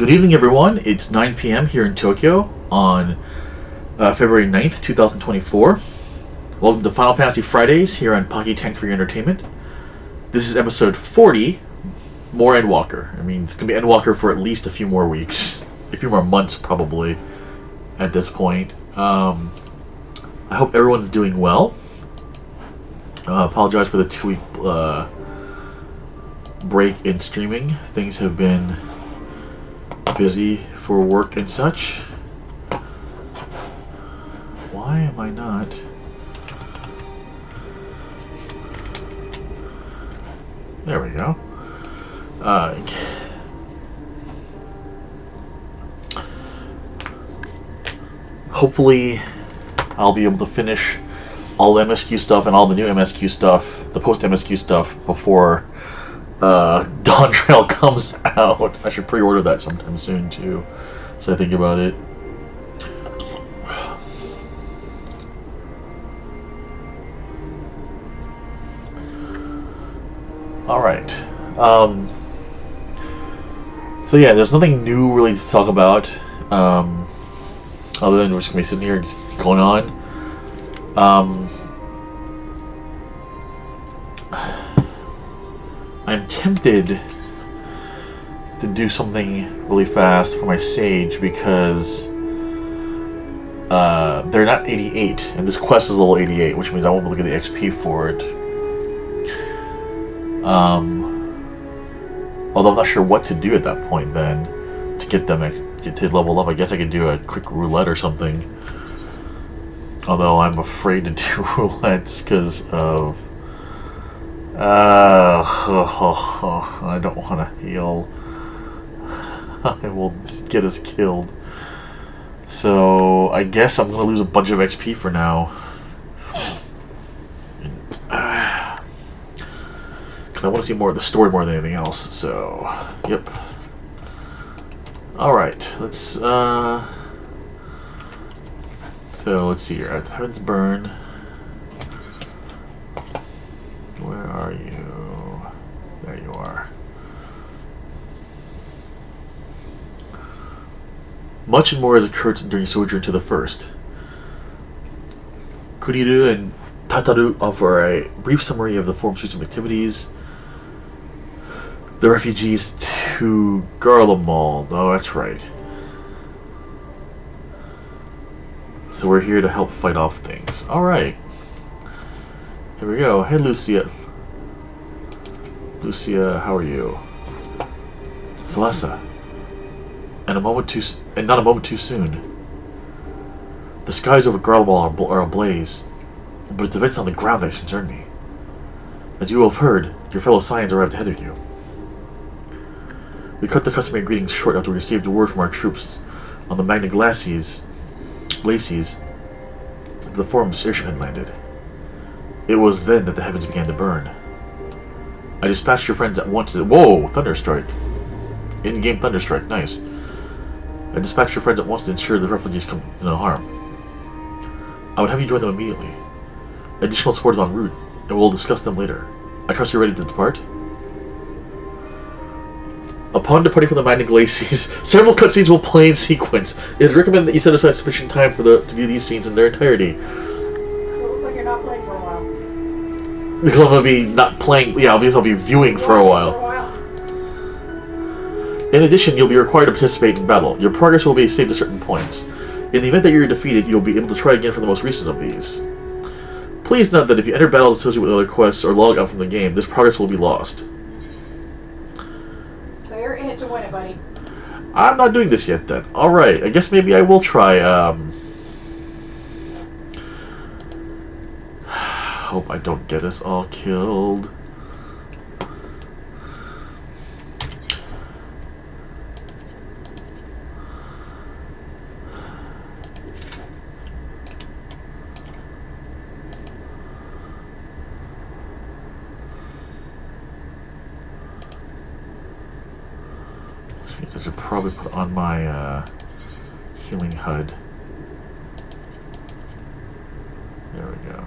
Good evening, everyone. It's 9 p.m. here in Tokyo on February 9th, 2024. Welcome to Final Fantasy Fridays here on Pocky Tank for Your Entertainment. This is episode 40, more Endwalker. I mean, it's going to be Endwalker for at least a few more weeks. A few more months, probably, at this point. I hope everyone's doing well. Apologize for the 2-week break in streaming. Things have been busy for work and such. Why am I not? There we go. Hopefully I'll be able to finish all the MSQ stuff and all the new MSQ stuff, the post-MSQ stuff, before Dawn Trail comes out. I should pre-order that sometime soon too, so I think about it. Alright. So yeah, there's nothing new really to talk about, other than we're just going to be sitting here just going on. I'm tempted to do something really fast for my Sage because they're not 88, and this quest is level 88, which means I won't be able to get the XP for it. Although I'm not sure what to do at that point then to get them to level up. I guess I could do a quick roulette or something. Although I'm afraid to do roulettes because of I don't want to heal. I will get us killed. So I guess I'm going to lose a bunch of XP for now. Because I want to see more of the story more than anything else. So, yep. Alright, let's, so let's see here. At Heaven's Burn. Where are you? There you are. Much and more has occurred during sojourn to the first. Kuriru and Tataru offer a brief summary of the forum's recent activities. The refugees to Garlemald. Oh, that's right. So we're here to help fight off things. Alright. Here we go. Hey, Lucia. Lucia, how are you? Celessa. And not a moment too soon. The skies over Garlemald are ablaze, but it's events on the ground that concern me. As you have heard, your fellow Scions arrived ahead of you. We cut the customary greetings short after we received word from our troops on the Magna Glacies that the forum's airship had landed. It was then that the heavens began to burn. I dispatched your friends at once to... Whoa! Thunderstrike. In-game Thunderstrike. Nice. I dispatched your friends at once to ensure the refugees come to no harm. I would have you join them immediately. Additional support is en route, and we'll discuss them later. I trust you're ready to depart? Upon departing from the Magna Glacies, several cutscenes will play in sequence. It is recommended that you set aside sufficient time to view these scenes in their entirety. Not playing for a while. Because I'm going to be not playing, yeah, obviously I'll be viewing for a while. In addition, you'll be required to participate in battle. Your progress will be saved at certain points. In the event that you're defeated, you'll be able to try again for the most recent of these. Please note that if you enter battles associated with other quests or log out from the game, this progress will be lost. So you're in it to win it, buddy. I'm not doing this yet then. Alright, I guess maybe I will try, hope I don't get us all killed. I should probably put on my healing HUD. There we go.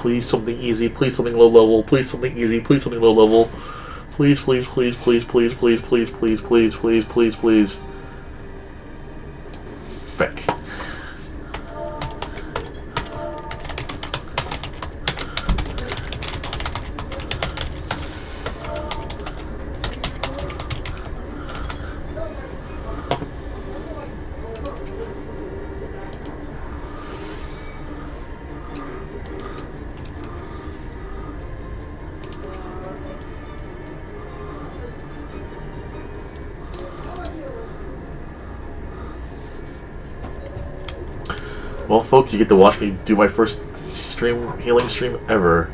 Please something easy. Please something low level. Please something easy. Please something low level. Please, please, please, please, please, please, please, please, please, please, please, please. Feck. Well, folks, you get to watch me do my first healing stream ever.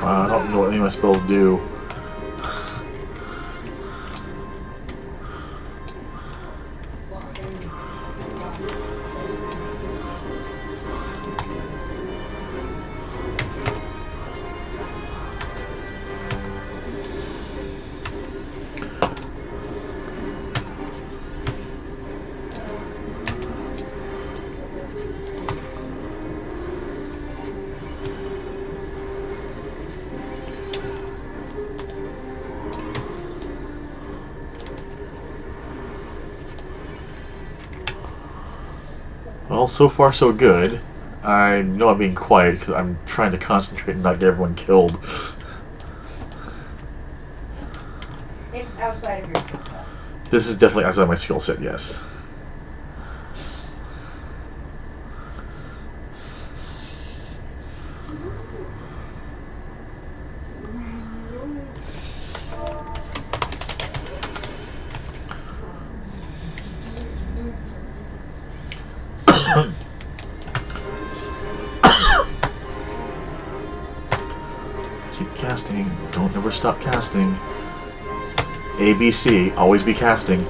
I don't know what any of my spells do. Well, so far so good. I know I'm being quiet because I'm trying to concentrate and not get everyone killed. It's outside of your skill set. This is definitely outside of my skill set, yes. Keep casting. Don't ever stop casting. ABC, always be casting.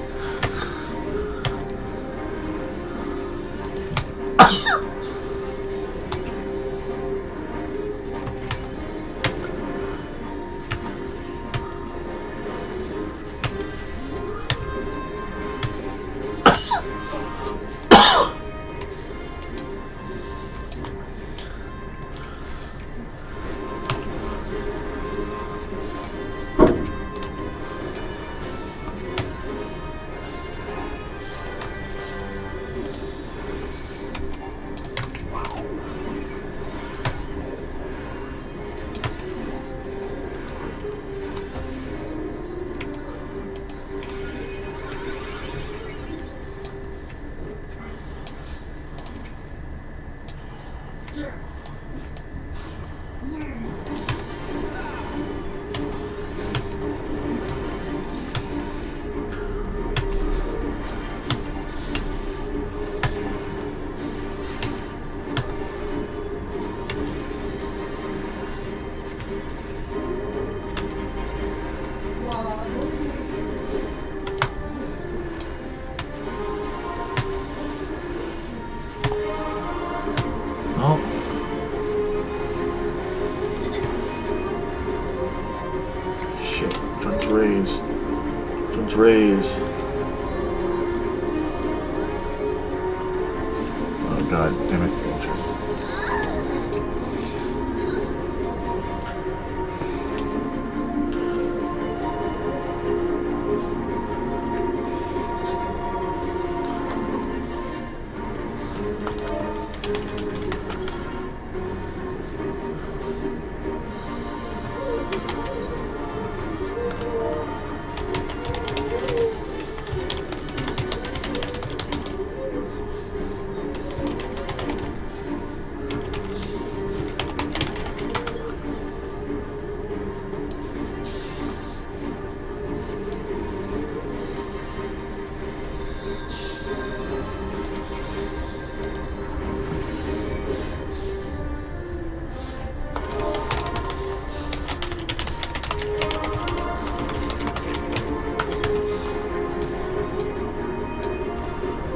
Shit, turn to raise. Turn to raise. god damn it.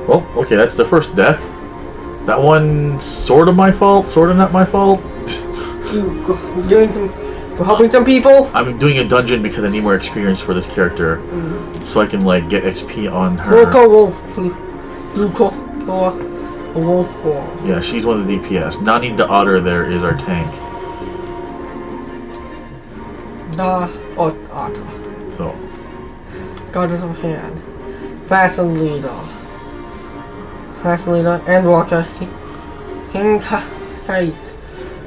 Well, okay, that's the first death. That one, sort of my fault, sort of not my fault. For helping some people? I'm doing a dungeon because I need more experience for this character. So I can, like, get XP on her. Yeah, she's one of the DPS. Nani the Otter there is our tank. Otter. So. Goddess of Hand. Vaseline. Endwalker. Hinkite.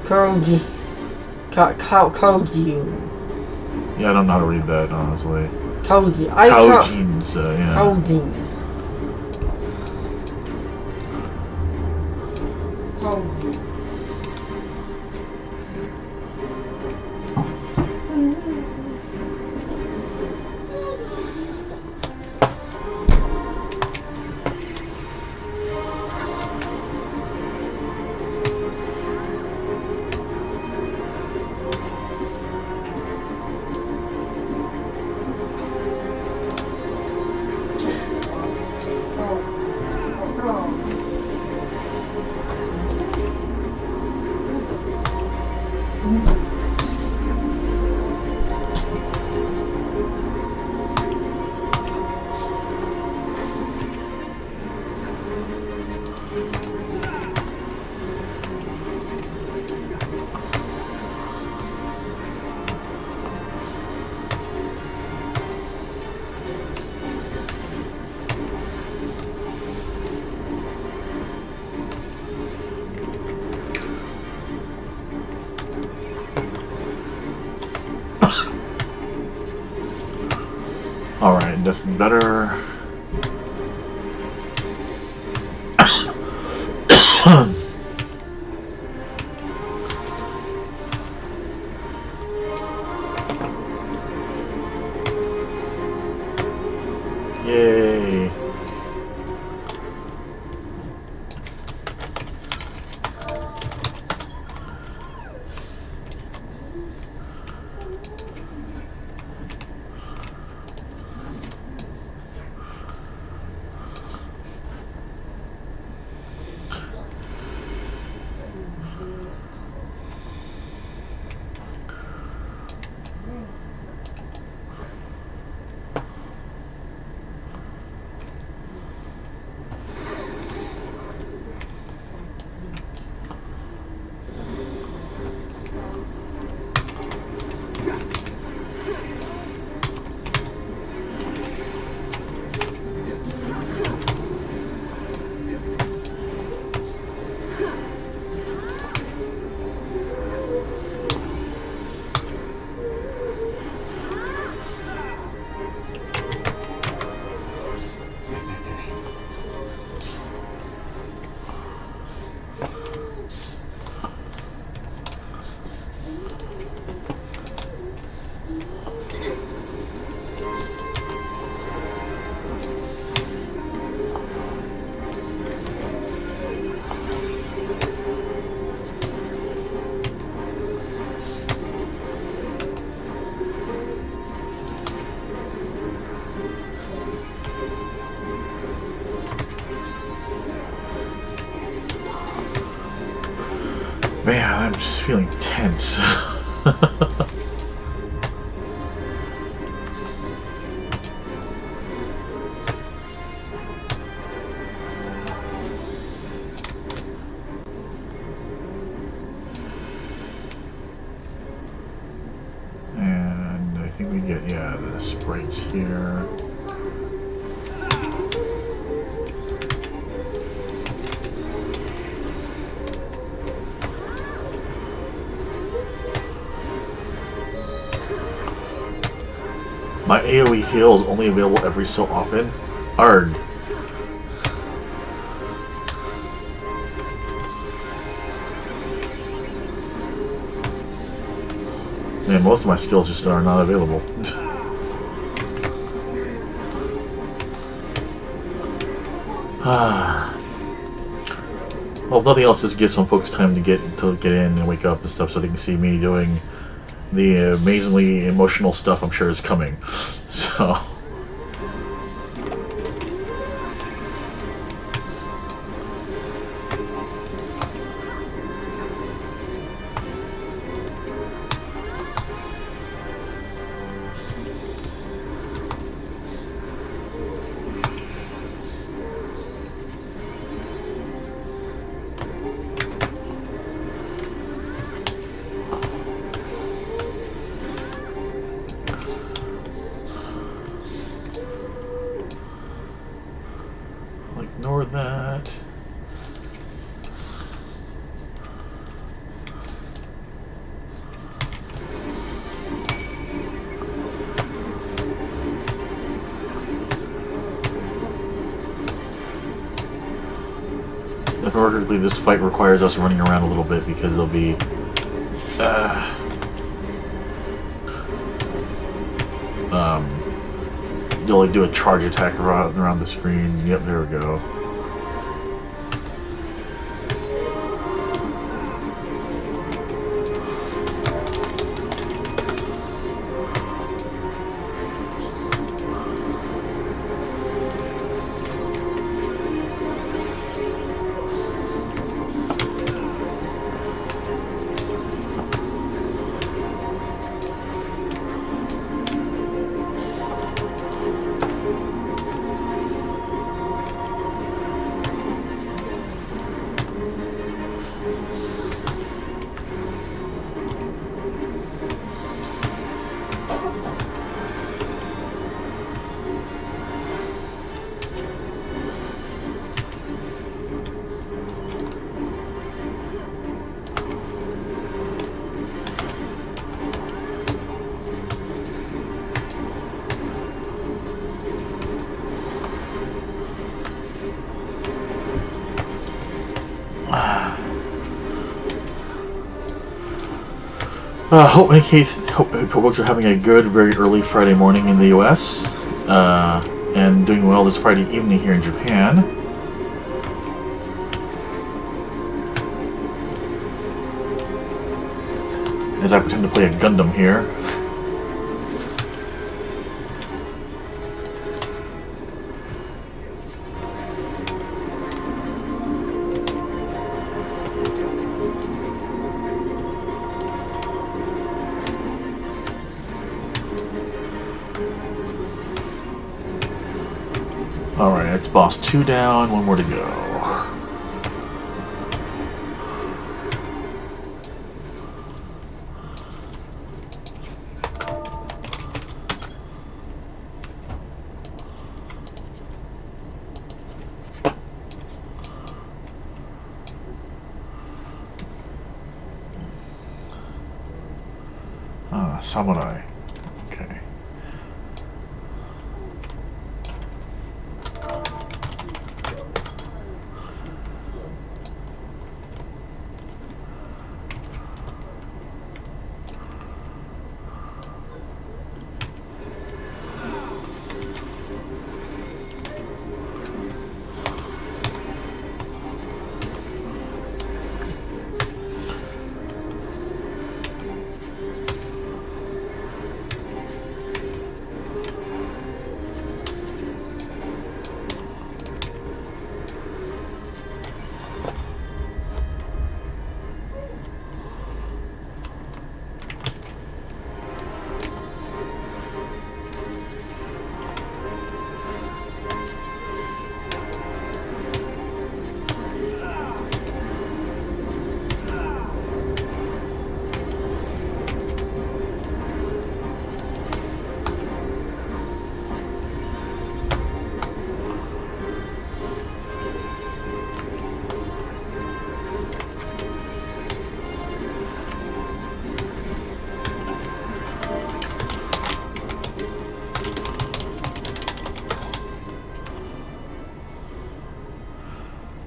Koji. Yeah, I don't know how to read that, honestly. Koji. Kaujin's, yeah. Koji. Alright, that's better. Yay. Man, I'm just feeling tense. think we get, yeah, the sprites here. My AoE heal is only available every so often. Arg. Man, most of my skills just are not available. Well, if nothing else, just give some folks time to get in and wake up and stuff, so they can see me doing the amazingly emotional stuff I'm sure is coming. So. Ignore that. Unfortunately, this fight requires us running around a little bit because there'll be you'll like do a charge attack around the screen. Yep, there we go. Hope folks are having a good, very early Friday morning in the U.S. And doing well this Friday evening here in Japan. As I pretend to play a Gundam here. Alright, it's boss 2 down, one more to go. Ah, samurai. Okay.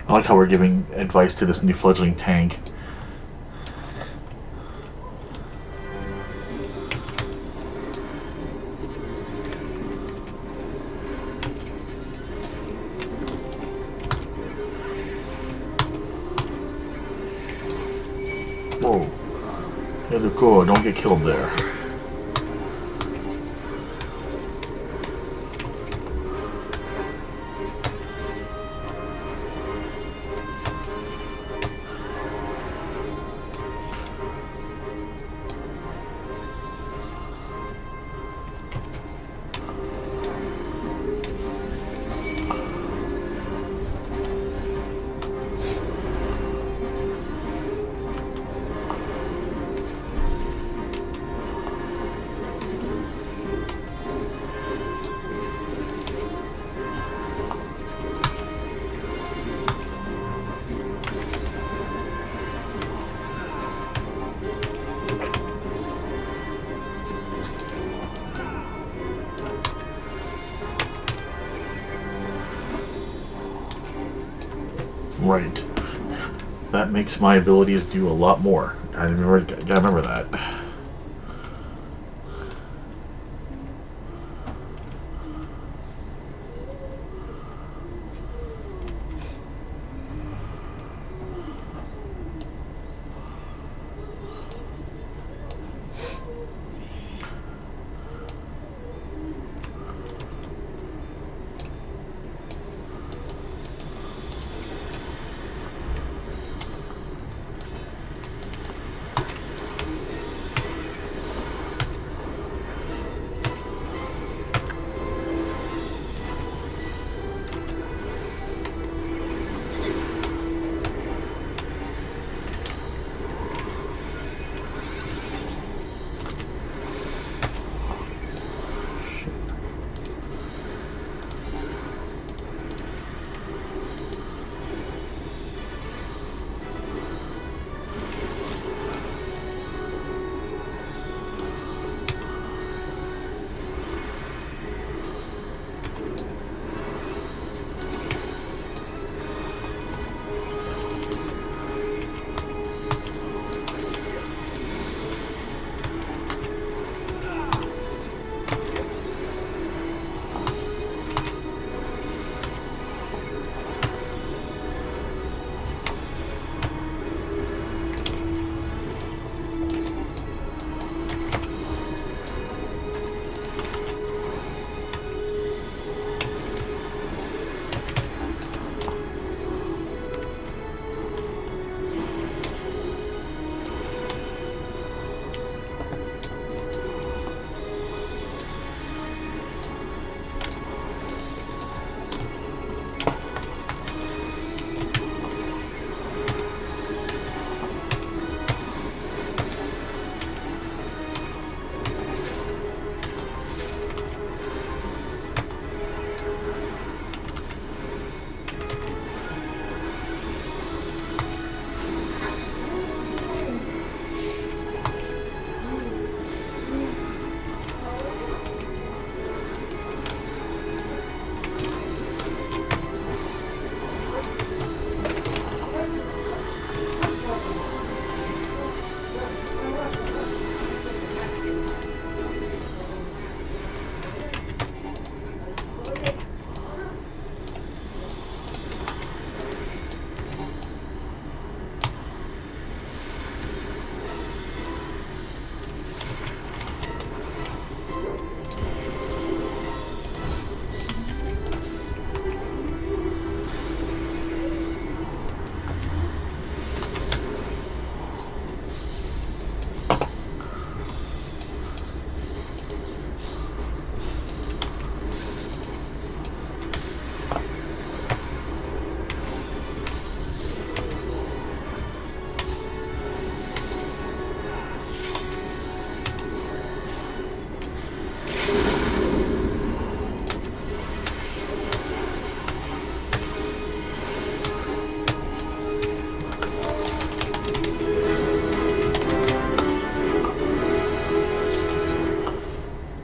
I like how we're giving advice to this new fledgling tank. Whoa. Yeah, cool. Don't get killed there. Right. That makes my abilities do a lot more. Gotta remember that.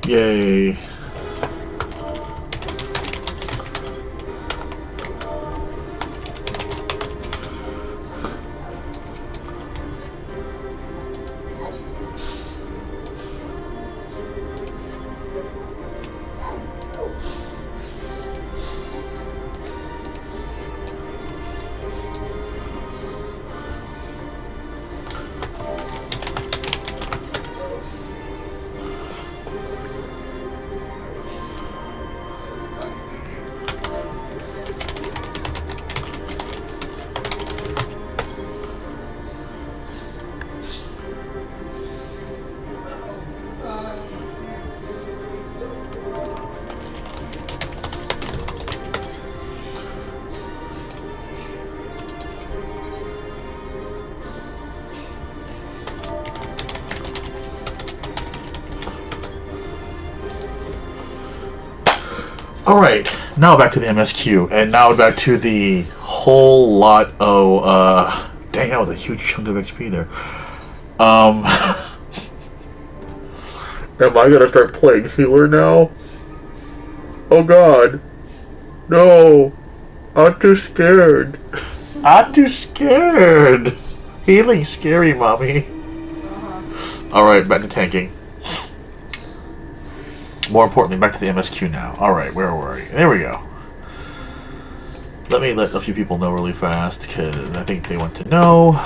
Yay. Alright, now back to the MSQ, and now back to the whole lot of, dang, that was a huge chunk of XP there. Am I gonna start playing Healer now? Oh god. No. I'm too scared. I'm too scared. Healing's scary, mommy. Alright, back to tanking. More importantly, back to the MSQ now. Alright, where were we? There we go. Let me let a few people know really fast, because I think they want to know.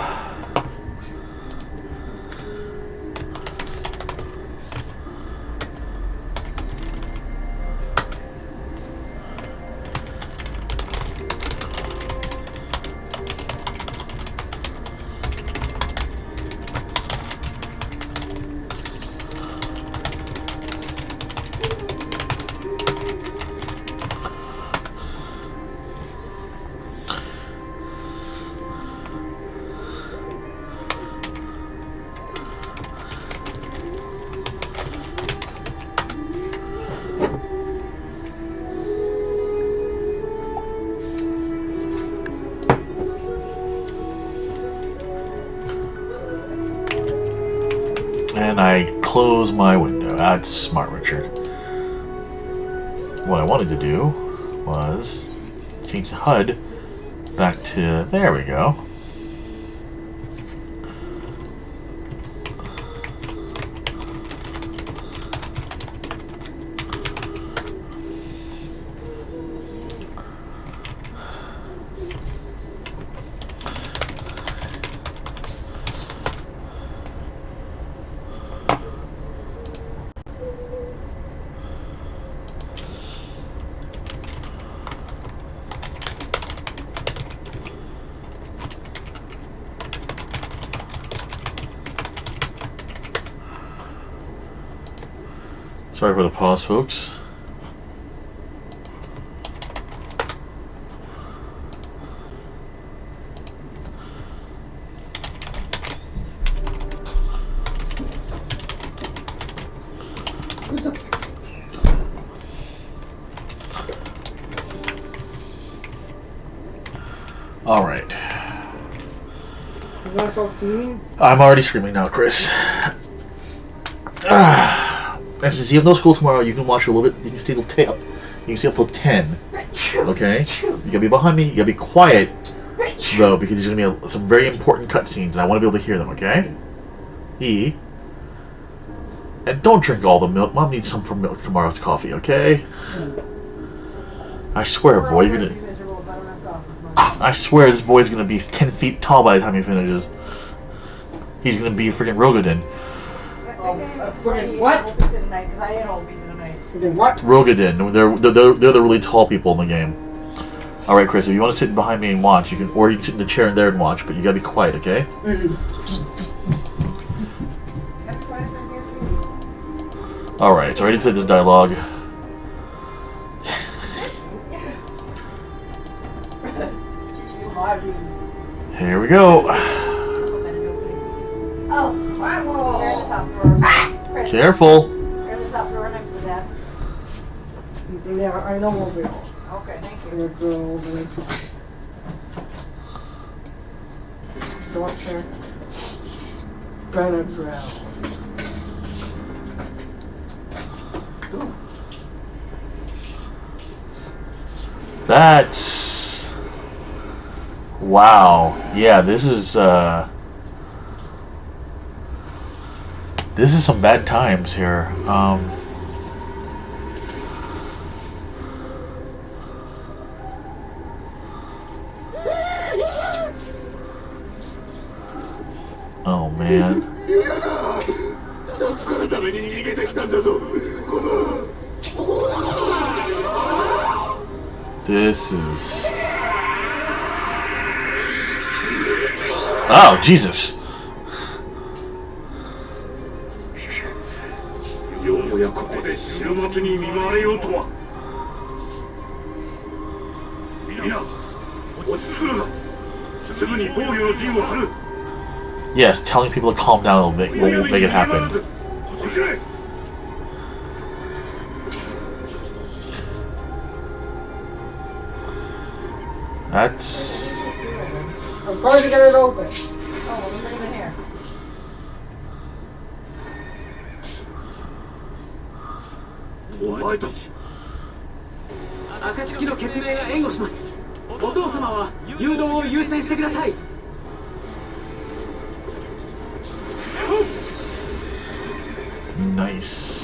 And I close my window. That's smart, Richard. What I wanted to do was change the HUD back to... There we go. Sorry for the pause, folks. All right. You wanna start screaming? I'm already screaming now, Chris. And since you have no school tomorrow, you can watch a little bit. You can stay till 10. You can stay up till 10. Okay? You gotta be behind me. You gotta be quiet, though, because there's gonna be some very important cutscenes, and I want to be able to hear them. Okay? And don't drink all the milk. Mom needs some for milk tomorrow's coffee. Okay? I swear, boy, you're gonna. I swear, this boy's gonna be 10 feet tall by the time he finishes. He's gonna be freaking Rogadin. Freaking what? Because I ate all pizza tonight. Freaking what? Rogadin. They're the really tall people in the game. All right, Chris. If you want to sit behind me and watch, you can, or you can sit in the chair in there and watch. But you gotta be quiet, okay? All right. So I already said this dialogue. Here we go. Oh, wow. You're in the top drawer. Chris, Careful. you're in the top drawer next to the desk. Yeah, I know what we are. Okay, thank you. We're over there. Door chair. Benadryl. That's... Wow. Yeah, this is some bad times here. Oh man. This is... Oh, Jesus. Yes, telling people to calm down will make it happen. That's... I'm trying to get it open. Oh, well, bring it in here. Nice.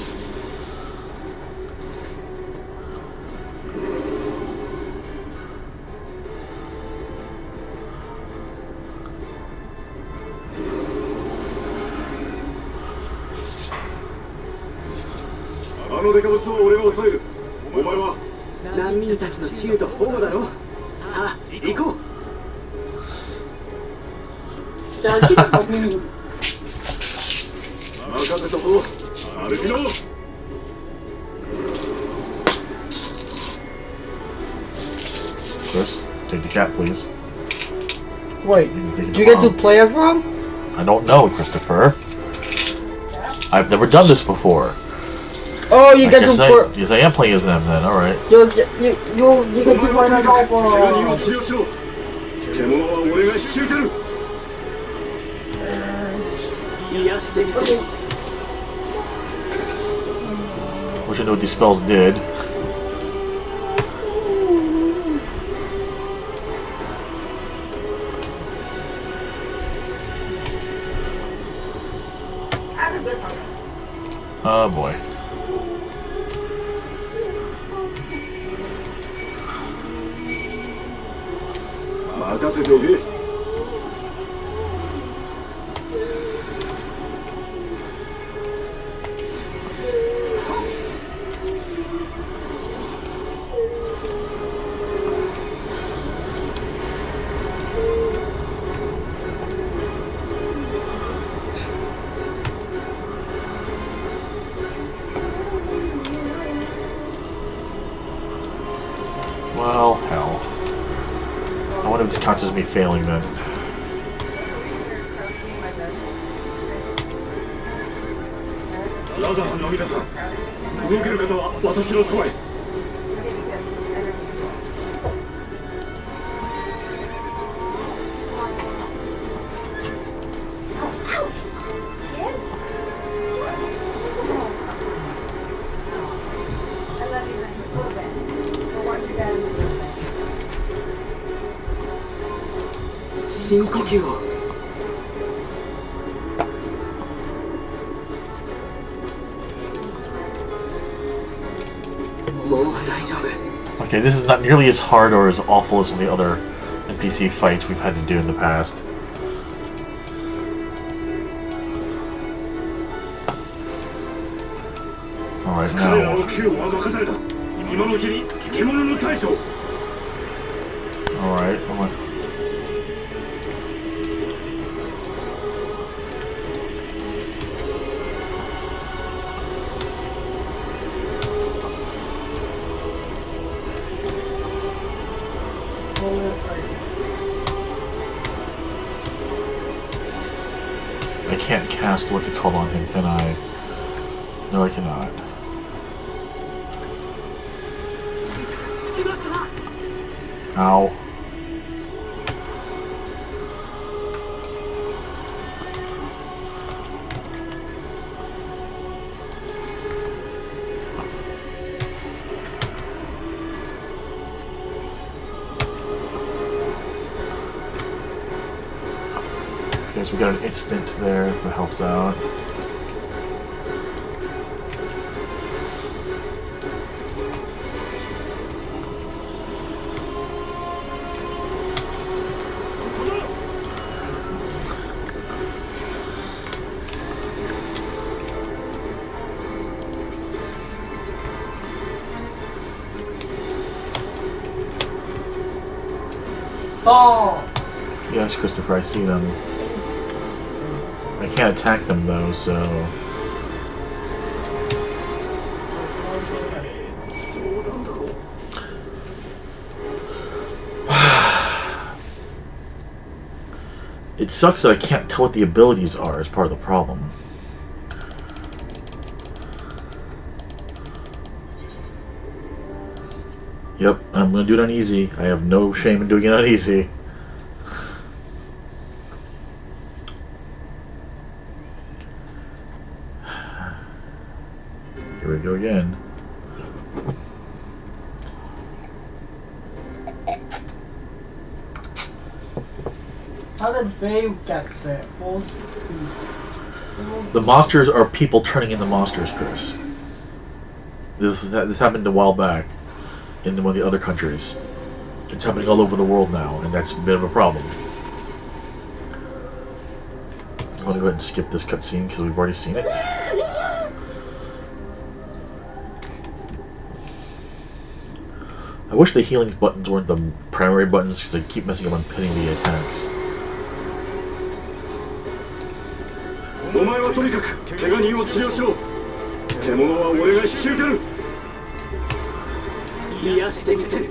Yeah, I keep opening. Chris, take the cat, please. Wait, Take do you the get to bomb. play as them? I don't know, Christopher. I've never done this before. Oh, you I get guess to yes, I am playing as them then. All right. you get to play as all Wish I knew what these spells did. Oh boy. Well, hell. I wonder if this counts as me failing then. Okay, this is not nearly as hard or as awful as some of the other NPC fights we've had to do in the past. Alright, now... Alright, I'm gonna... I can't cast what's it called on him, can I? No, I cannot. Ow. Okay, so we got an instant there that helps out. Oh! Yes, Christopher, I see them. I can't attack them though, so... It sucks that I can't tell what the abilities are as part of the problem. Yep, I'm gonna do it on easy. I have no shame in doing it on easy. Here we go again. How did they get there? The monsters are people turning into monsters, Chris. This happened a while back in one of the other countries. It's happening all over the world now, and that's a bit of a problem. I'm gonna go ahead and skip this cutscene because we've already seen it. I wish the healing buttons weren't the primary buttons because I keep messing up on pinning the attacks. お前はとにかく怪我人を治療しろ。獣は俺が引き受ける。癒してみせる。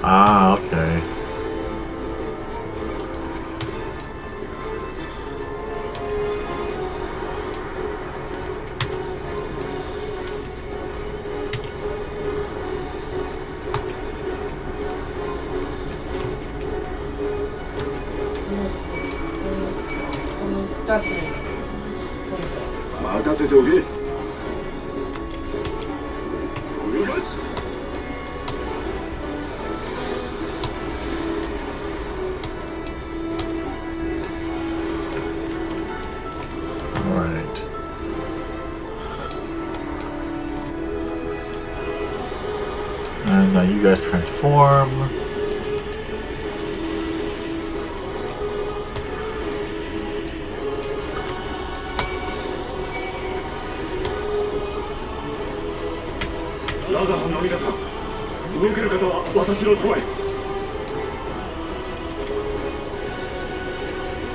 Ah, okay. Definitely. 任せておけ。 Alright. And now you guys transform.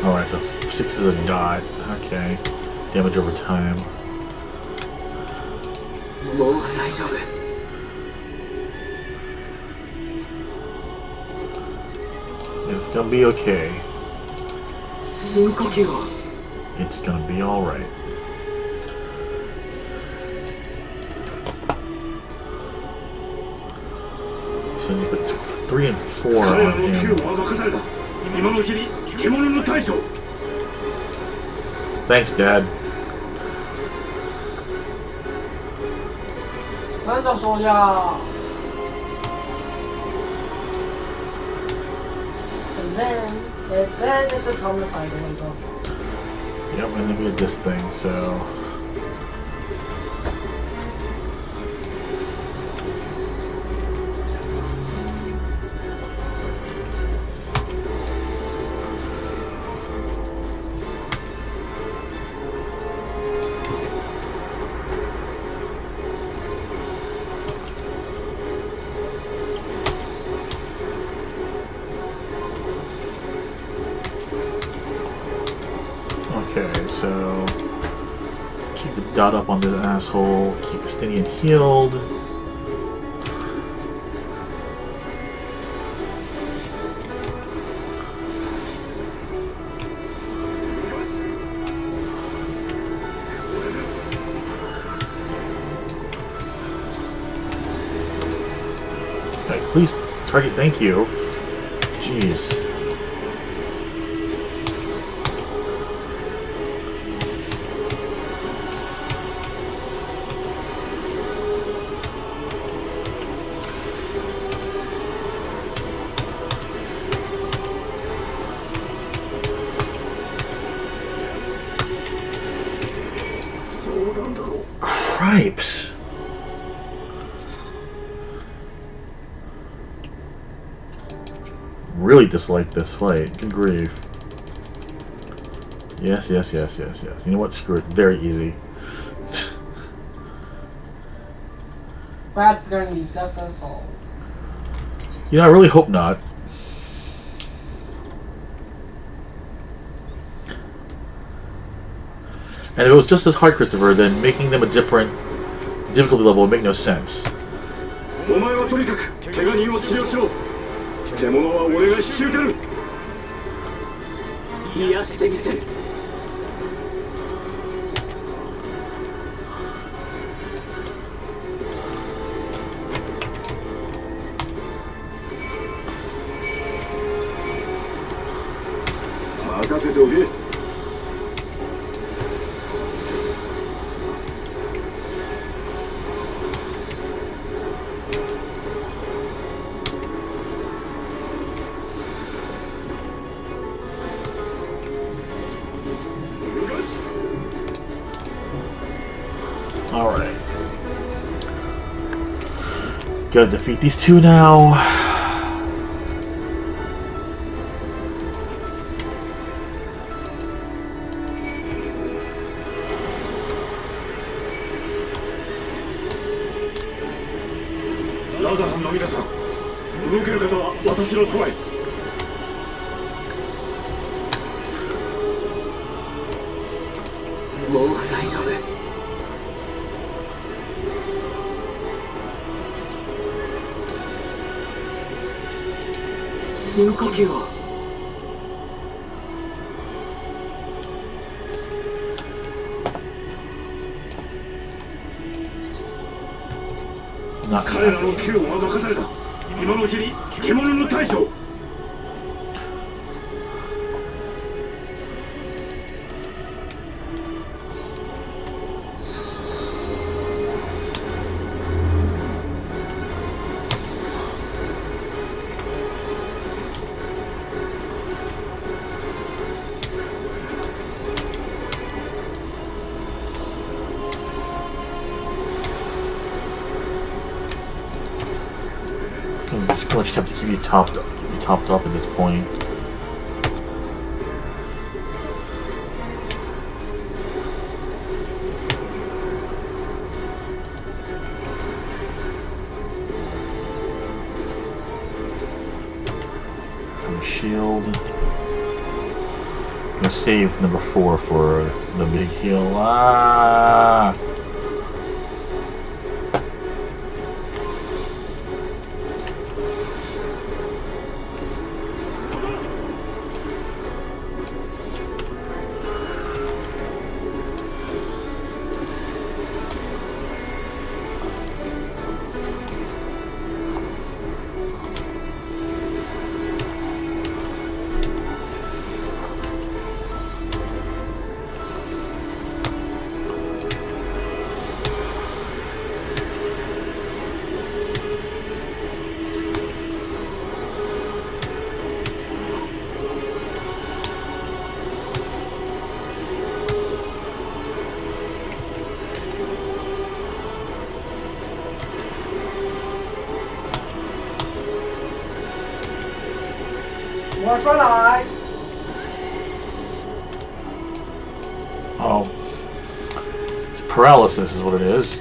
Alright, so 6 is a dot. Okay. Damage over time. It's gonna be okay. It's gonna be alright. So you put 3 and 4 on him. Thanks, Dad. なんだそりゃ。And then it's a homicide. Yep, and then we had this thing, so... Okay, so keep the dot up on this asshole, keep Estinian healed. Okay, please target, thank you. Jeez. Cripes! Really dislike this fight. Good grief. Yes, yes, yes, yes, yes. You know what? Screw it. Very easy. That's going to be just as all. You know, I really hope not. And if it was just as hard, Christopher, then making them a different difficulty level would make no sense. お前はとにかく怪我人を治療しろ。獣は俺が引き受ける。癒してみせる。任せておけ。Alright. Gotta defeat these two now. Raza さんの皆さん、動ける方は私のそばへ。もう大丈夫。深呼吸を。彼らの剣を任された。今のうちに獣の大将。Just pretty much have to keep you topped up at this point. Shield. I'm gonna save number 4 for the big heal. Ah! Oh, it's paralysis is what it is,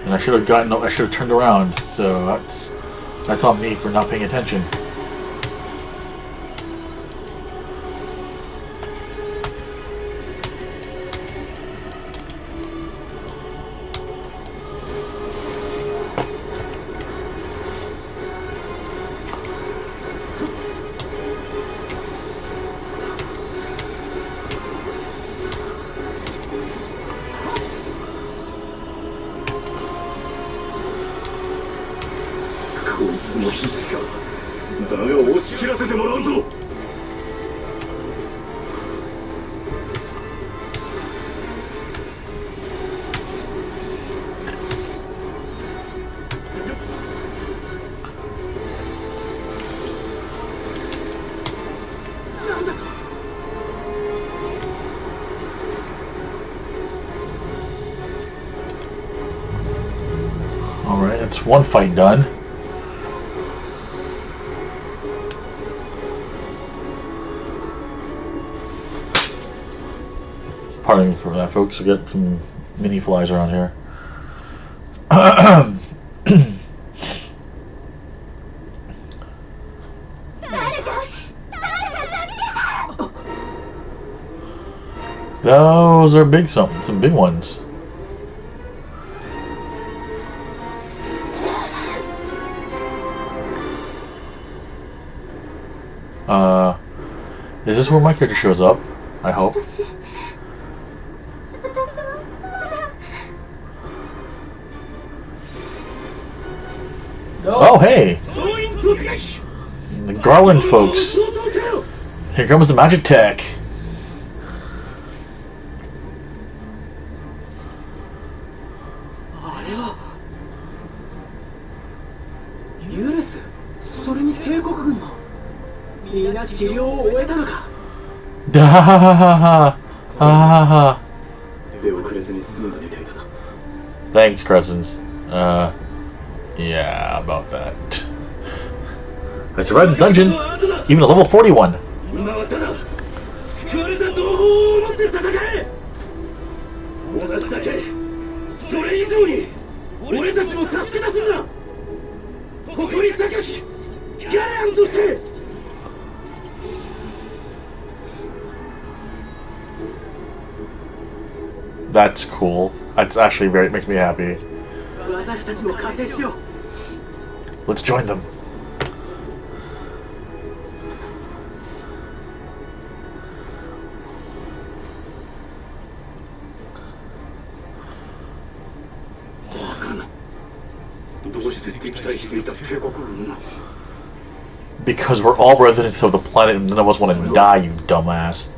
and I should have turned around. So that's on me for not paying attention. Alright, that's one fight done. Pardon me for that, folks. We got some mini flies around here. Those are big some big ones. Is this where my character shows up? I hope. Oh, hey! The Garland folks Here comes the magic tech. Thanks, Crescents. Yeah, about that. I survived the dungeon, even a level 41. 今はただ救われた同胞を持って戦え。同じだけそれ以上に俺たちも助け出すんだ。誇り高きギャランとして。 That's cool. That's actually very makes me happy. Let's join them. Because we're all residents of the planet and none of us want to die, you dumbass.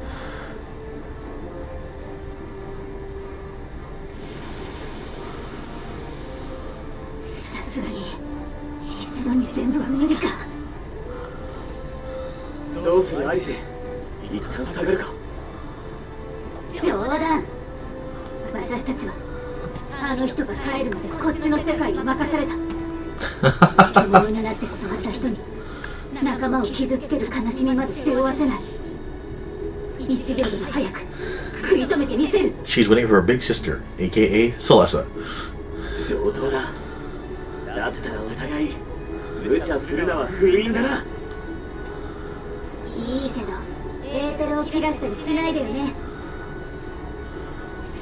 She's waiting for her big sister, aka Celessa.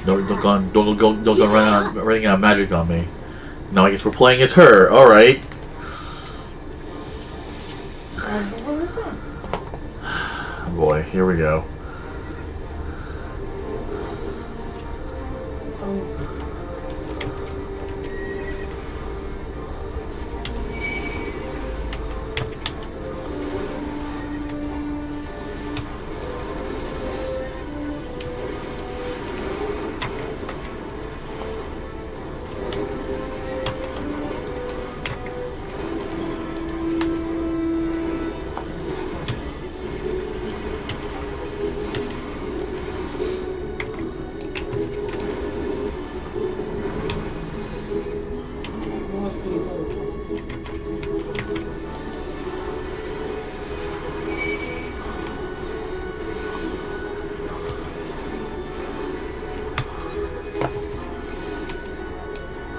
Don't go running out of magic on me. Now I guess we're playing as her. All right. Boy, here we go.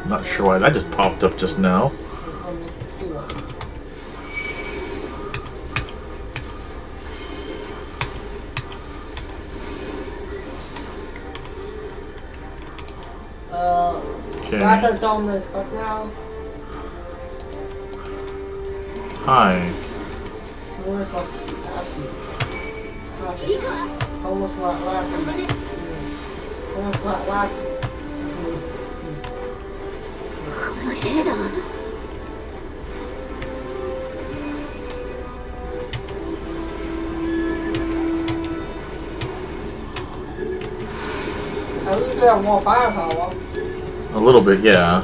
Not sure why that just popped up just now. Okay. Hi. At least they have more firepower. A little bit, yeah.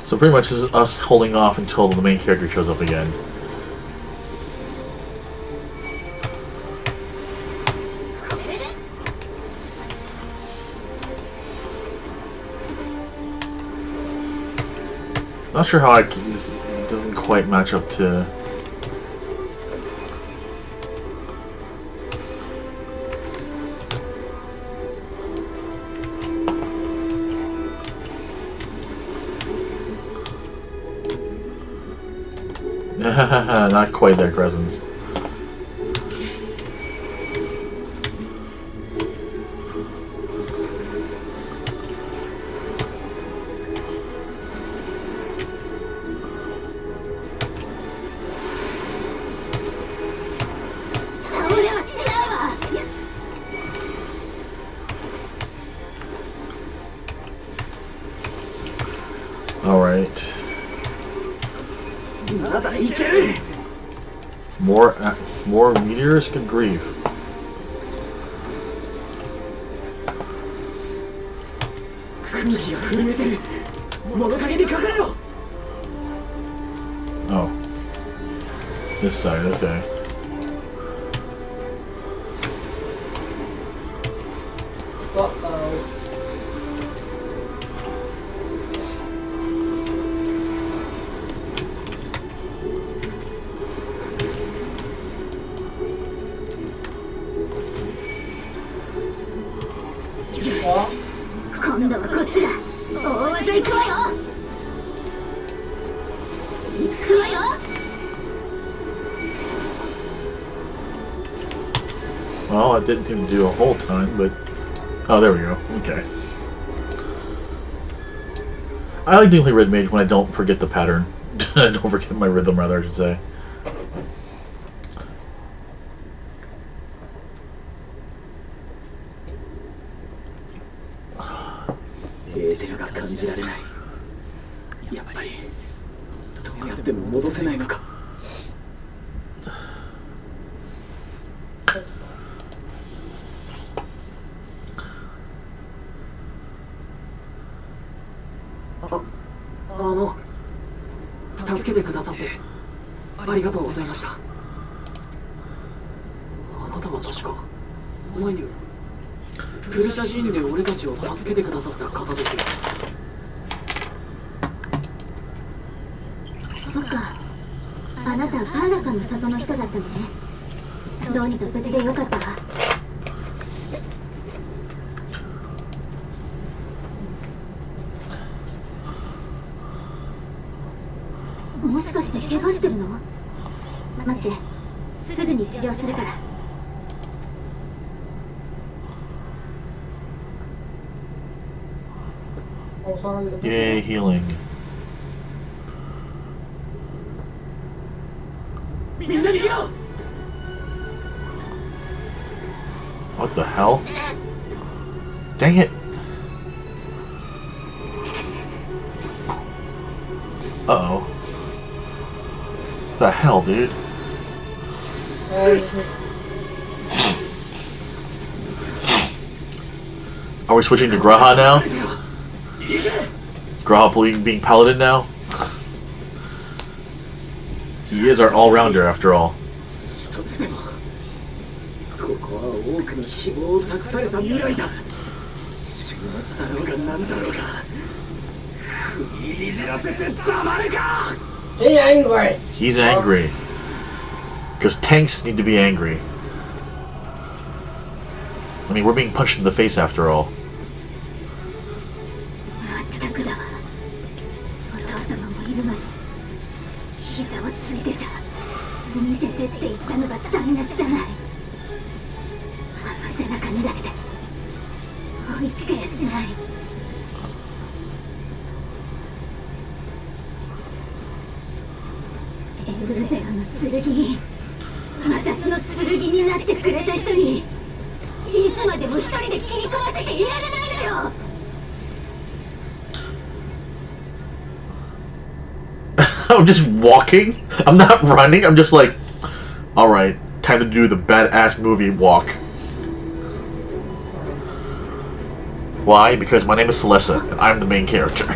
So pretty much this is us holding off until the main character shows up again. Not sure how this doesn't quite match up to. Not quite there, Crescents. More meteors? Good grief. Oh. This side, okay. Uh-oh. What? 今度はこっちだ。大技行くわよ。行くわよ。 Well, I didn't seem to do a whole ton, but... Oh, there we go. Okay. I like doing Red Mage when I don't forget the pattern. I don't forget my rhythm, rather, I should say. エーテルが感じられない。やっぱりどうやっても戻せないのか。助けてくださってありがとうございました。あなたは確か前にプルシャジーンで俺たちを助けてくださった方ですよ。そっか。あなたファーラカの里の人だったのね。どうにか無事でよかったわ。もしかして怪我してるの？待って、すぐに治療するから。Yay, healing. みんな逃げろ！ What the hell? Dang it! Uh-oh. The hell, dude? Are we switching to Graha now? Graha being paladin now? He is our all-rounder after all. ここは多くの希望を託された未来だ。終末だろうが何だろうが踏みにじらせて黙れか。 He's angry. He's angry. Because tanks need to be angry. I mean, we're being punched in the face after all. まったくだわ。お父様もいるのに膝をついてた。見ててって言ったのが台無しじゃない。あの背中見られて追いつけやしない。エングルゼロの剣に、私の剣になってくれた人にいつまでも一人で切り込ませていられないのよ。I'm just walking. I'm not running. I'm just like, all right, time to do the badass movie walk. Why? Because my name is Celessa, and I'm the main character.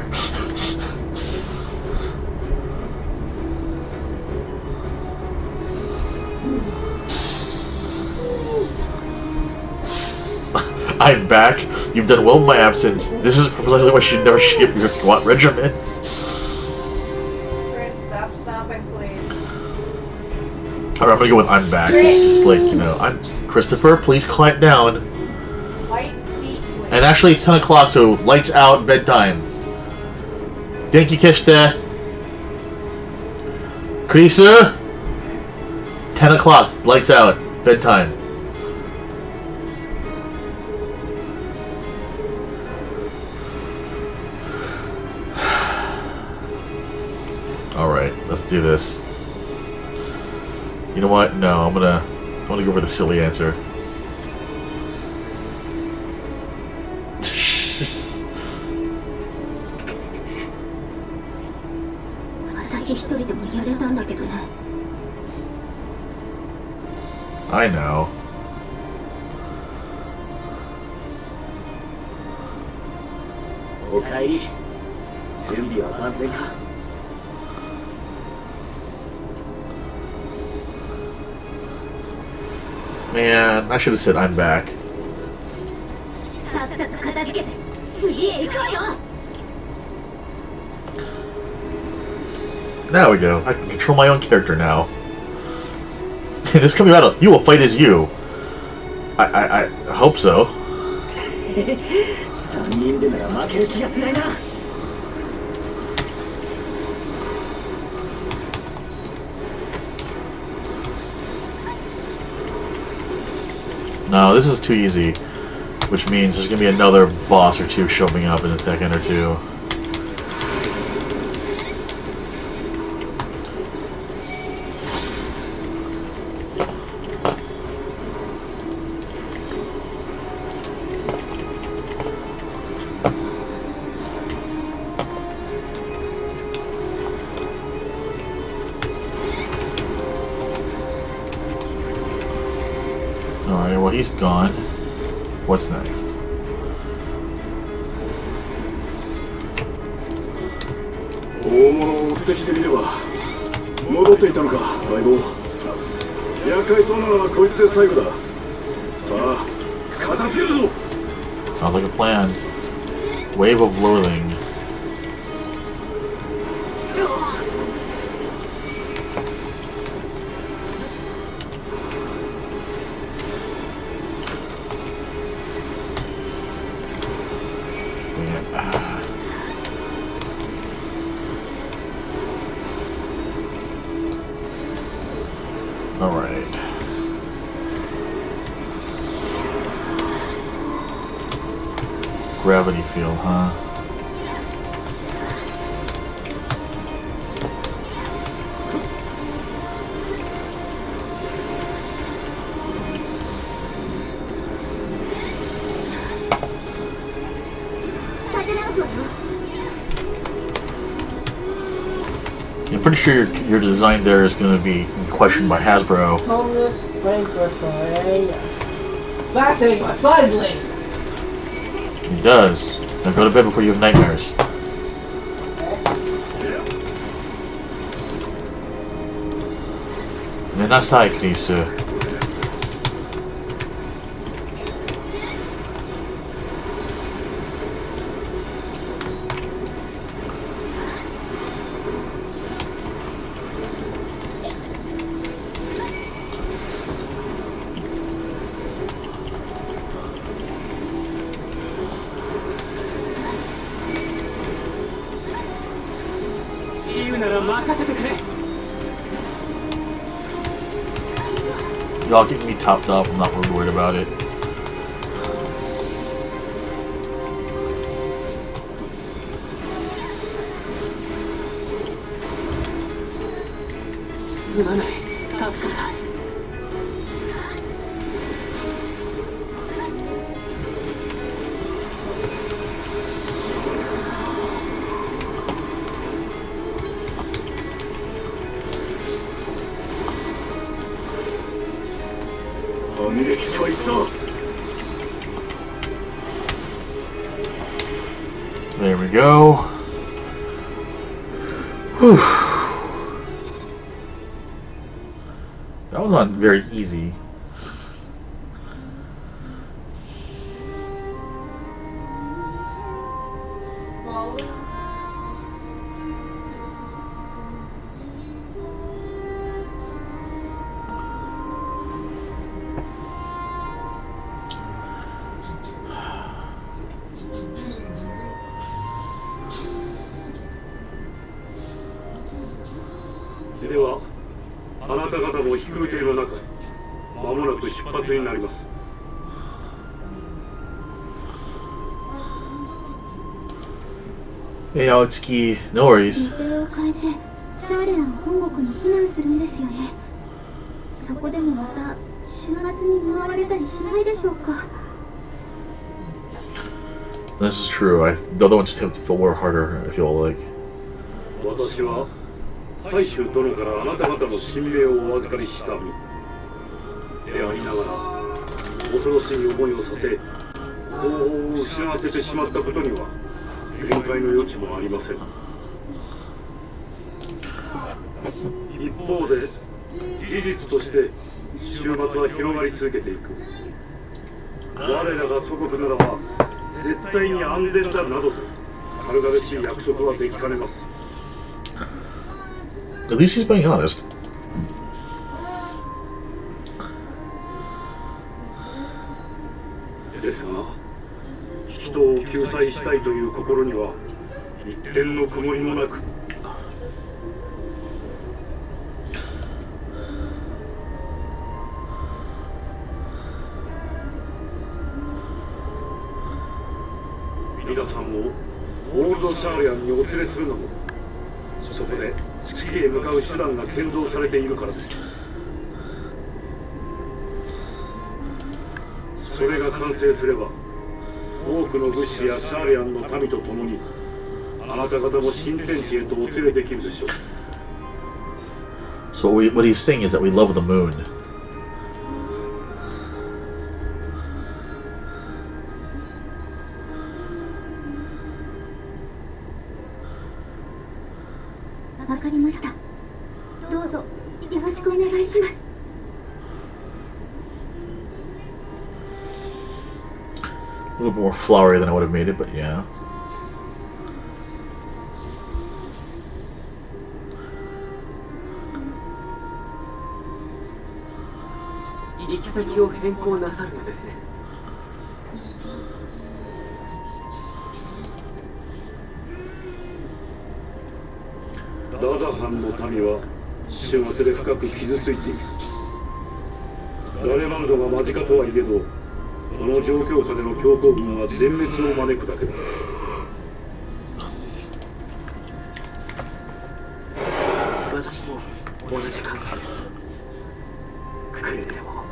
I'm back. You've done well in my absence. This is precisely why you should never skip your squat regimen. Chris, stop stomping, please. Alright, I'm gonna go with I'm back. It's just like, you know, I'm Christopher, please quiet down. White feet. And actually, it's 10 o'clock, so lights out, bedtime. Denki keshite. Kurisu. 10 o'clock, lights out, bedtime. Alright, let's do this. You know what? No, I'm gonna go for the silly answer. I know. Okay. 準備は万全か。 Man, I should have said I'm back. さっさと片付けて次へ行くわよ。 Now we go. I can control my own character now. This coming out of you will fight as you. I hope so. 3人でなら負ける気がしないな。 No, this is too easy. Which means there's gonna be another boss or two showing up in a second or two. Alright, well he's gone. What's next? 大物を追ってきてみれば戻っていたのか相棒。厄介そうなのはこいつで最後だ。さあ片付けるぞ。 Sounds like a plan. Wave of loathing. Alright. Gravity field, huh? I'm pretty sure your design there is going to be questioned by Hasbro. Homeless Frankenstein. That thing my side blade. It does. Now go to bed before you have nightmares. Menasai, Krisu. Y'all keep me topped up, I'm not really worried about it. There we go. Whew. That was not very easy. Hey, Aotsuki, no worries. 日程を変えてサーレラン本国に避難するんですよね。そこでもまた週末に見舞われたりしないでしょうか。 This is true. The other one just have to feel more harder, I feel like. 私は大衆殿からあなた方の神明をお預かりした身。でありながら恐ろしい思いをさせ方法を失わせてしまったことには弁解の余地もありません。一方で事実として終末は広がり続けていく。我らが祖国ならば絶対に安全だなどと軽々しい約束はできかねます。 At least he's being honest. ですが人を救済したいという心には一点の曇りもなく、皆さんをオールドシャーリアンにお連れするのもそこで月へ向かう手段が建造されているからです。それが完成すれば多くの物資やシャーリアンの民と共にあなた方も新天地へとお連れできるでしょう。 So what he's saying is that we love the moon. わかりました。どうぞよろしくお願いします。A little bit more flowery than I would have made it, but yeah. 行き先を変更なさるのですね。ダザ藩の民は終末で深く傷ついている。ラレマンドが間近とはいえどこの状況下での強行軍は全滅を招くだけだ。私も同じ考えです。くれぐれも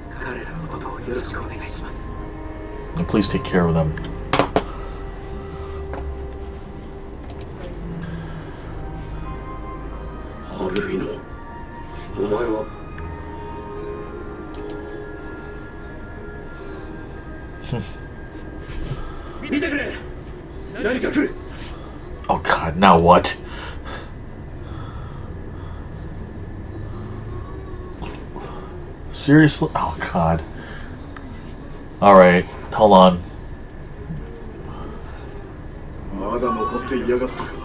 彼らのことをよろしくお願いします。 And please take care of them. アルビノ、お前は見てくれ、何か来る。 Oh god, now what? Seriously? Oh god. Alright, hold on. まだ残っていやがったか。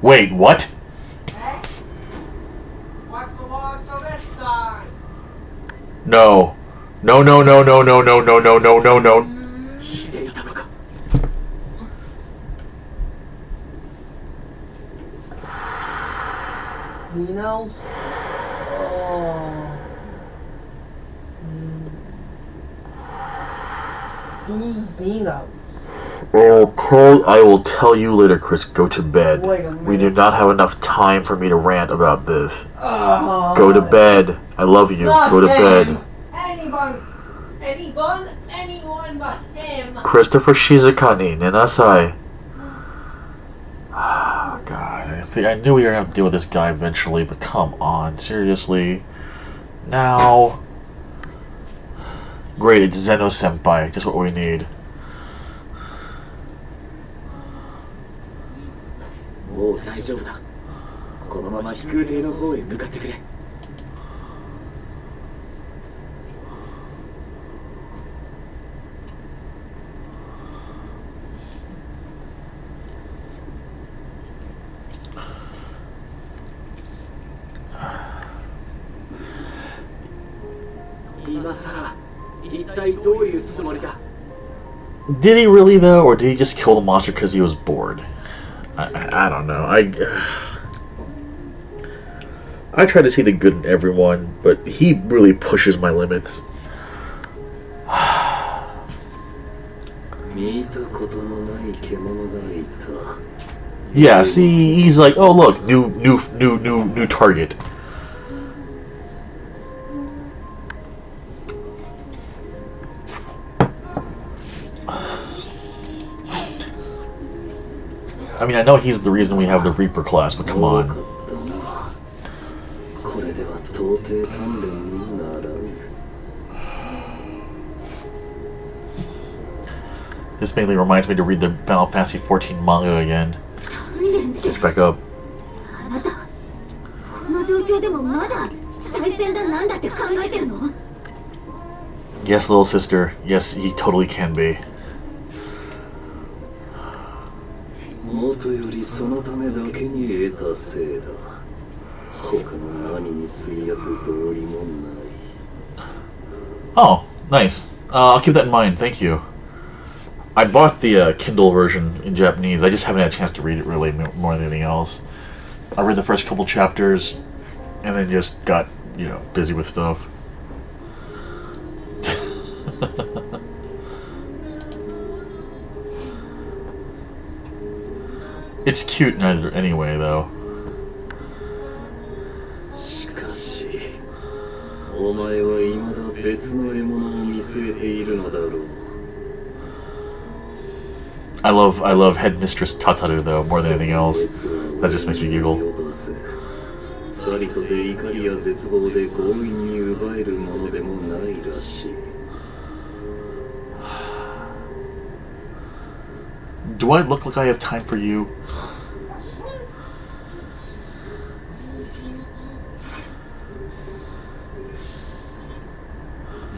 Wait, what? What's the launch of this time? No. No, no, no, no, no, no, no, no, no, no, no. していたのか。見直す。Who's Dino? Okay, I will tell you later, Chris. Go to bed. Wait a minute. We do not have enough time for me to rant about this. Oh, Go to bed. I love you. Go to bed. Anyone but him. Christopher Shizukani, Nenasai. Oh, God. I knew we were going to have to deal with this guy eventually, but come on. Seriously. Now. Great, it's Zeno Senpai. Just what we need. もう大丈夫だ。このまま飛空艇の方へ向かってくれ。今さら一体どういうつもりだ。 Did he really, though? Or did he just kill the monster because he was bored? I don't know. I try to see the good in everyone, but he really pushes my limits. Yeah, see, he's like, oh look, new target. I mean, I know he's the reason we have the Reaper class, but come on. これでは到底鍛錬にならぬ。 This mainly reminds me to read the Final Fantasy XIV manga again. Get back up. あなたこの状況でもまだ再戦だなんだって考えてるの？ Yes, little sister. Yes, he totally can be. もとよりそのためだけに得たせいだ。他の何に費やす道理もない。 Oh, nice. I'll keep that in mind. Thank you. I bought the Kindle version in Japanese. I just haven't had a chance to read it really more than anything else. I read the first couple chapters, and then just got, you know, busy with stuff. It's cute anyway, though. しかし、お前は未だ別の獲物を見据えているのだろう。 I love Headmistress Tataru though more than anything else. That just makes me giggle. さりとて怒りや絶望で強引に奪えるものでもないらしい。 Do I look like I have time for you?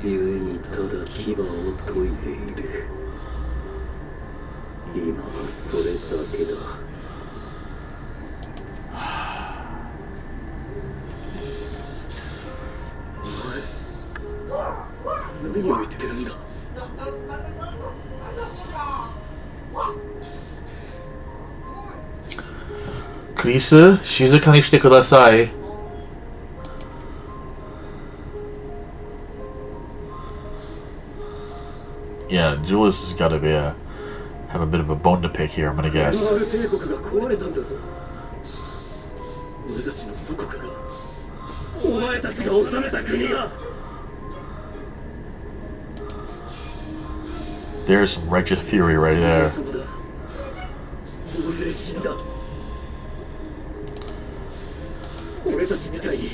故にただ牙を研いでいる。今はそれだけだ。何を言ってるんだ。 Krisa, shizuka ni shite kudasai. Yeah, Julius has got to be have a bit of a bone to pick here, I'm gonna guess. 俺たちの祖国が、お前たちが治めた国が。 There's some righteous fury right there. 大勢死んだ。俺たちみたいに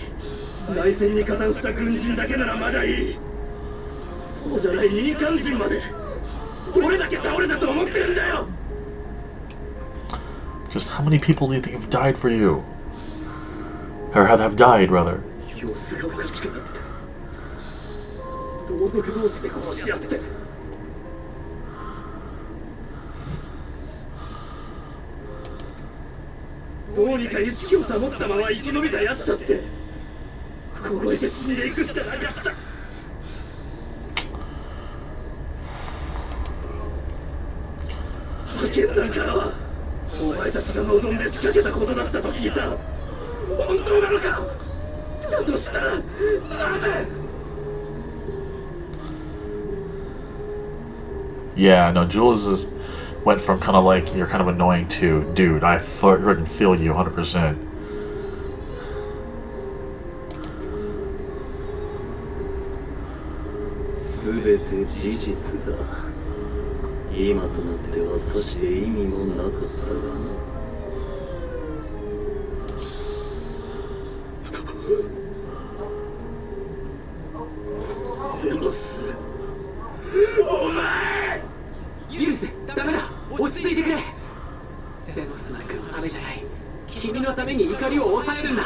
内戦に加担した軍人だけならまだいい。そうじゃない民間人までどれだけ倒れたと思ってるんだよ。 Just how many people do you think have died for you? Or have died, rather? 様子がおかしくなった。同族同士で殺し合って。どうにか意識を保ったまま生き延びたやつだって凍えて死んでいくしかなかった。叫んだからはお前たちが望んで仕掛けたことだったと聞いた。本当なのか。だとしたらなぜ。 Yeah, no, Jules went from kind of like, you're kind of annoying to, dude, I freaking feel you 100%. 全て事実だ。今となってはさして意味もなかったがな。セロス、お前。許せ、ダメだ。落ち着いてくれ。セロスなんかのためじゃない。君のために怒りを抑えるんだ。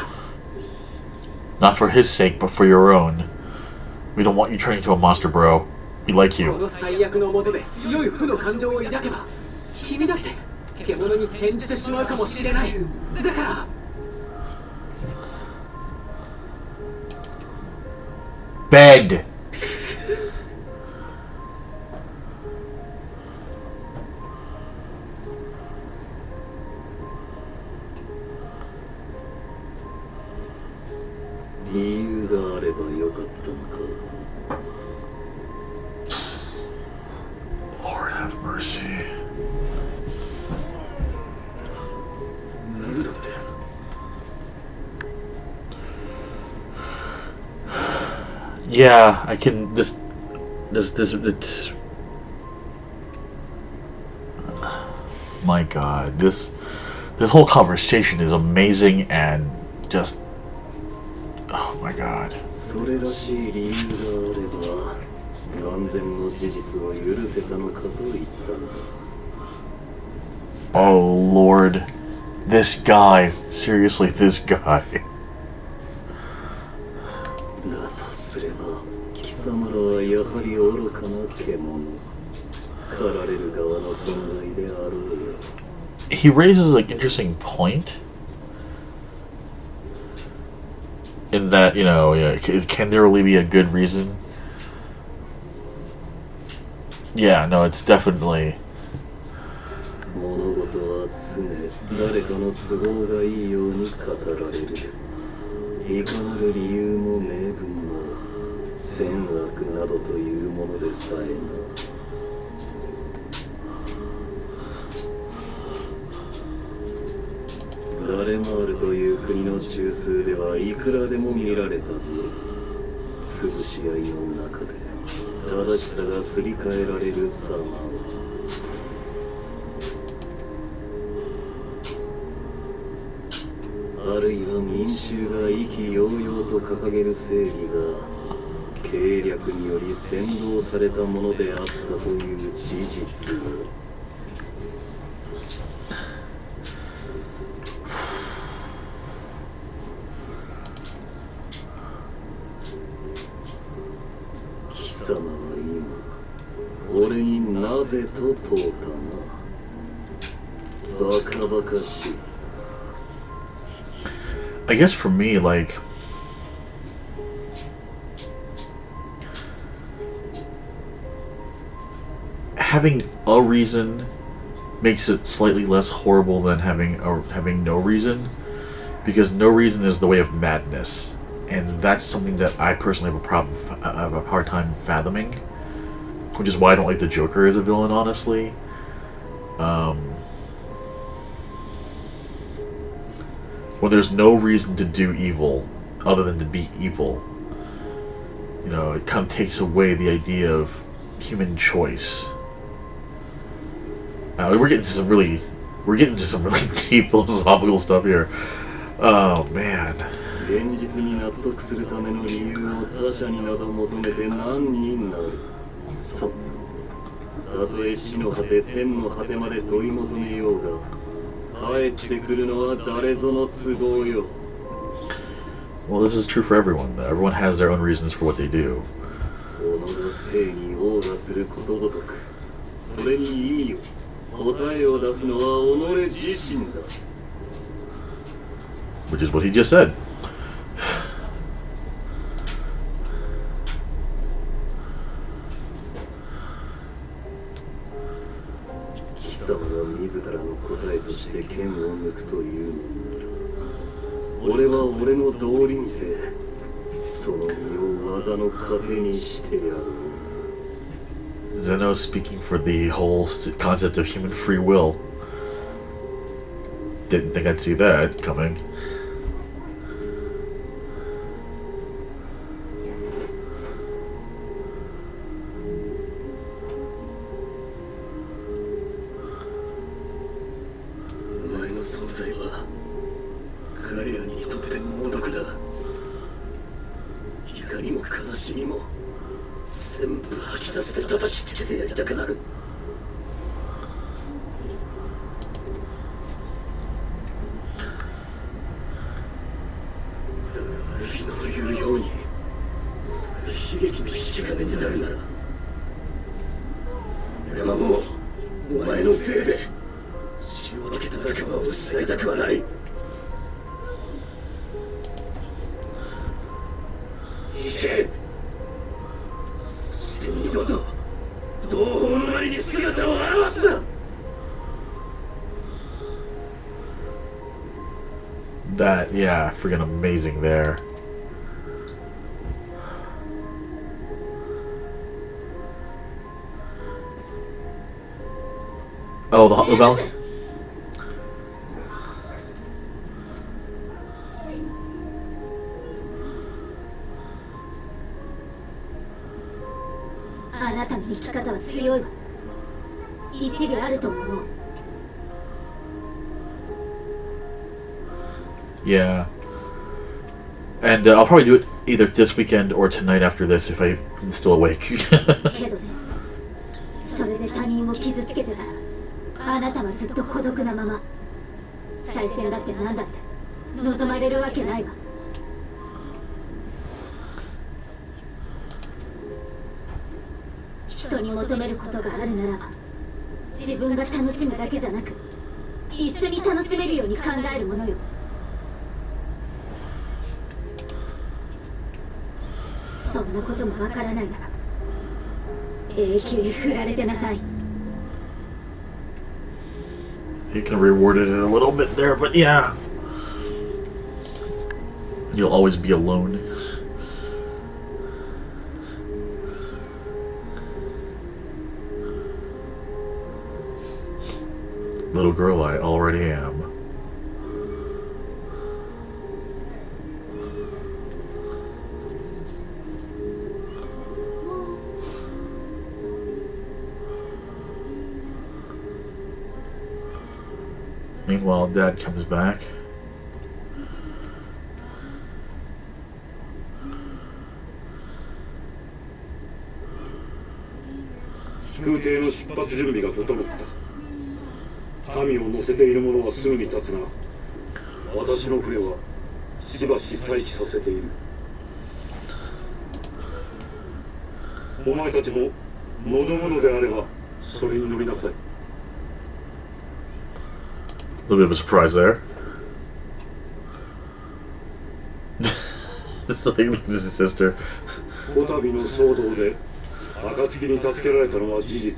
Not for his sake, but for your own. We don't want you turning into a monster, bro. We like こ you. の最悪の下で強い負の感情を抱けば、君だって獣に転じてしまうかもしれない。だから。 Bed! Lord have mercy. Yeah, I can this it's my god, this whole conversation is amazing and just, oh my god. それらしい理由があれば眼前の事実を許せたのかと言ったのだ。 Oh lord, this guy, seriously, this guy. だとすれば貴様らはやはり愚かな獣、狩られる側の存在であろうよ。 He raises an interesting point in that, you know, yeah, can there really be a good reason? Yeah, no, it's definitely. 物事は常誰かの都合がいいように語られる。いかなる理由も明文も善悪などというものでさえな。 ガレマールという国の中枢ではいくらでも見られたぞ。潰し合いの中で正しさがすり替えられる様を。あるいは民衆が意気揚々と掲げる正義が計略により扇動されたものであったという事実を。 貴様は今俺になぜと問うたな。バカバカしい。 I guess for me, like, having a reason makes it slightly less horrible than having no reason, because no reason is the way of madness, and that's something that I personally have a hard time fathoming, which is why I don't like the Joker as a villain, honestly. When there's no reason to do evil other than to be evil, you know, it kind of takes away the idea of human choice. We're getting into some really deep philosophical stuff here. Oh man. 現実に納得するための理由を他者になど求めて何になる。そう。たとえ地の果て天の果てまで問い求めようが。 帰ってくるのは誰ぞの都合よ。 Well, this is true for everyone, though. Everyone has their own reasons for what they do. 己が正義を謳歌することごとく、それにいいよ。答えを出すのは己自身だ。 Which is what he just said. 貴様が自らの答えとして剣を抜くというのなら、俺は俺の道理にてその身を技の糧にしてやる。 Zeno speaking for the whole concept of human free will. Didn't think I'd see that coming. That, yeah, freaking amazing there. Oh, the bell. Yeah. And I'll probably do it either this weekend or tonight after this if I'm still awake. けどね、それで他人を傷つけてたらあなたはずっと孤独なまま再戦だって何だって望まれるわけないわ。人に求めることがあるならば自分が楽しむだけじゃなく一緒に楽しめるように考えるものよ。そんなこともわからないなら永久に振られてなさい。 You can reward it a little bit there, but yeah. You'll always be alone. Little girl, I already am. Meanwhile, Dad comes back. 飛空艇の出発準備が整った。民を乗せている者はすぐに立つが、私の船はしばし待機させている。お前たちも望むのであればそれに乗りなさい。 A little bit of a surprise there. It's like this is his sister. こたびの騒動で暁に助けられたのは事実。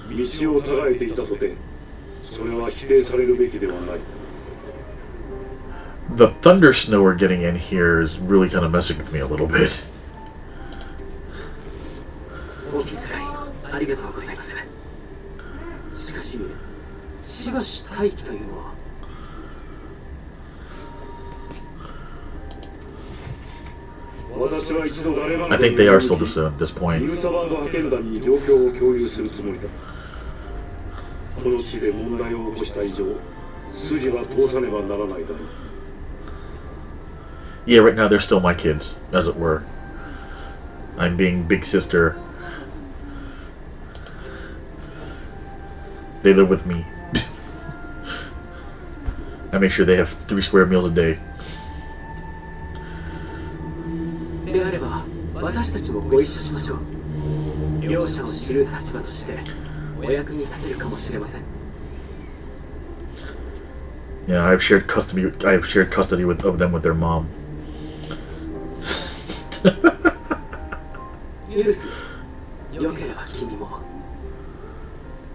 道をたがえていたとて、それは否定されるべきではない。 The thunder snow we're getting in here is really kind of messing with me a little bit. お気遣いありがとうございます。しかし、しばし待機というのは。 I think they are still at this point. ニューサバンド派遣団に状況を共有するつもりだ。この地で問題を起こした以上、筋は通さねばならないだろう。 Yeah, right now they're still my kids, as it were. I'm being big sister. They live with me. I make sure they have 3 square meals a day. であれば、私たちもご一緒しましょう。両者を知る立場として、お役に立てるかもしれません。Yeah, I've shared custody of them with their mom. 許す。よければ君も。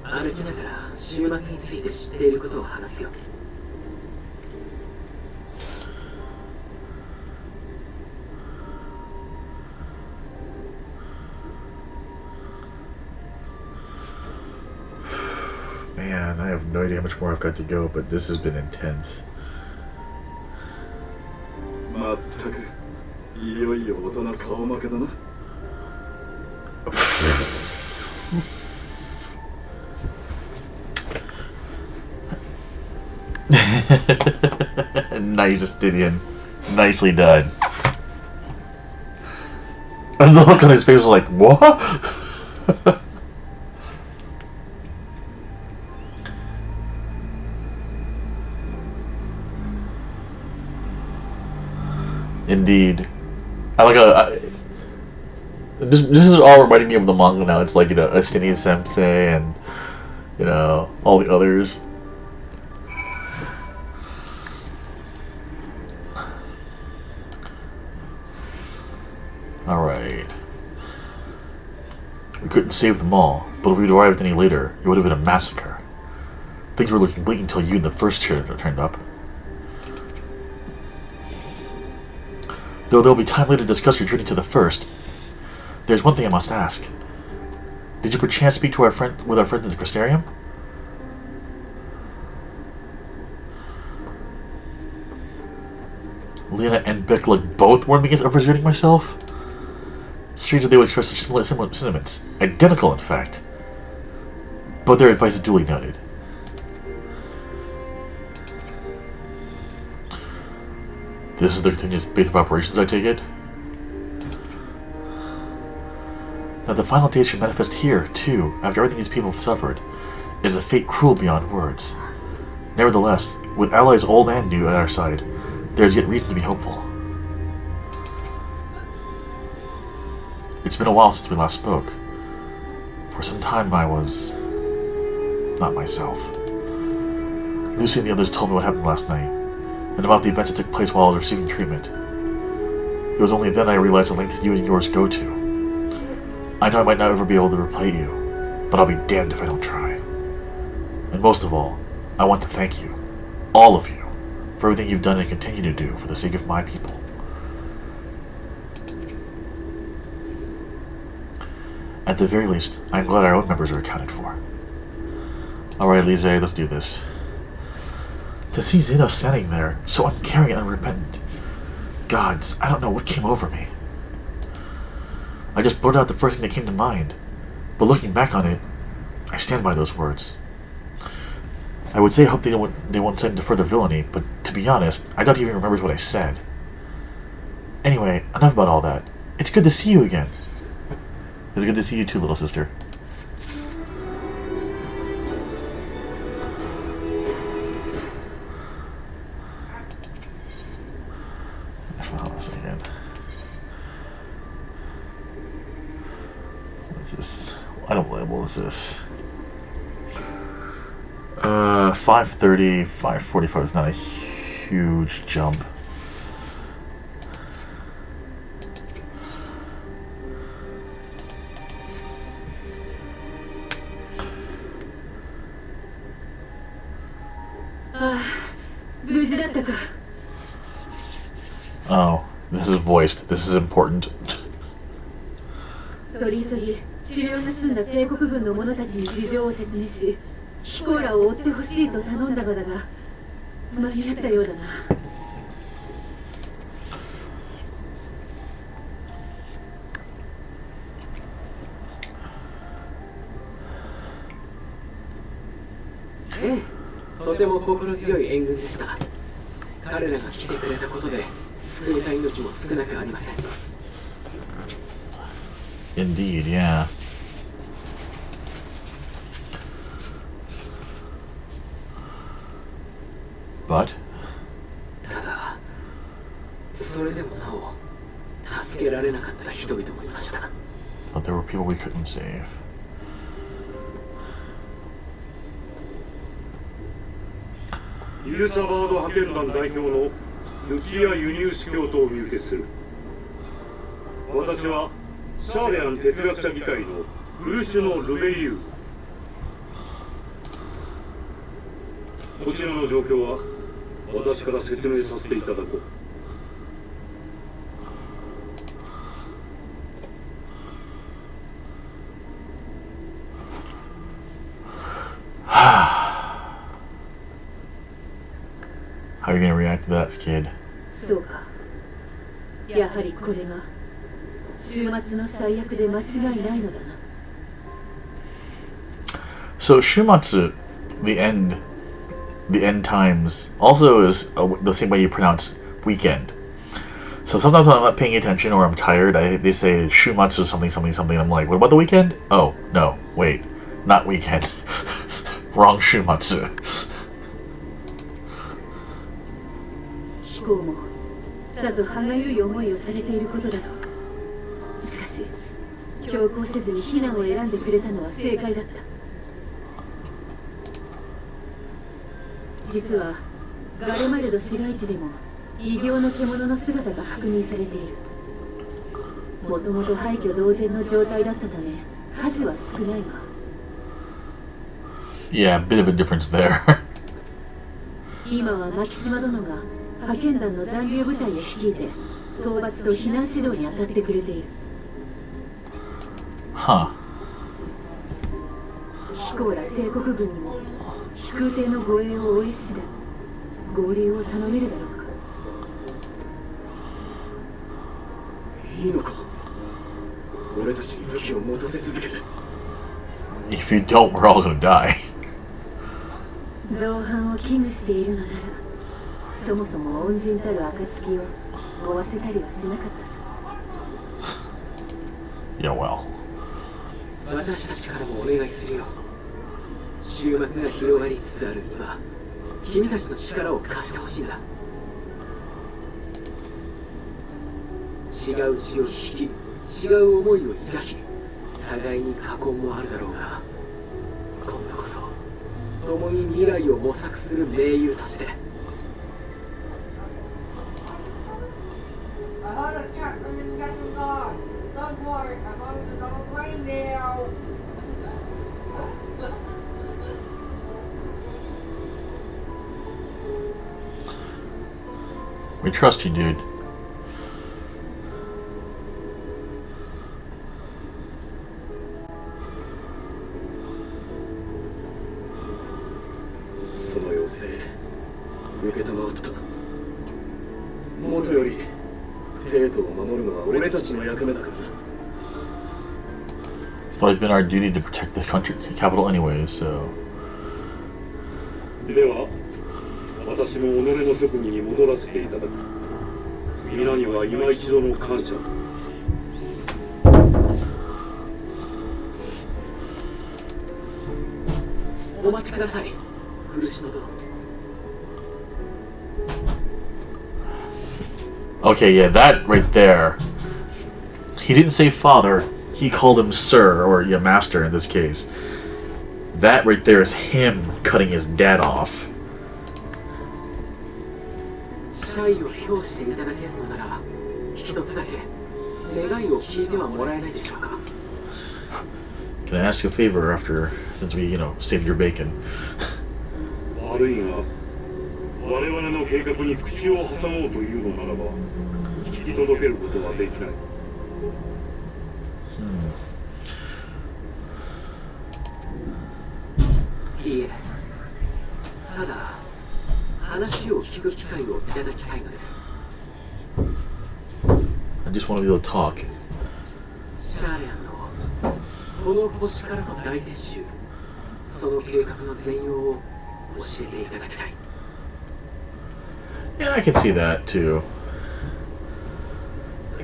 歩きながら週末について知っていることを話すよ。 Man, I have no idea how much more I've got to go, but this has been intense. まったく、いよいよ大人顔負けだな。Nice, Justinian. Nicely done. And the look on his face was like, what? Indeed. This is all reminding me of the manga now. It's like, you know, Astinian Sensei and, you know, all the others. Alright. We couldn't save them all, but if we'd arrived any later, it would have been a massacre. Things were looking bleak until you and the first sheriff turned up. Though there'll be time later to discuss your journey to the first, there's one thing I must ask. Did you perchance speak to our friends in the Crystarium? Lena and Bekla both warned me against overexerting myself? Strange that they would express such similar sentiments. Identical, in fact. But their advice is duly noted. This is the continuous base of operations, I take it? Now the final days should manifest here, too, after everything these people have suffered, is a fate cruel beyond words. Nevertheless, with allies old and new at our side, there is yet reason to be hopeful. It's been a while since we last spoke. For some time I was... not myself. Lucy and the others told me what happened last night, and about the events that took place while I was receiving treatment. It was only then I realized the lengths you and yours go to. I know I might not ever be able to repay you, but I'll be damned if I don't try. And most of all, I want to thank you, all of you, for everything you've done and continue to do for the sake of my people. At the very least, I'm glad our own members are accounted for. Alright, Lise, let's do this. To see Zeno standing there, so uncaring and unrepentant. Gods, I don't know what came over me. I just blurted out the first thing that came to mind. But looking back on it, I stand by those words. I would say I hope they won't send into further villainy, but to be honest, I doubt he even remembers what I said. Anyway, enough about all that. It's good to see you again. It's good to see you too, little sister. Hold on a second. What's this? I don't label. What is this? 5:30, 5:45 is not a huge jump. Oh, this is voiced. This is important. 取り急ぎ治療が済んだ帝国軍の者たちに事情を説明し、ヒコーラを追ってほしいと頼んだのだが、間に合ったようだな。ええ、とても心強い援軍でした。彼らが来てくれたことで救えた命も少なくありません。Indeed, yeah. But? ただ、それでもなお助けられなかった人々もいました。But there were people we couldn't save. イルサバード派遣団代表の武器や輸入司教とを入結する。私はシャーレアン哲学者議会のフルシュのルベイユー。こちらの状況は私から説明させていただこう。How are you gonna react to that, kid? そうか。やはりこれが週末の最悪で間違いないのだな。So Shumatsu, the end times, also is the same way you pronounce weekend. So sometimes when I'm not paying attention or I'm tired, they say Shumatsu something something something. I'm like, what about the weekend? Oh no, wait, not weekend. Wrong Shumatsu. 飛行もさぞ歯がゆい思いをされていることだろう。しかし強行せずに避難を選んでくれたのは正解だった。実はガレマルド市街地でも異形の獣の姿が確認されている。もともと廃墟同然の状態だったため数は少ないが。Yeah, a bit of a difference there. 今は牧島殿が派遣団の残留部隊を率いて討伐と避難指導に当たってくれている。Huh. ヒコーラ帝国軍にも飛空艇の護衛を応援しだ。合流を頼めるだろうか。いいのか。俺たちに武器を持たせ続けて。If you don't, we're all gonna die. 造反を危惧しているのならそもそも恩人たる暁を追わせたりはしなかったさ。Yeah, well. 私たちからもお願いするよ。終末が広がりつつある今、君たちの力を貸してほしいんだ。違う血を引き、違う思いを抱き、互いに過去もあるだろうが、今度こそ共に未来を模索する盟友として。I heard a cat from in the guard. Don't worry, I found the dog right now. We trust you, dude. その要請受けたまわった。もとより帝都を守るのは俺たちの役目だからな。 It's always been our duty to protect the country capital anyway, so. では私も己の職務に戻らせていただく。皆には今一度の感謝。お待ちください、古篠殿。Okay, yeah, that right there. He didn't say father, he called him sir, or yeah, master in this case. That right there is him cutting his dad off. 謝意を表していただけるのなら、一つだけ願いを聞いてはもらえないでしょうか。 Can I ask you a favor after, since we, saved your bacon? 悪いが、我々の計画に口を挟もうというのならば、聞き届けることはできない。いいえ、ただ話を聞く機会をいただきたいのです。 I just want to be able to talk. シャーレアンのこの星からの大撤収、その計画の全容を教えていただきたい。 Yeah, I can see that too.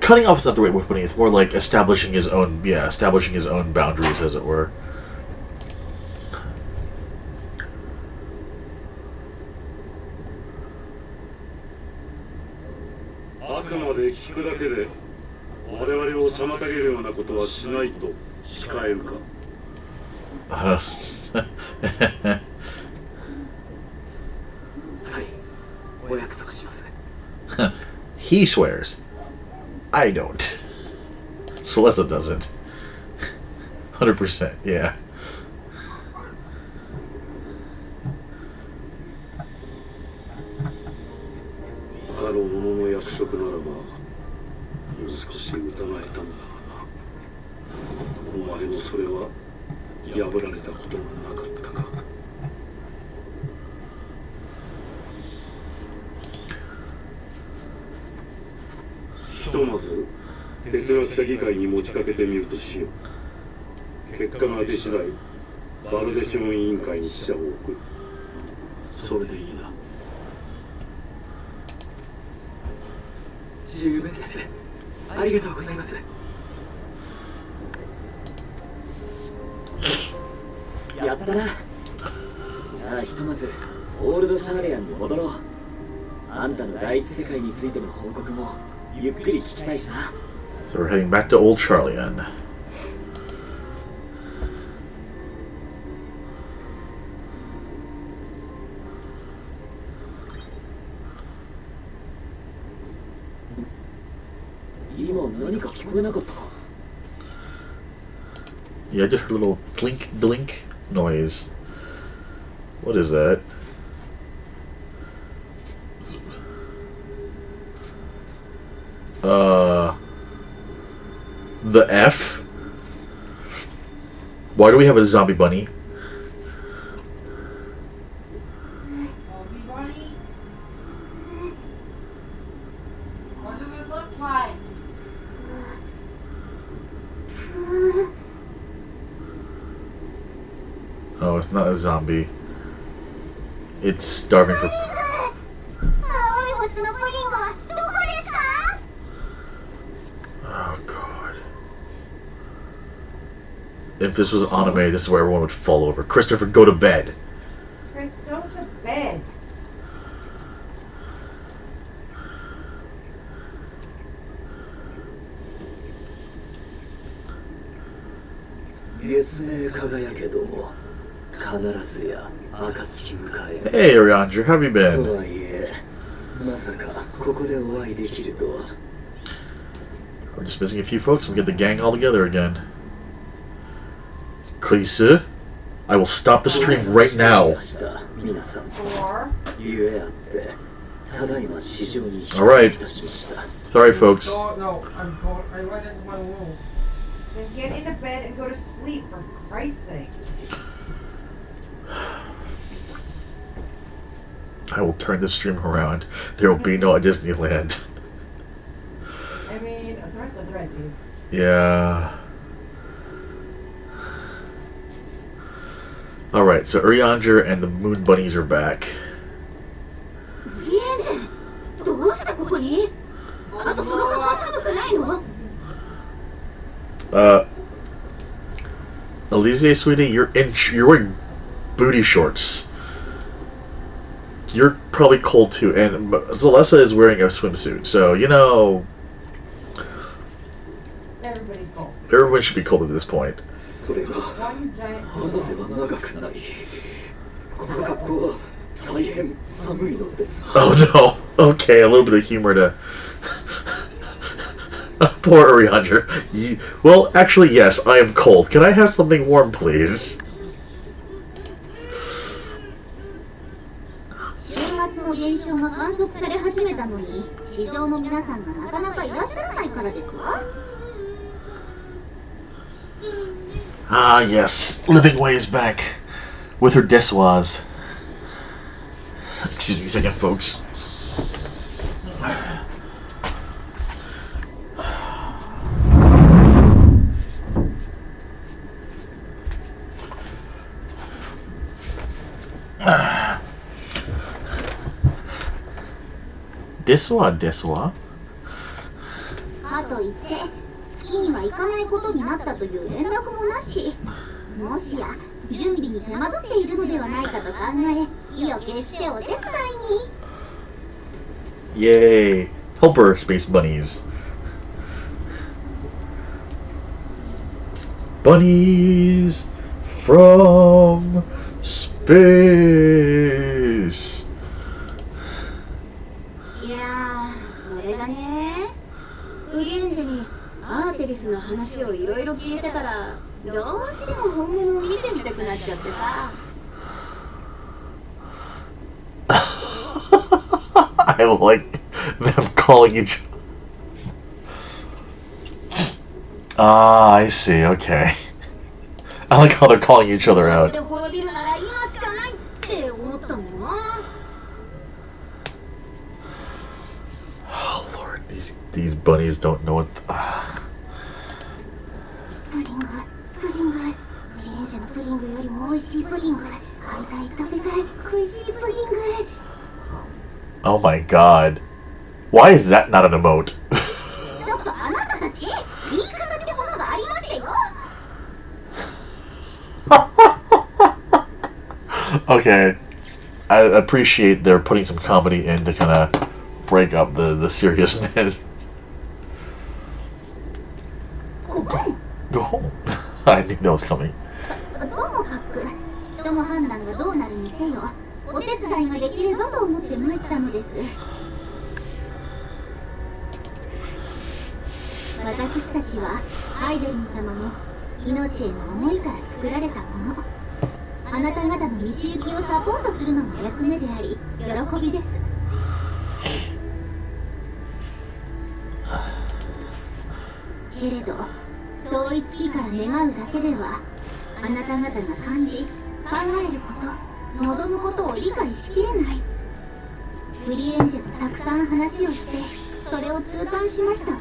Cutting off is not the right way of putting it. It's more like establishing his own boundaries, as it were. あくまで聞くだけで我々を妨げるようなことはしないと誓えるか。はい、お約束します。He swears. I don't. Celesta doesn't. 100%, yeah. 他の者の約束ならばもう少し疑えたんだがな。お前のそれは破られたこともなかったか。ひとまず哲学者議会に持ちかけてみるとしよう。結果が出次第バルデシモン委員会に記者を送る。それでいいな。十分です。ありがとうございます。やったな。じゃあひとまずオールドシャーレアンに戻ろう。あんたの第一世界についての報告もゆっくり聞きたいしな。 So we're heading back to Old Charlian. 今何か聞こえなかったか？ Yeah, I just heard a little blink, blink noise. What is that? The F? Why do we have a zombie bunny? Zombie bunny? What does it look like? Oh, it's not a zombie. It's starving for... ちのプリングはどこですか? Oh god. If this was anime, this is where everyone would fall over. Christopher, go to bed. Chris, go to bed. 月明輝けども必ずや暁迎え Hey, Ariandra, how have you と been? はいえまさかここでお会いできるとは We're just missing a few folks and we get the gang all together again. Chris, I will stop the stream right now. 皆さん Or ゆえあってただいま市場に Alright. いたしました Sorry, folks. no, I went into my room. Then get into bed and go to sleep, for Christ's sake. I will turn this stream around. There will be no Disneyland. I mean, a threat's a threat, dude. Yeah. Alright, so Urianger and the Moon Bunnies are back. リエンジェどうしてここに? あとその格好寒くないの? Elise, sweetie, you're wearing booty shorts. You're probably cold too, and Zalessa is wearing a swimsuit, so you know Everybody's cold. everyone should be cold at this point. それが One giant 話せば長くなりこの格好は大変寒いのです Oh no. Okay, a little bit of humor to poor Urianger. Well, actually, yes, I am cold. Can I have something warm, please? 週末の現象が観測され始めたのに地上の皆さんがなかなかいらっしゃらないからですわ? Ah, yes. Living Way is back. With her desoise. Excuse me a second, folks. Desoa? かといって月には行かないことになったという連絡もなし、もしや準備に手間取っているのではないかと考え、意を決してお手伝いに。 Yay. Helper, Space Bunnies. Bunnies from space. いやー、それがね、フリエンジェにアーテリスの話をいろいろ聞いてたら、どうしても本物を見てみたくなっちゃってさ。I like them calling each. Ah, I see. Okay. I like how they're calling each other out. で滅びるなら今しかないって思ったもんな。 Oh Lord, these bunnies don't know what. プリング、フリエンジェのプリングよりも美味しいプリング、買いたい食べたい美味しいプリング。 Oh my God. Why is that not an emote? ちょっとあなたたち、言い方ってものがありましてよ。 Okay. I appreciate they're putting some comedy in to kind of break up the seriousness. ごめん。 Go home. I knew that was coming. ともかく人の判断がどうなるにせよお手伝いができればと思って参ったのです。私たちはハイデリン様の命への思いから作られたもの。あなた方の道行きをサポートするのが役目であり喜びです。けれど統一機から願うだけではあなた方が感じ、考えること、望むことを理解しきれない。フリエンジェとたくさん話をして、それを痛感しましたわ。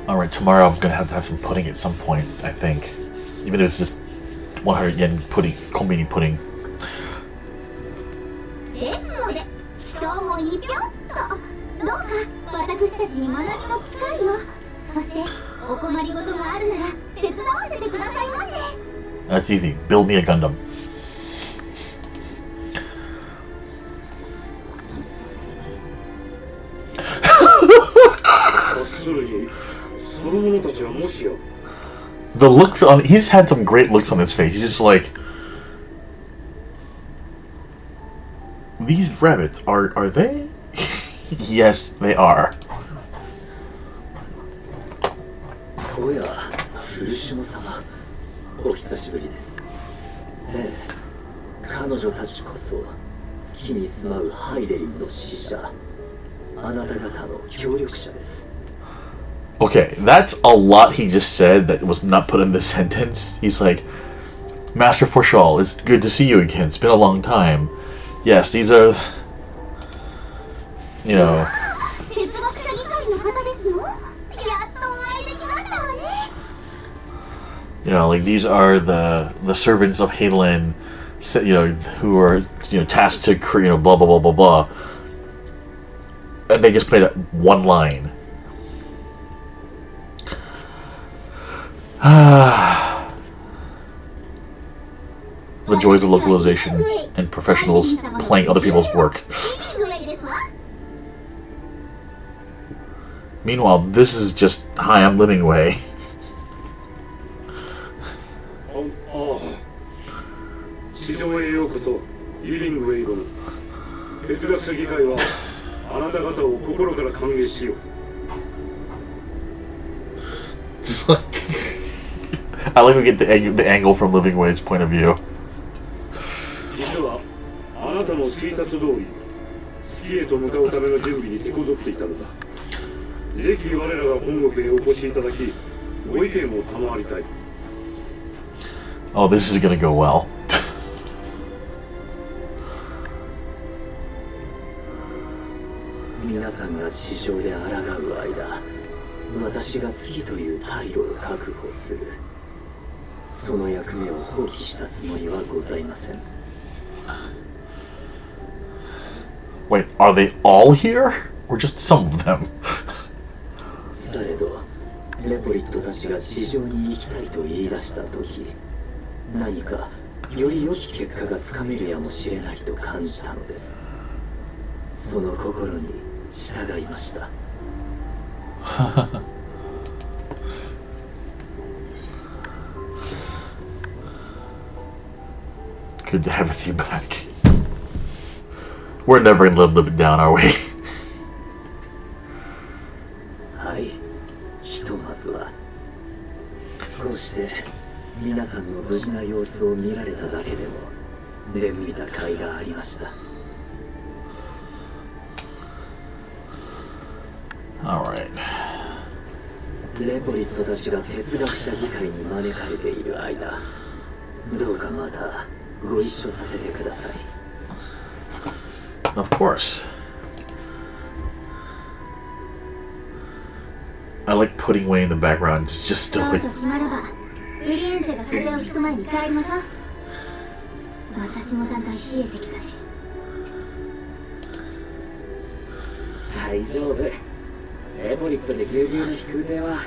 Alright, tomorrow I'm gonna have to have some pudding at some point, I think. Even if it's just 100 yen pudding, kombini pudding. ですので、今日も一票どうか私たちに学びの機会を、そしてお困りごとがあるなら手伝わせてくださいませ。 That's easy. Build me a Gundam. 察するにその者たちはもしや The looks on, he's had some great looks on his face. He's just like, these rabbits, are they? Yes, they are. おや、古島様、お久しぶりです。ええ、彼女たちこそ月に住まうハイデリンの使者、あなた方の協力者です。 Okay, that's a lot he just said that was not put in this sentence. He's like, Master Forshall, it's good to see you again. It's been a long time. Yes, these are, you know, 哲学者議会の方ですの？やっとお会いできましたわね。 you know, like these are the servants of Halen, you know, who are, you know, tasked to create, you know, blah blah blah blah blah. And they just play that one line. The joys of localization and professionals playing other people's work. Meanwhile, this is just, hi, I'm living way. ああ、地上へようこそ、リビングへ行こう。哲学者議会はあなた方を心から歓迎しよう。 Just like, I like we get the angle from Living Way's point of view. 実はあなたの推察通り、月へと向かうための準備に手こぞっていたのだ。ぜひ我らが本国へお越しいただき、ご意見を賜りたい。 Oh, this is gonna go well. 皆さんが地上で抗う間、私が月という退路を確保する。その役目を放棄したつもりはございません。 Wait, are they all here? Or just some of them? されど、レポリットたちが地上に行きたいと言い出したとき、何かより良き結果がつかめるやもしれないと感じたのです。その心に従いました。Good to have you back. We're never gonna live it down, are we? はい、ひとまずはこうして皆さんの無事な様子を見られただけでも眠見た甲斐がありました。 Alright. レポリットたちが哲学者議会に招かれている間、どうかまたご一緒させてください。 Of course. I like putting Way in the background. It's just still like. そうと決まれば、ウィリエンチェが風邪をひく前に帰りましょう。私もだんだん冷えてきたし。大丈夫。レポリットでぎゅうぎゅうの飛空艇は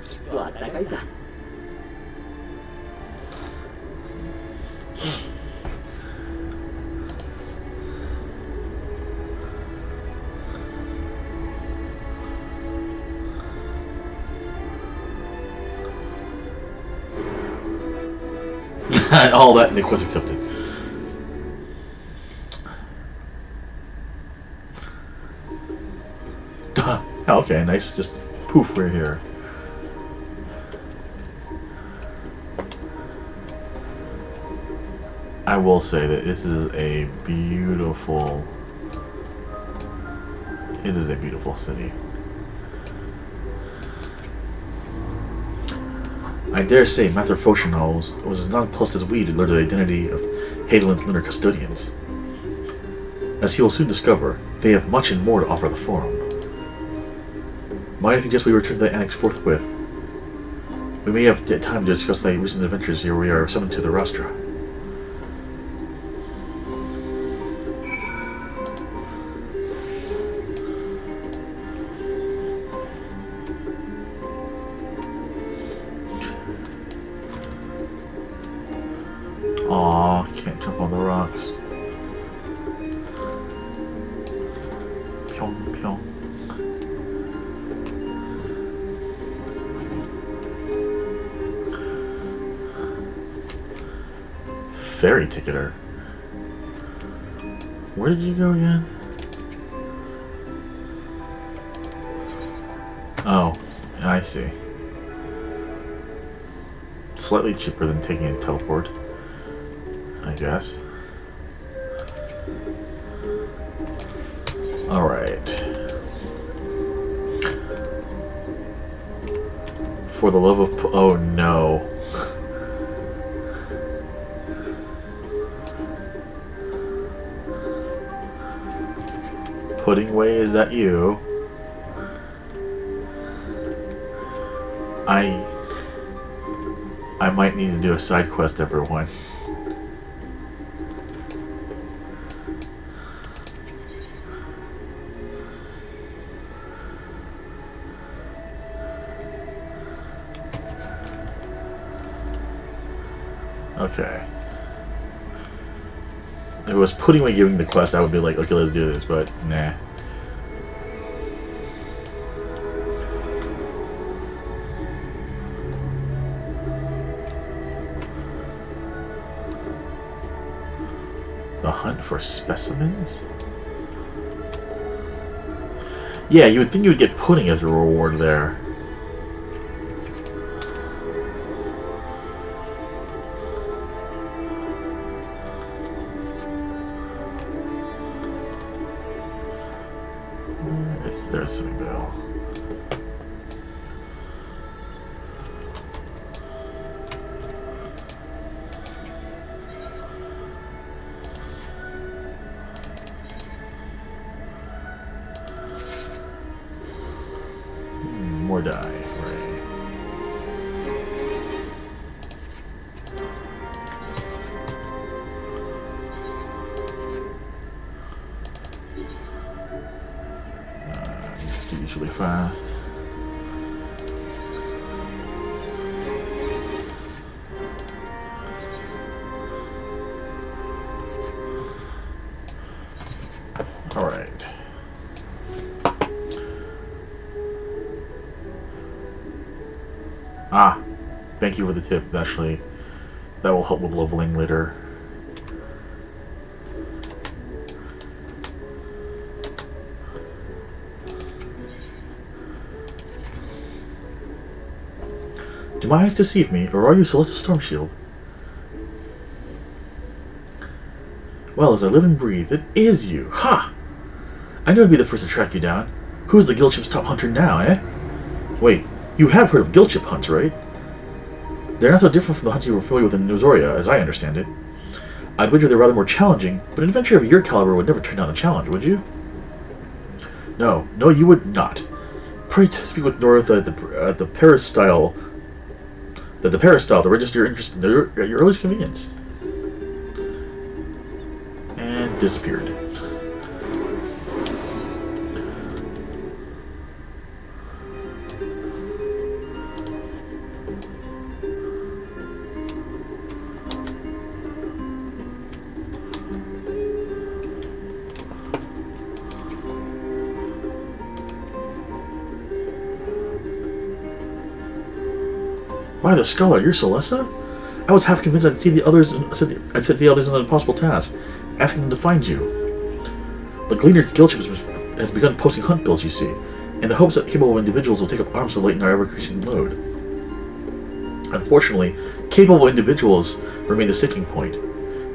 きっとあったかいさ。All that request accepted. Okay, nice. Just poof, we're here. I will say that this is a beautiful. It is a beautiful city. I dare say Master Foshinal was as nonplussed as we to learn the identity of Hadelin's lunar custodians. As he will soon discover, they have much and more to offer the Forum. Might I suggest we return to the Annex forthwith? We may have time to discuss the recent adventures here we are summoned to the Rastra. Can't jump on the rocks. Pyong pyong. Ferry ticketer. Where did you go again? Oh, I see. Slightly cheaper than taking a teleport, I guess. Alright. For the love of... oh no. Pudding Way, is that you? I might need to do a side quest, everyone. Okay. If it was Pudding Way giving the quest, I would be like, okay, let's do this, but nah. The hunt for specimens? Yeah, you would think you would get pudding as a reward there. There's something though. More die, right. Just do these really fast. All right. Ah, thank you for the tip. Actually, that will help with leveling later. Do my eyes deceive me, or are you Celeste Stormshield? Well, as I live and breathe, it is you. Ha! I knew I'd be the first to track you down. Who's the Guildship's top hunter now, eh? Wait. You have heard of Guildship hunts, right? They're not so different from the hunts you were familiar with in Nozoria, as I understand it. I'd wager they're rather more challenging, but an adventurer of your caliber would never turn down a challenge, would you? No, you would not. Pray to speak with North at the Peristyle. The Peristyle to register your interest at your earliest convenience. And disappeared. By the Scholar, you're Celesta? I was half convinced I'd seen the others. I'd set the others on an impossible task, asking them to find you. The Gleaner's Guildship has begun posting hunt bills, you see, in the hopes that capable individuals will take up arms to lighten our ever-increasing load. Unfortunately, capable individuals remain the sticking point.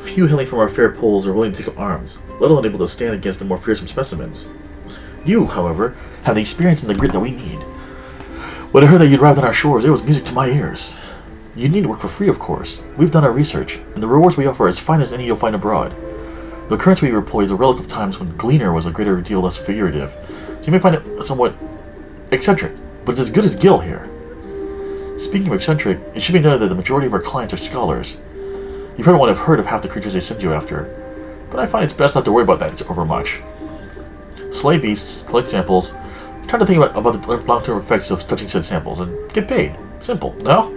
Few hailing from our fair pools are willing to take up arms, let alone able to stand against the more fearsome specimens. You, however, have the experience and the grit that we need. When I heard that you'd arrived on our shores, it was music to my ears. You need to work for free, of course. We've done our research, and the rewards we offer are as fine as any you'll find abroad. The currency we employ is a relic of times when Gleaner was a greater deal less figurative, so you may find it somewhat eccentric, but it's as good as Gil here. Speaking of eccentric, it should be noted that the majority of our clients are scholars. You probably won't have heard of half the creatures they send you after, but I find it's best not to worry about that overmuch. Slay beasts, collect samples, try to think about the long-term effects of touching said samples, and get paid. Simple, no?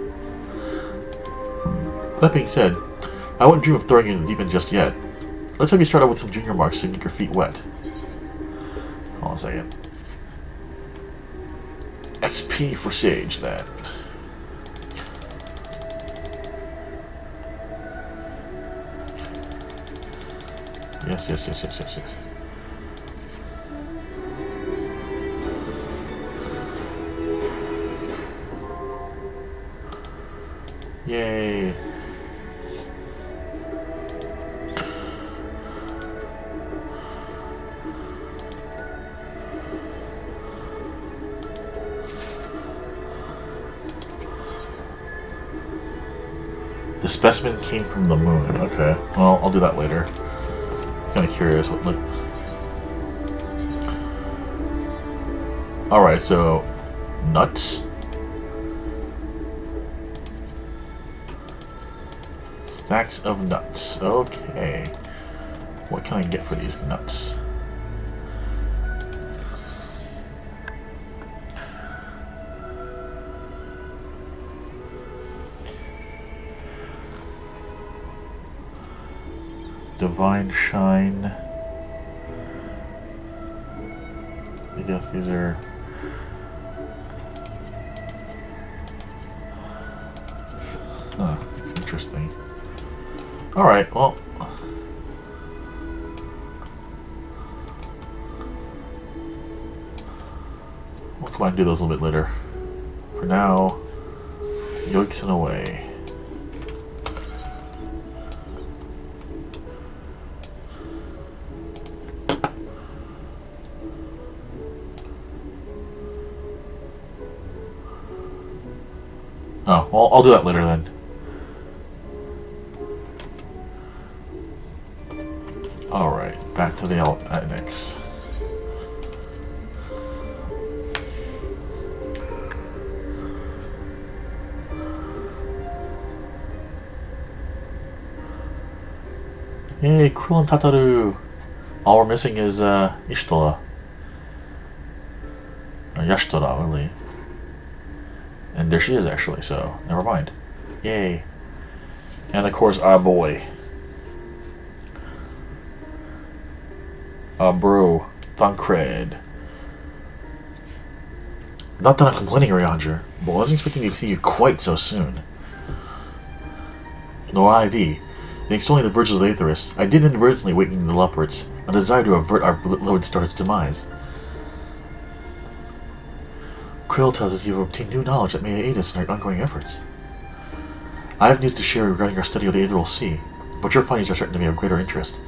That being said, I wouldn't dream of throwing you in the deep end just yet. Let's have you start out with some junior marks so you can get your feet wet. Hold on a second. XP for Sage, then. Yes. Yay. The specimen came from the moon. Okay. Well, I'll do that later. Kind of curious what look. Alright, so nuts. Stacks of nuts. Okay. What can I get for these nuts? Divine Shine. I guess these are... Huh, interesting. Alright, well... We'll come on and do those a little bit later. For now, yoiks and away. Oh, well, I'll do that later then. Alright, back to the annex. Yay, Krill and Tataru! All we're missing is Ishtora. Or Yashtora, really. And there she is, actually, so never mind. Yay. And of course, our boy. Bro. Thancred. Not that I'm complaining, Ryanger, but I wasn't expecting to see you quite so soon. Nor I thee. In extolling the virtues of Aetherus, I did inadvertently awaken the leopards, a desire to avert our beloved star's demise. Krill tells us you have obtained new knowledge that may aid us in our ongoing efforts. I have news to share regarding our study of the Aetheral Sea, but your findings are certain to be of greater interest,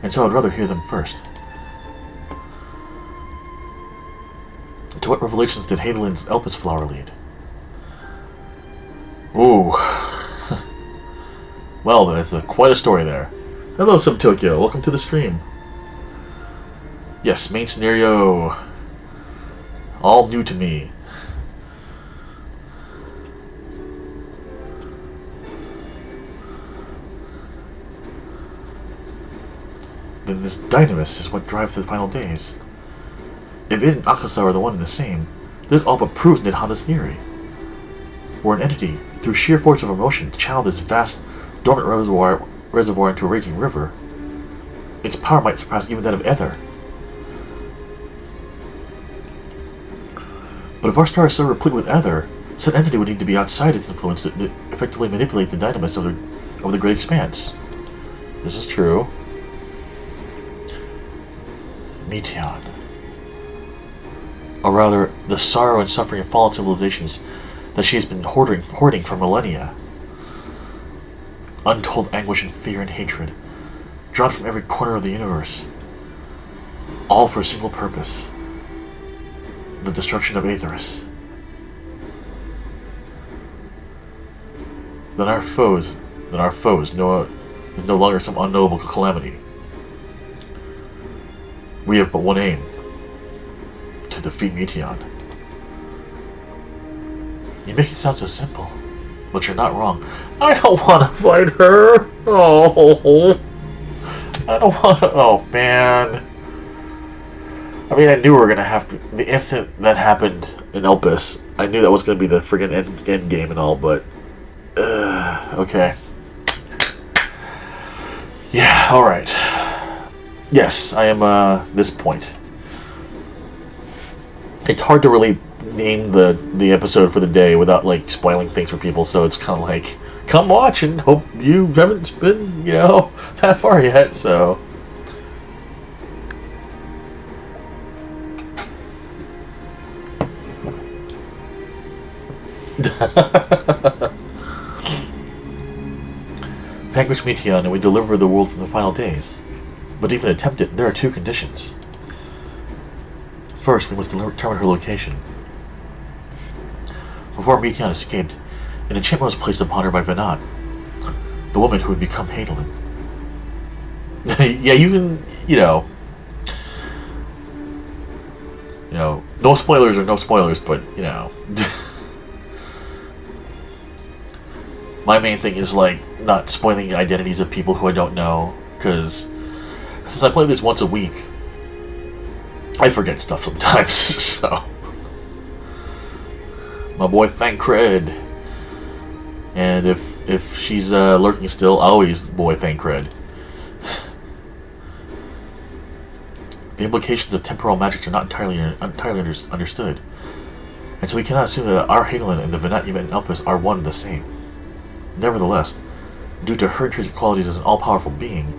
and so I'd rather hear them first. To what revelations did Hadelin's Elpis flower lead? Ooh. Well, there's quite a story there. Hello, Subtokyo. Welcome to the stream. Yes, main scenario. All new to me. Then this dynamis is what drives the final days. If it and Akasa are the one and the same, this all but proves Nidhana's theory. Where an entity, through sheer force of emotion, channeled this vast, dormant reservoir into a raging river, its power might surpass even that of Ether. But if our star is so replete with Ether, said entity would need to be outside its influence to effectively manipulate the dynamis of the great expanse. This is true. Meteon. Or rather, the sorrow and suffering of fallen civilizations that she has been hoarding for millennia. Untold anguish and fear and hatred, drawn from every corner of the universe. All for a single purpose. The destruction of Aetherus. Then our foes is no longer some unknowable calamity. We have but one aim. To defeat Meteon. You make it sound so simple, but you're not wrong. I don't want to fight her! Oh, I don't want to... Oh, man. I mean, I knew we were going to have to... The instant that happened in Elpis, I knew that was going to be the friggin' end game and all, but... okay. Yeah, alright. Yes, I am, this point. It's hard to really name the episode for the day without, like, spoiling things for people, so it's kind of like, come watch and hope you haven't been, that far yet, so... Vanquish Meteon and we deliver the world from the final days. But even attempt it, there are two conditions. First, we must determine her location. Before Meteon escaped, an enchantment was placed upon her by Venat, the woman who would become Hadolin. Yeah, you can, no spoilers are no spoilers, but, my main thing is, like, not spoiling identities of people who I don't know, because since I play this once a week, I forget stuff sometimes, so... My boy Thancred. And if she's lurking still, always boy Thancred. The implications of temporal magics are not entirely understood, and so we cannot assume that our Hadolin and the Venat and Elpis are one and the same. Nevertheless, due to her intrinsic qualities as an all-powerful being,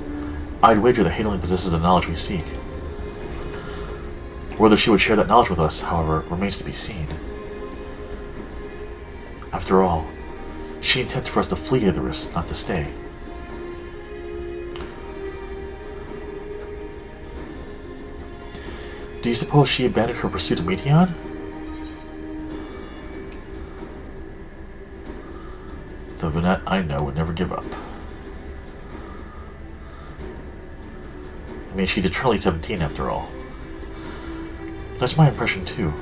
I'd wager that Hadolin possesses the knowledge we seek. Whether she would share that knowledge with us, however, remains to be seen. After all, she intends for us to flee Icarus, not to stay. Do you suppose she abandoned her pursuit of Meteon? The Venat I know would never give up. I mean, she's eternally 17 after all. That's my impression too.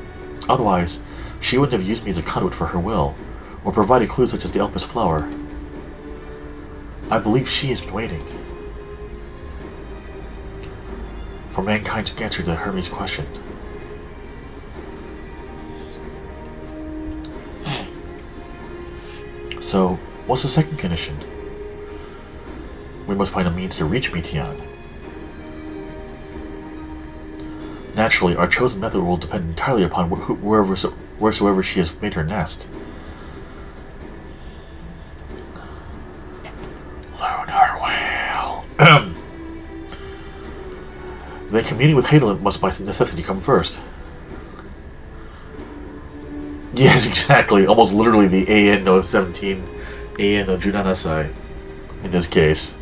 Otherwise, she wouldn't have used me as a conduit for her will, or provided clues such as the Elpis flower. I believe she has been waiting for mankind to answer to Hermes' question. So, what's the second condition? We must find a means to reach Meteon. Naturally, our chosen method will depend entirely upon wheresoever she has made her nest. Lunar whale. Then communing with Hadolin must by necessity come first. Yes, exactly. Almost literally the AN no 17, AN no Junanasai in this case.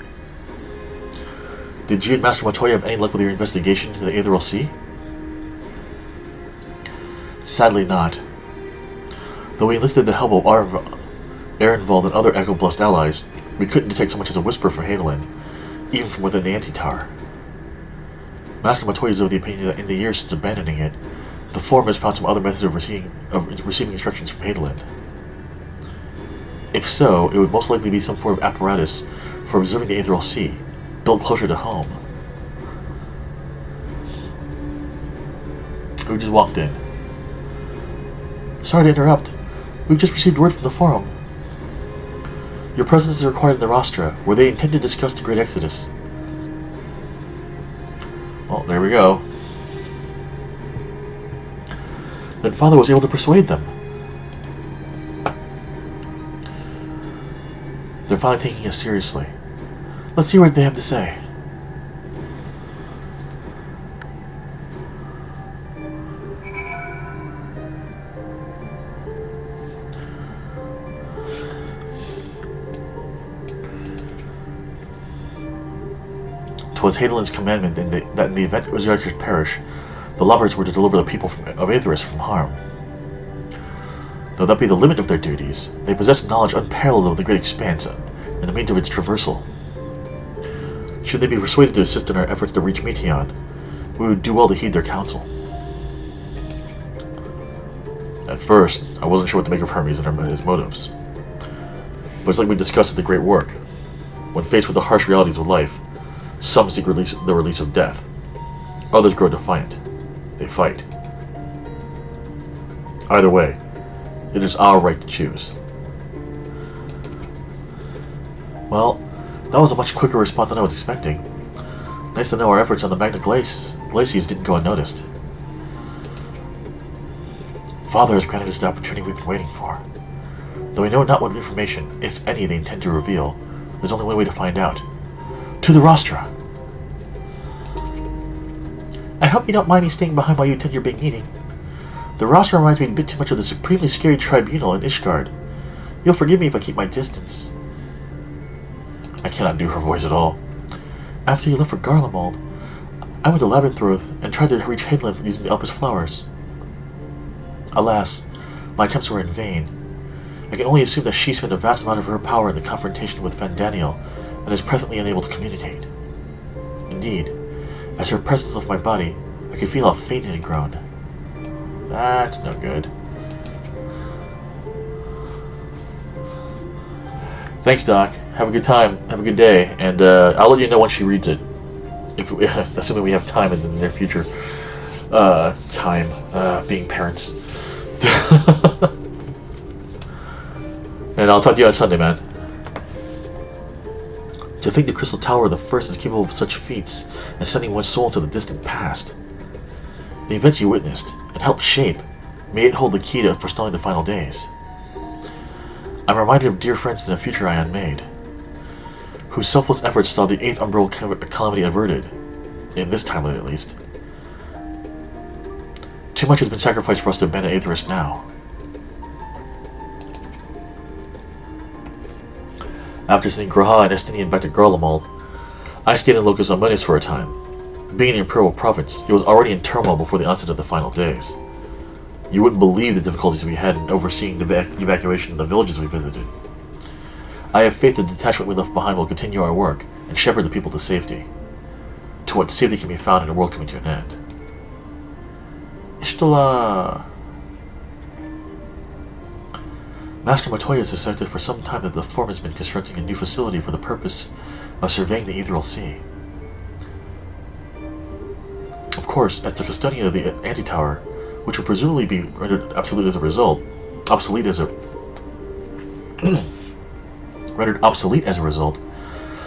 Did you and Master Matoya have any luck with your investigation into the Aetheral Sea? Sadly not. Though we enlisted the help of Ehrenwald and other Echo-blessed allies, we couldn't detect so much as a whisper from Hadolin, even from within the Antitower. Master Matoya is of the opinion that in the years since abandoning it, the Forum has found some other method of receiving instructions from Hadolin. If so, it would most likely be some form of apparatus for observing the Aetheral Sea, built closer to home. We just walked in. Sorry to interrupt. We've just received word from the Forum. Your presence is required in the Rostra, where they intend to discuss the Great Exodus. Well, there we go. Then Father was able to persuade them. They're finally taking us seriously. Let's see what they have to say. Was Hadolin's commandment that in the event Osiris perish, the lovers were to deliver the people of Aetheris from harm. Though that be the limit of their duties, they possess knowledge unparalleled of the great expanse and the means of its traversal. Should they be persuaded to assist in our efforts to reach Meteon, we would do well to heed their counsel. At first, I wasn't sure what to make of Hermes and his motives. But it's like we discussed at the Great Work. When faced with the harsh realities of life, some seek the release of death. Others grow defiant. They fight. Either way, it is our right to choose. Well, That was a much quicker response than I was expecting. Nice to know our efforts on the Magna Glacies didn't go unnoticed. Father has granted us the opportunity we've been waiting for. Though we know not what information, if any, they intend to reveal, there's only one way to find out. To the Rostra! I hope you don't mind me staying behind while you attend your big meeting. The Rostra reminds me a bit too much of the supremely scary tribunal in Ishgard. You'll forgive me if I keep my distance. I cannot do her voice at all. After you left for Garlemald, I went to Labyrinth and tried to reach Headland using the Elpis flowers. Alas, my attempts were in vain. I can only assume that she spent a vast amount of her power in the confrontation with Van Daniel and is presently unable to communicate. Indeed, as her presence left my body, I could feel how faint it had grown. That's no good. Thanks, Doc. Have a good time. Have a good day. And I'll let you know when she reads it. Assuming we have time in the near future. Being parents. And I'll talk to you on Sunday, man. To think the Crystal Tower the First is capable of such feats and sending one's soul into the distant past. The events you witnessed and helped shape, may it hold the key to forestalling the final days. I'm reminded of dear friends in a future I unmade, whose selfless efforts saw the 8th Umbral calamity averted, in this timeline at least. Too much has been sacrificed for us to abandon Aetherus now. After sending Graha and Estinian back to Garlemald, I stayed in Locus Omnius for a time. Being in the Imperial Province, it was already in turmoil before the onset of the final days. You wouldn't believe the difficulties we had in overseeing the evacuation of the villages we visited. I have faith the detachment we left behind will continue our work and shepherd the people to safety. To what safety can be found in a world coming to an end. Ishtala! Master Matoya suspected for some time that the Form has been constructing a new facility for the purpose of surveying the Ethereal Sea. Of course, as the custodian of the Antitower, which will presumably be rendered obsolete as a result,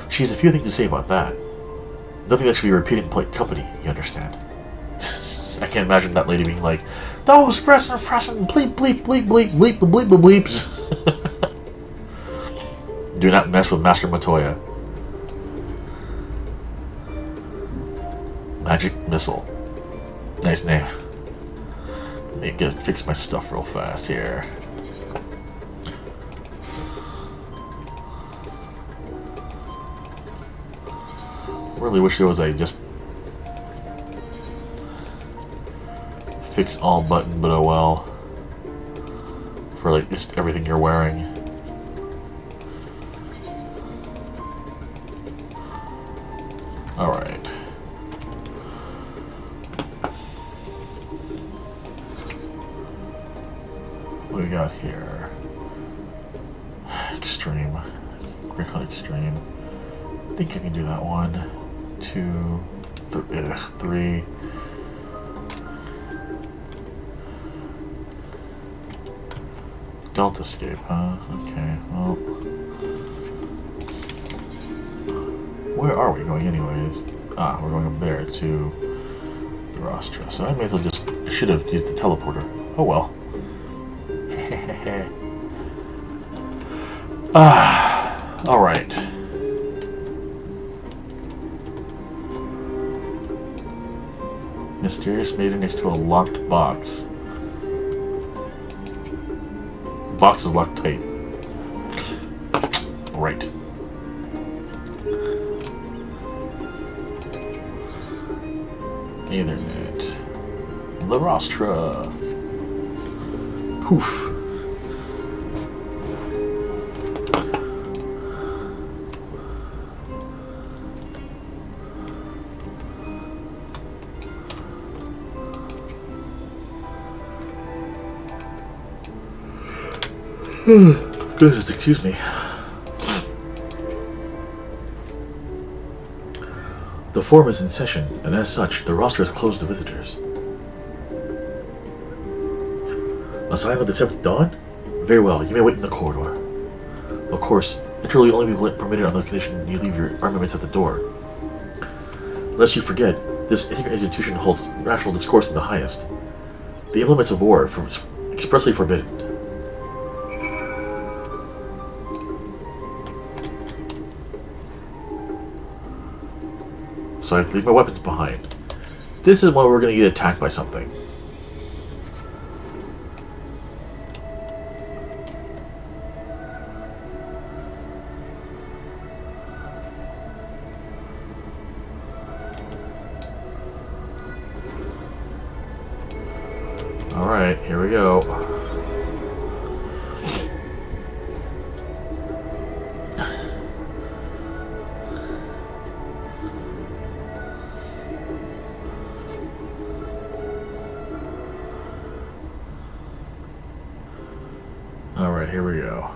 she has a few things to say about that. Nothing that should be repeated in polite company, you understand. I can't imagine that lady being like, those fresh bleep bleep bleep bleep bleep bleep bleep bleeps. Do not mess with Master Matoya. Magic Missile. Nice name. Let me fix my stuff real fast here. Really wish there was a just fix all button, but oh well. For like just everything you're wearing. Alright. What do we got here? Extreme. Great Extreme. I think I can do that one. 2, 3. Delta escape, huh? Okay, well. Where are we going anyways? Ah, we're going up there to the Rostra. So I may as well just, I should have used the teleporter. Oh well. Alright. Mysterious maiden next to a locked box. Box is locked tight. Right. Ethernet. The Rostra. Poof. Goodness, excuse me. The Forum is in session, and as such, the Rostra is closed to visitors. A sign of the Seventh Dawn? Very well, you may wait in the corridor. Of course, Enter will only be permitted on the condition you leave your armaments at the door. Lest you forget, this institution holds rational discourse in the highest. The implements of war are expressly forbidden. So I have to leave my weapons behind. This is when we're going to get attacked by something. Alright, here we go. Alright, here we go.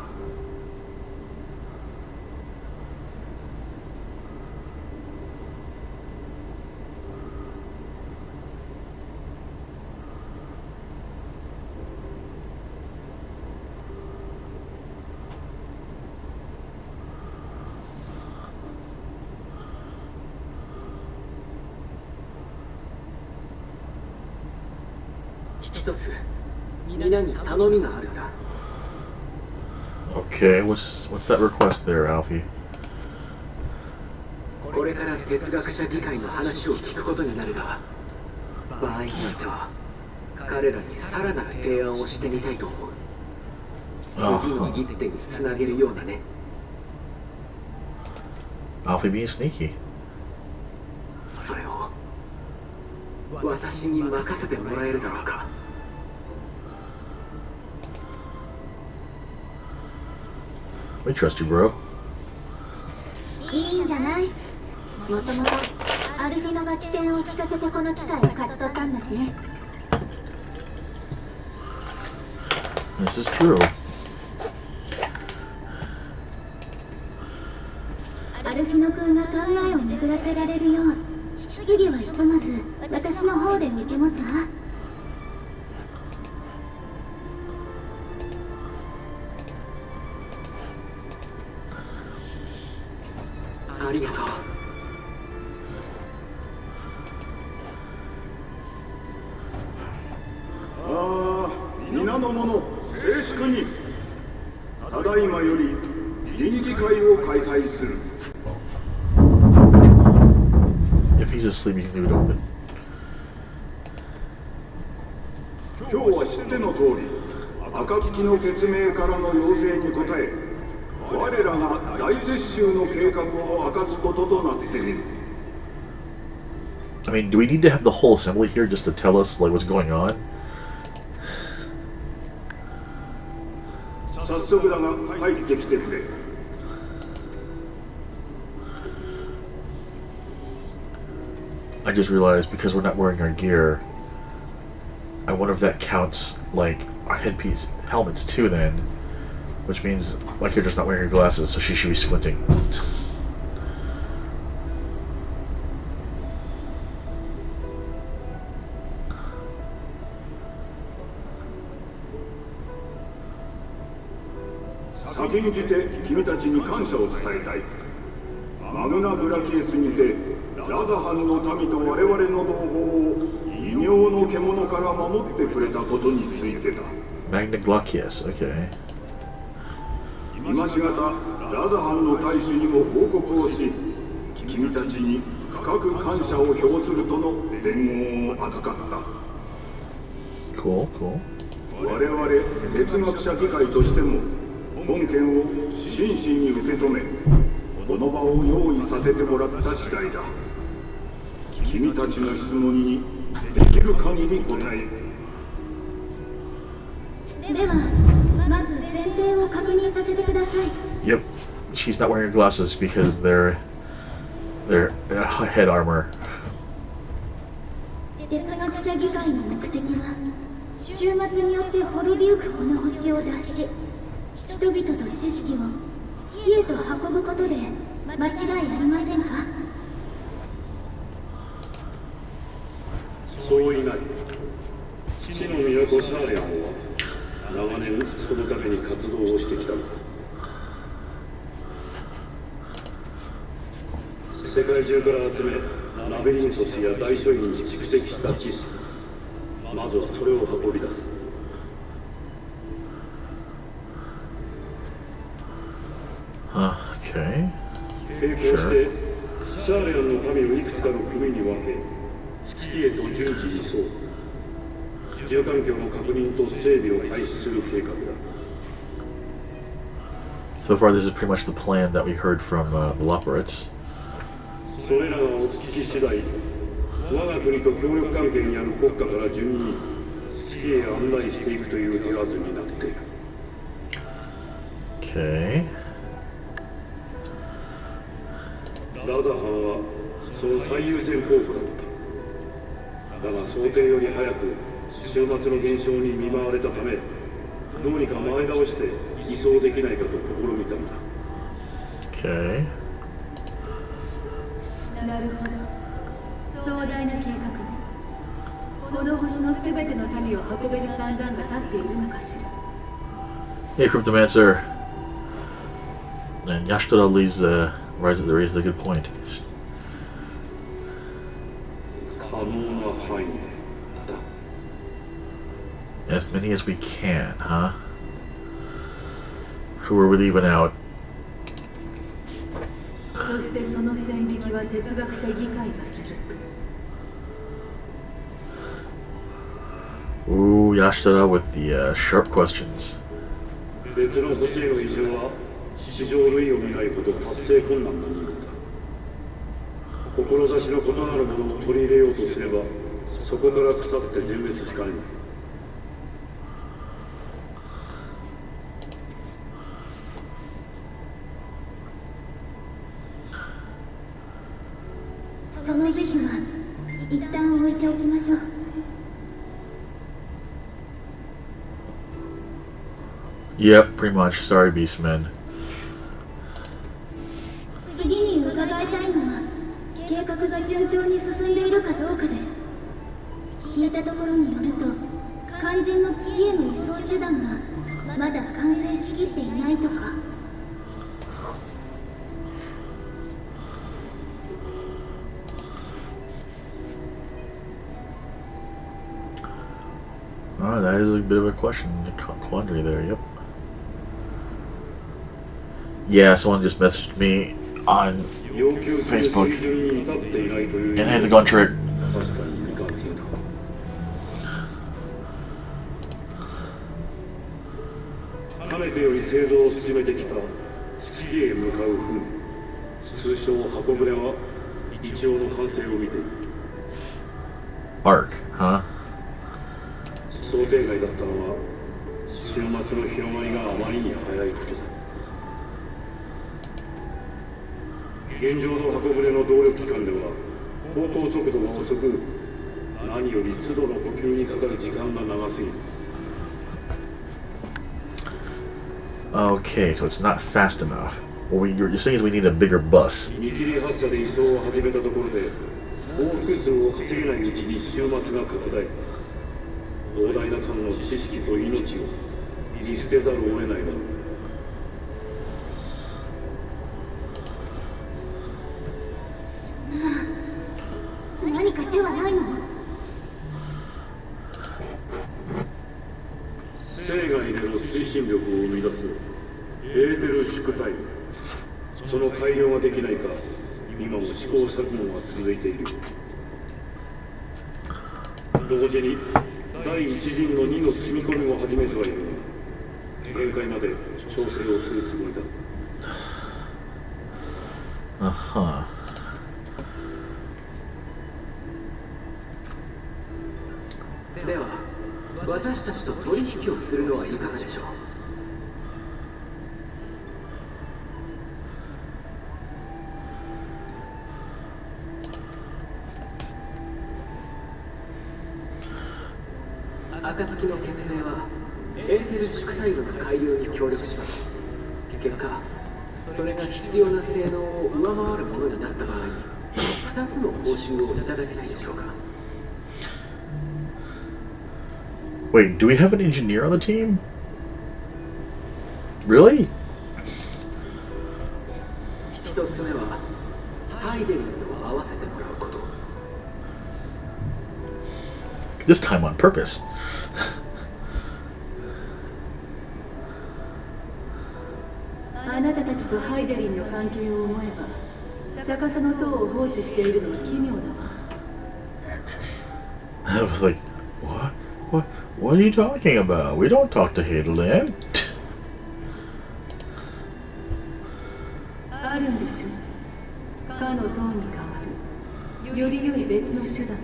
一つ皆に頼みがあるんだ。 Okay, what's that request there, Alfie? これから哲学者議会の話を聞くことになるが、場合によっては彼らにさらなる提案をしてみたいと思う。次の一手につなげるようなね。Alfie being sneaky. それを私に任せてもらえるだろうか。 We trust you, bro. いいんじゃない。もともとアルフィノが起点を聞かせてこの機会を勝ち取ったんだしね。 This is true. アルフィノ君が考えを巡らせられるよう、質疑はひとまず私の方で受け持つわ。 ありがとう。皆の者、静粛に。ただいまより臨時会を開催する。 If he's asleep, you can leave it open. 今日は知っての通り、暁の決命からの要請に応え、我らが大撤収の計画を明かすこととなっている。 I mean, do we need to have the whole assembly here just to tell us like what's going on? 早速だが入ってきてくれ。 I just realized because we're not wearing our gear, I wonder if that counts like our headpiece helmets too then, which means my character's not wearing her glasses, so she should be squinting. 先んじて君たちに感謝を伝えたい。マグナ・グラキエスにてラザハンの民と我々の同胞を異形の獣から守ってくれたことについてだ。 Magna Glacius, okay. 今しがたラザハンの大使にも報告をし、君たちに深く感謝を表するとの伝言を預かった。 Cool, cool. 我々哲学者議会としても本件を真摯に受け止め、この場を用意させてもらった次第だ。君たちの質問にできる限り答え。では、まず前提を確認させてください。 Yep, she's not wearing her glasses because they're head armor. 哲学者議会の目的は、終末によって滅びゆくこの星を脱し、人々と知識を月へと運ぶことで間違いありませんか？そういない。死の都サーレアンは長年そのために活動をしてきたのだ。世界中から集めラビリンソスや大書院に蓄積した知識、まずはそれを運び出す。Okay. 並行してシャーレアンの民をいくつかの組に分け、月へと順次移送。住環境の確認と整備を開始する計画だ。 So far, this is pretty much the plan that we heard from the Loporits. それらが落ち着き次第、我が国と協力関係にある国家から順に月へ案内していくという手はずになっている。 Okay. ラザハンはその最優先候補だった。だが想定より早く週末の現象に見舞われたため、どうにか前倒して移送できないかと試みたのだ。 Okay. なるほど。壮大な計画ね。この星のすべての民を運べる算段が立っているのかしら。 Hey, Cryptomancer. And Yashitoda raises a good point. 可能な範囲だ。 As many as we can, huh? Who are we leaving out? そしてその線引きは哲学者議会がする。 Ooh, Yashitoda with the sharp questions. 別の星への移住は史上類を見ないほど達成困難な任務だ。志の異なるものを取り入れようとすれば、そこから腐って全滅しかねない。 その是非は一旦置いておきましょう。 Yep, pretty much. Sorry, Beastmen. 次に伺いたいのは計画が順調に進んでいるかどうかです。聞いたところによると肝心の次への移送手段がまだ完成しきっていないとか。 Oh, that is a bit of a question, a quandary there, yep. Yeah, someone just messaged me on Facebook and had the gun trick. 確かに未完成だ。かねてより製造を進めてきた月へ向かう船、通称箱舟は一応の完成を見ている。 Arc, huh? 想定外だったのは週末の広がりがあまりに早いことだ。現状の箱舟の動力機関では航行速度が遅く、何より都度の補給にかかる時間が長すぎる。 Okay, so it's not fast enough. What you're saying is we need a bigger bus. 見切り発車で移送を始めたところで往復数を稼げないうちに週末が拡大。膨大な数の知識と命を見捨てざるを得ないだろう。 何か手はないの？生涯での推進力を生み出すエーテル縮体、その改良ができないか今も試行錯誤が続いている。同時に第一陣の2の積み込みも始めてはいるが、限界まで調整をするつもりだ。 Uh-huh. では私たちと取引をするのはいかがでしょう。暁の決定はエーテル縮体炉の改良に協力します。結果それが必要な性能を上回るものになった場合、2つの報酬をいただけないでしょうか。 Wait, do we have an engineer on the team? Really? 1つ目はハハイデリンと会わせてもらうこと。 This time on purpose. あなたたちとハイデリンの関係を思えば逆さの塔を放置しているのは奇妙だわ。 I was like, what are you talking about? We don't talk to Heidelin. あるんでしょ。かの塔に代わるより良い別の手段。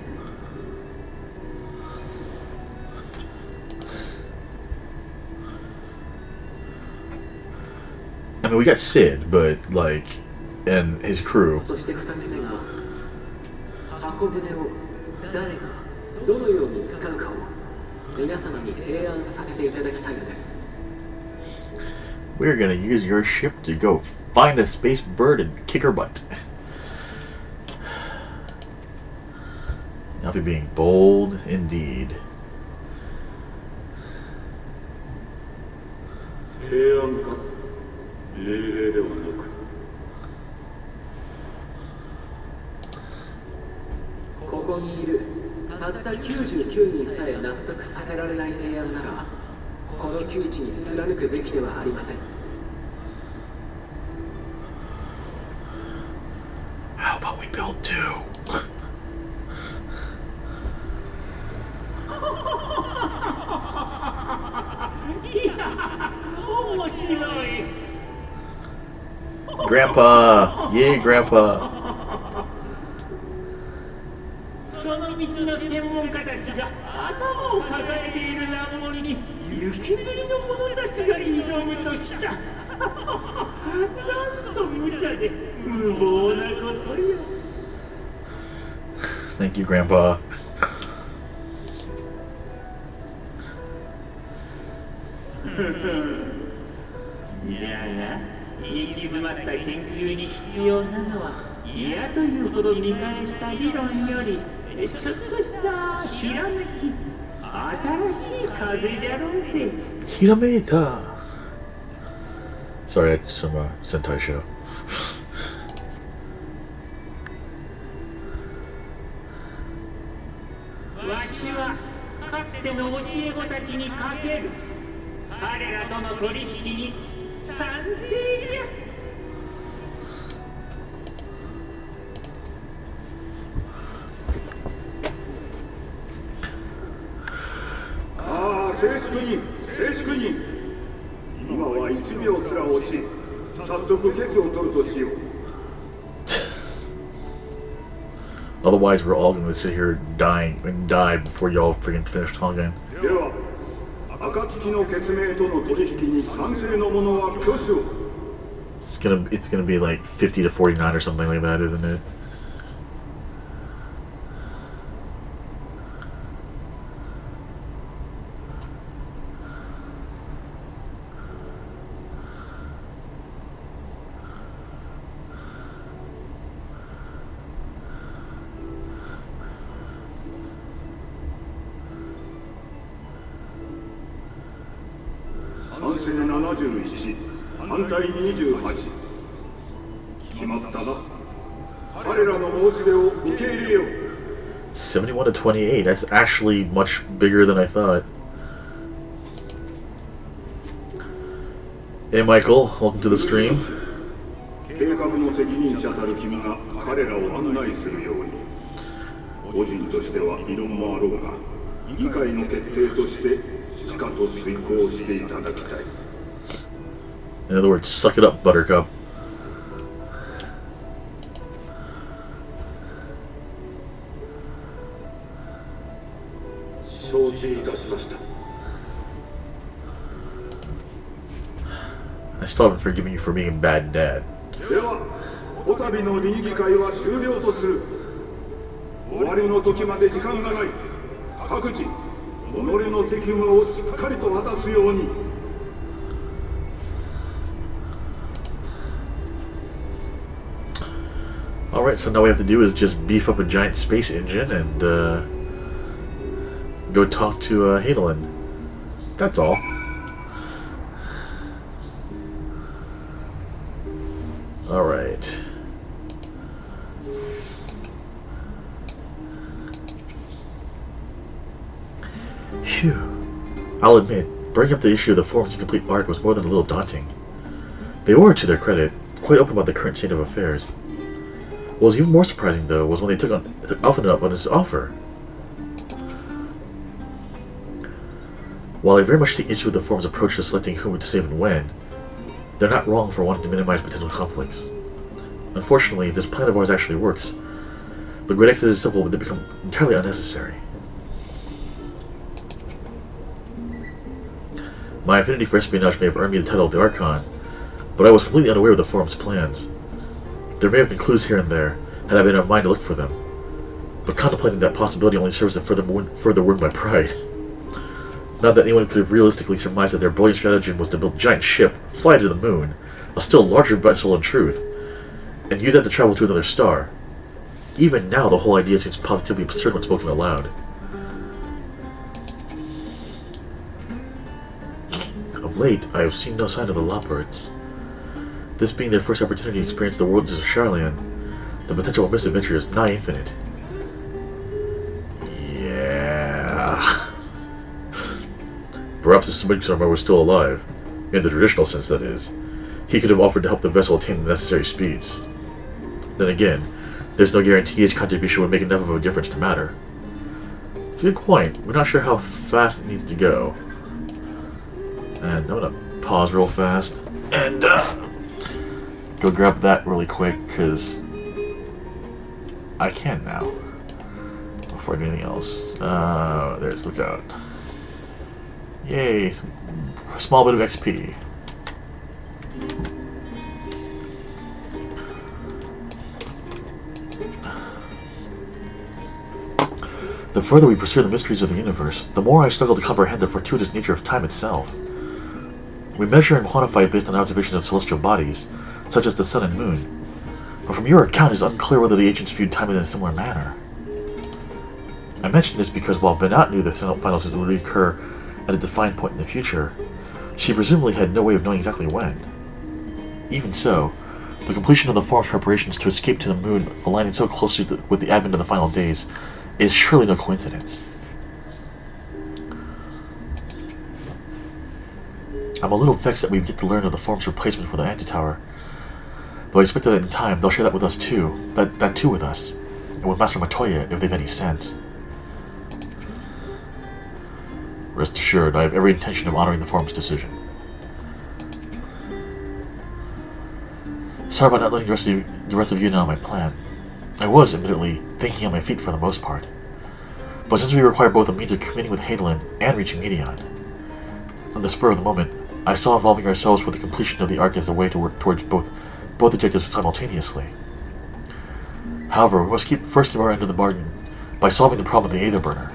I mean, we got Sid, but like, and his crew. そして2つ目が箱舟を誰がどのように使うかを皆様に提案させていただきたいのです。 We're gonna use your ship to go find a space bird and kick her butt. I'll be being bold indeed. 提案か命令ではなく。ここにいるたった99人さえ納得させられない提案ならこの窮地に貫くべきではありません。 How about we build two? いや面白い。 Grandpa! Yay, Grandpa! その道の専門家たちが頭を抱えている難問に雪吊りの者たちが挑むときた。なんと無茶で無謀なことよ。 Thank you, Grandpa. じゃあな、行き詰まった研究に必要なのは嫌というほど見返した理論よりちょっとしたひらめき、新しい風じゃろうて。 Hirameta! Sorry, that's from a Sentai show. わしはかつての教え子たちにかける。彼らとの取引に賛成じゃ。 ああ、静粛に静粛に。今は1秒すら惜しい。早速決を取るとしよう。 Otherwise, we're all gonna sit here dying and die before y'all freaking finish talking. では暁の決命との取引に賛成の者は挙手を。 It's gonna be like 50 to 49 or something like that, isn't it?賛成71、反対28。決まったな。彼らの申し出を受け入れよう。 71 to 28. That's actually much bigger than I thought. Hey, Michael. Welcome to the stream. 計画の責任者たる君が彼らを案内するように。個人としては異論もあろうが、議会の決定としてしかと遂行していただきたい。 In other words, suck it up, Buttercup. 承知いたしました。 I still haven't forgiven you for being a bad dad. では、こたびの臨議会は終了とする。終わりの時まで時間がない。各自、己の責務をしっかりと果たすように。 Alright, so now we have to do is just beef up a giant space engine and go talk to Heidelin. That's all. Alright. Phew. I'll admit, bringing up the issue of the Form's incomplete arc was more than a little daunting. They were, to their credit, quite open about the current state of affairs. What was even more surprising, though, was when they took Alpha up on his offer. While I very much take issue with the Form's approach to selecting whom to save and when, they're not wrong for wanting to minimize potential conflicts. Unfortunately, this plan of ours actually works. The great exodus is simple, but they become entirely unnecessary. My affinity for espionage may have earned me the title of the Archon, but I was completely unaware of the Forum's plans. There may have been clues here and there, had I been in mind to look for them, but contemplating that possibility only serves to further wound my pride. Not that anyone could have realistically surmised that their brilliant stratagem was to build a giant ship, fly to the moon, a still larger vessel in truth, and use that to travel to another star. Even now, the whole idea seems positively absurd when spoken aloud. Of late, I have seen no sign of the Lopperts. This being their first opportunity to experience the worlds of Charlian, the potential of misadventure is nigh infinite. Yeah. Perhaps if Smigsamer was still alive, in the traditional sense that is, he could have offered to help the vessel attain the necessary speeds. Then again, there's no guarantee his contribution would make enough of a difference to matter. It's a good point. We're not sure how fast it needs to go. And I'm gonna pause real fast and go grab that really quick, because I can now. Before I do anything else. There's Lookout. Yay! Small bit of XP. The further we pursue the mysteries of the universe, the more I struggle to comprehend the fortuitous nature of time itself. We measure and quantify it based on observations of celestial bodies, such as the sun and moon, but from your account it is unclear whether the ancients viewed time in a similar manner. I mention this because while Venat knew the finals would recur at a defined point in the future, she presumably had no way of knowing exactly when. Even so, the completion of the Form's preparations to escape to the moon aligning so closely with the advent of the final days is surely no coincidence. I'm a little vexed that we get to learn of the Form's replacement for the Antitower, though I expect that in time they'll share that with us too, that too with us, and with Master Matoya if they've any sense. Rest assured, I have every intention of honoring the Form's decision. Sorry about not letting the rest of you know my plan. I was, admittedly, thinking on my feet for the most part. But since we require both a means of communing with Hadolin and reaching Medion, on the spur of the moment, I saw involving ourselves with the completion of the Ark as a way to work towards both objectives simultaneously. However, we must first keep our end of the bargain by solving the problem of the Aether Burner.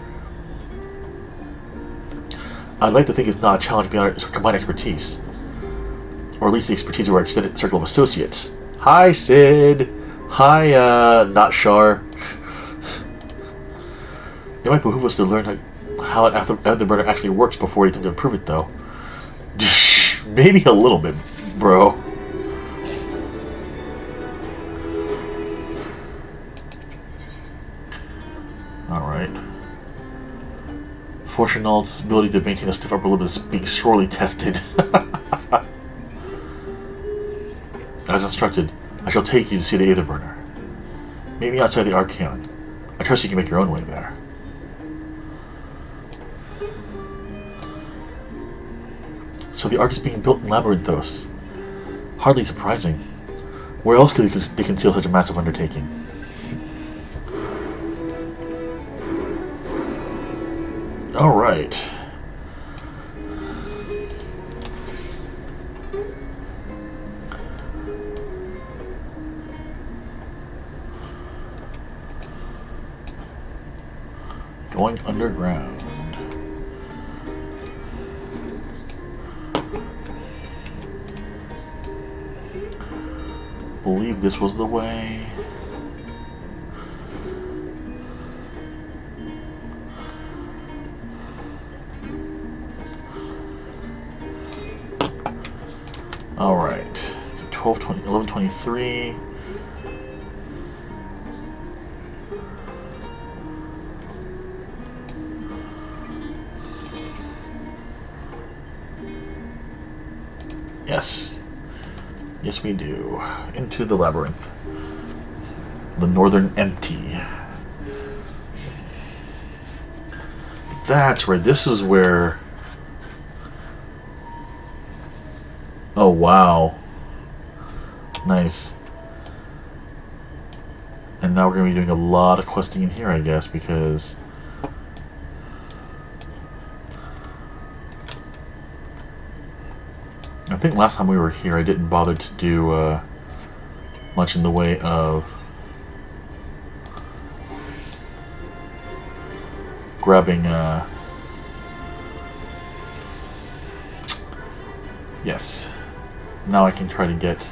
I'd like to think it's not a challenge beyond our combined expertise, or at least the expertise of our extended circle of associates. Hi, Sid! Hi, not Shar. It might behoove us to learn how an Aether Burner actually works before we attempt to improve it, though. Maybe a little bit, bro. Alright. Fortunal's ability to maintain a stiff upper lip is being sorely tested. As instructed, I shall take you to see the Aether Burner. Meet me outside the Archeon. I trust you can make your own way there. So the Ark is being built in Labyrinthos. Hardly surprising. Where else could they conceal such a massive undertaking? Alright. Going underground. Believe this was the way. All right, so 11:23. Yes. Yes, we do. Into the labyrinth. The northern empty. That's right. This is where... Oh, wow. Nice. And now we're going to be doing a lot of questing in here, I guess, because... I think last time we were here I didn't bother to do much in the way of grabbing yes. Now I can try to get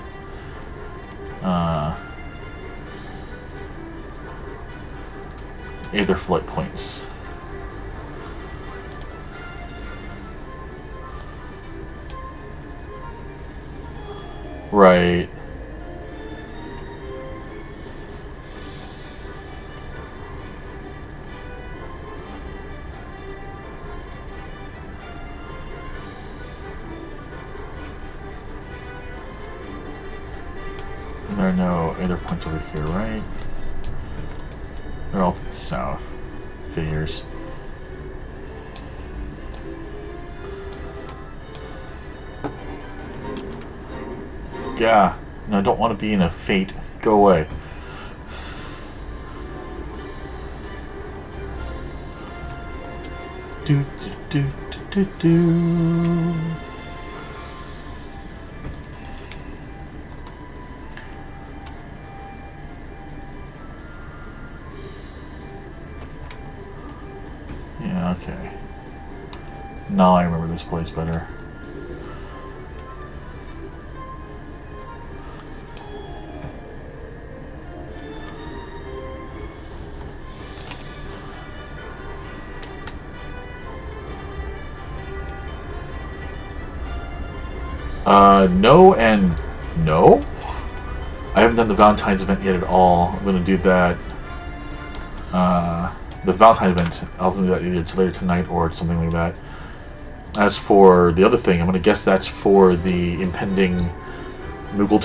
Aether flight points. Right. And there are no other points over here, right? They're all to the south. Figures. Yeah, no, I don't want to be in a fate. Go away. Do do do do do do. Yeah, okay. Now I remember this place better. No and no. I haven't done the Valentine's event yet at all. I'm going to do that. The Valentine's event, I'll do that either later tonight or something like that. As for the other thing, I'm going to guess that's for the impending Moogle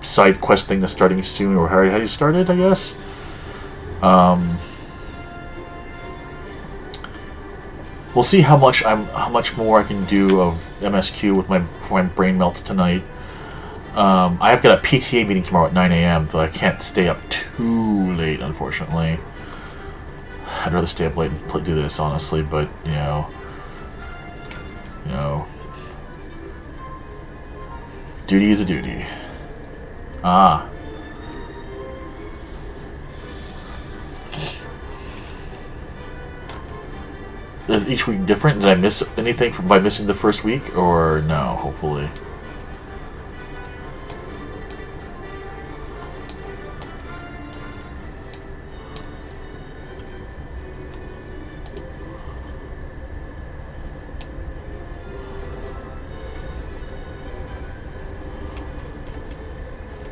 side quest thing that's starting soon, or how you started, I guess. We'll see how much more I can do of MSQ with my brain melts tonight. I have got a PTA meeting tomorrow at 9 a.m. so I can't stay up too late, unfortunately. I'd rather stay up late and do this, honestly, but you know, duty is a duty. Ah. Is each week different? Did I miss anything by missing the first week, or no? Hopefully.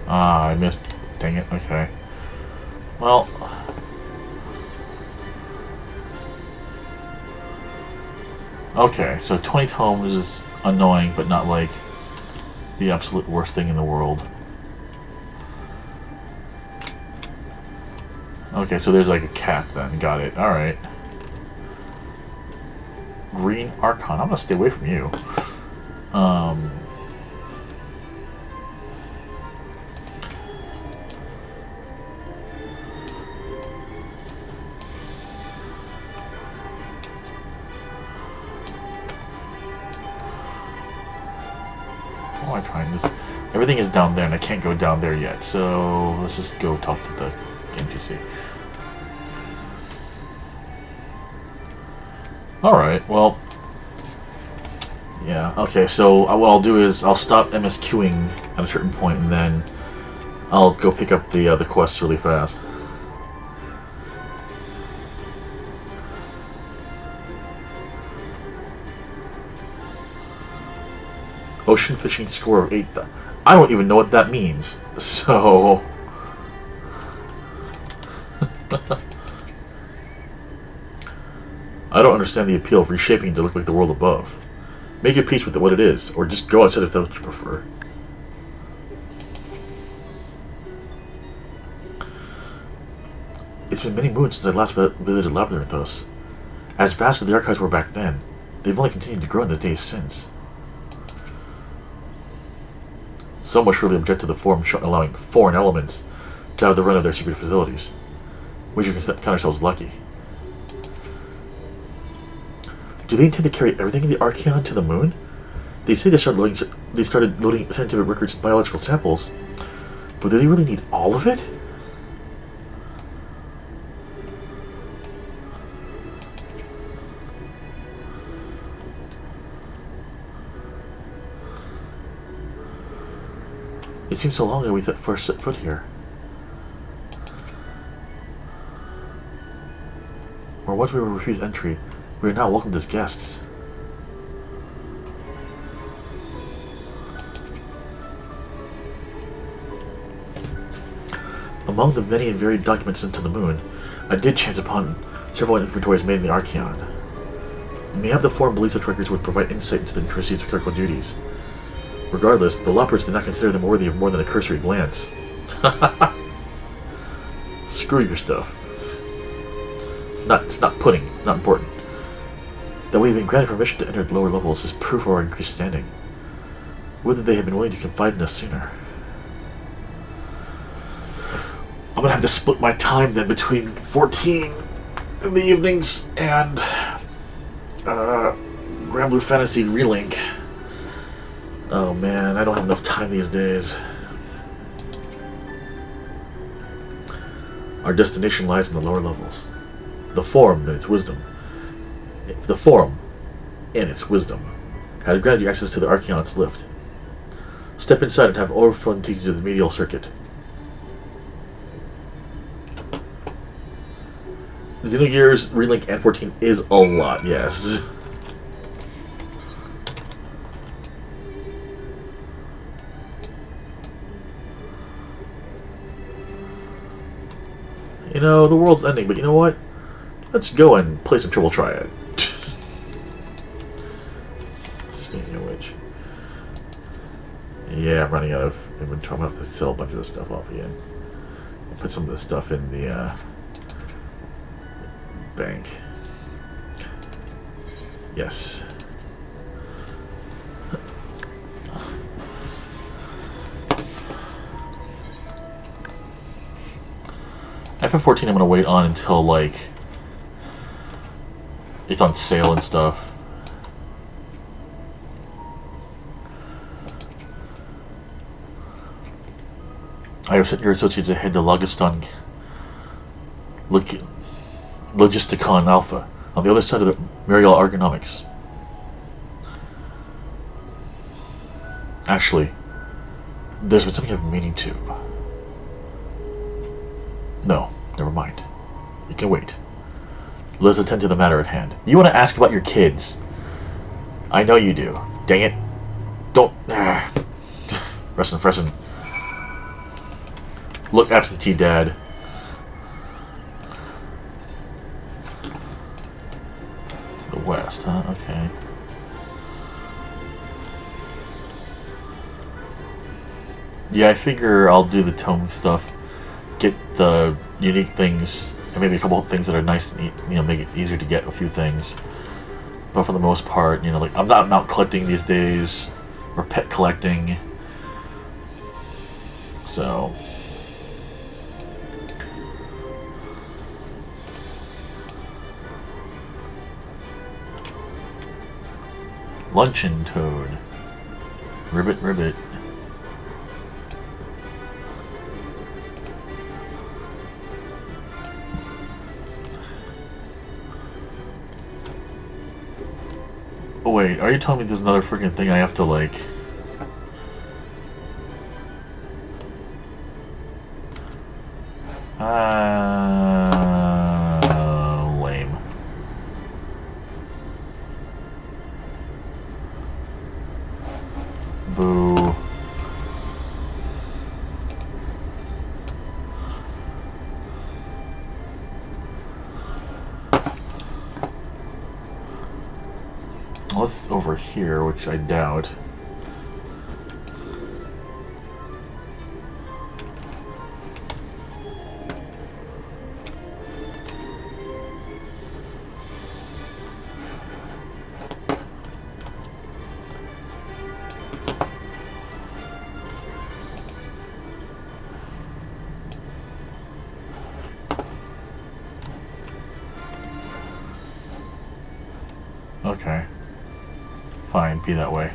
Ah, I missed. Dang it. Okay. Well. Okay, so 20 tomes is annoying, but not like the absolute worst thing in the world. Okay, so there's like a cap then. Got it. Alright. Green Archon. I'm gonna stay away from you. How am I trying this? Everything is down there and I can't go down there yet, so let's just go talk to the NPC. Alright, well, yeah, okay, so what I'll do is I'll stop MSQing at a certain point and then I'll go pick up the other quests really fast. Ocean fishing score of 8. I don't even know what that means, so... I don't understand the appeal of reshaping to look like the world above. Make your peace with what it is, or just go outside if that's what you prefer. It's been many moons since I last visited Labyrinthos. As vast as the archives were back then, they've only continued to grow in the days since. Some will surely object to the forum allowing foreign elements to have the run of their secret facilities. We should count ourselves lucky. Do they intend to carry everything in the Archeon to the moon? They say they started loading scientific records and biological samples, but do they really need all of it? It seems so long ago we first set foot here. Or once we were refused entry, we are now welcomed as guests. Among the many and varied documents sent to the moon, I did chance upon several inventories made in the Archeon. Mayhap the forum believes such records would provide insight into the Trustee's clerical duties. Regardless, the Loppers did not consider them worthy of more than a cursory glance. Screw your stuff. It's not pudding. It's not important. That we have been granted permission to enter the lower levels is proof of our increased standing. Whether they had been willing to confide in us sooner. I'm gonna have to split my time then between 14 in the evenings and Grand Blue Fantasy Relink. Oh man, I don't have enough time these days. Our destination lies in the lower levels. The Forum and its wisdom. The Forum, in its wisdom, has granted you access to the Archeon's lift. Step inside and have overflow take you to the medial circuit. Xenogears Relink and 14 is a lot, yes. You know, the world's ending, but you know what? Let's go and play some Triple Triad. Speaking of which. Yeah, I'm running out of inventory. I'm going to have to sell a bunch of this stuff off again. I'll put some of this stuff in the bank. Yes. FF14 I'm going to wait on until, like, it's on sale and stuff. I have sent your associates ahead to Logiston Logisticon Alpha on the other side of the Mariel Ergonomics. Actually, there's been something I've been meaning to. No, never mind. You can wait. Let's attend to the matter at hand. You want to ask about your kids? I know you do. Dang it. Don't... Fresson. Look, absentee dad. The west, huh? Okay. Yeah, I figure I'll do the tome stuff. Get the unique things, and maybe a couple of things that are nice and, you know, make it easier to get a few things. But for the most part, you know, like, I'm not mount collecting these days, or pet collecting. So... Luncheon Toad. Ribbit. Oh wait, are you telling me there's another freaking thing I have to, like... Lame. Boo. Unless it's over here, which I doubt. Okay. Fine, be that way.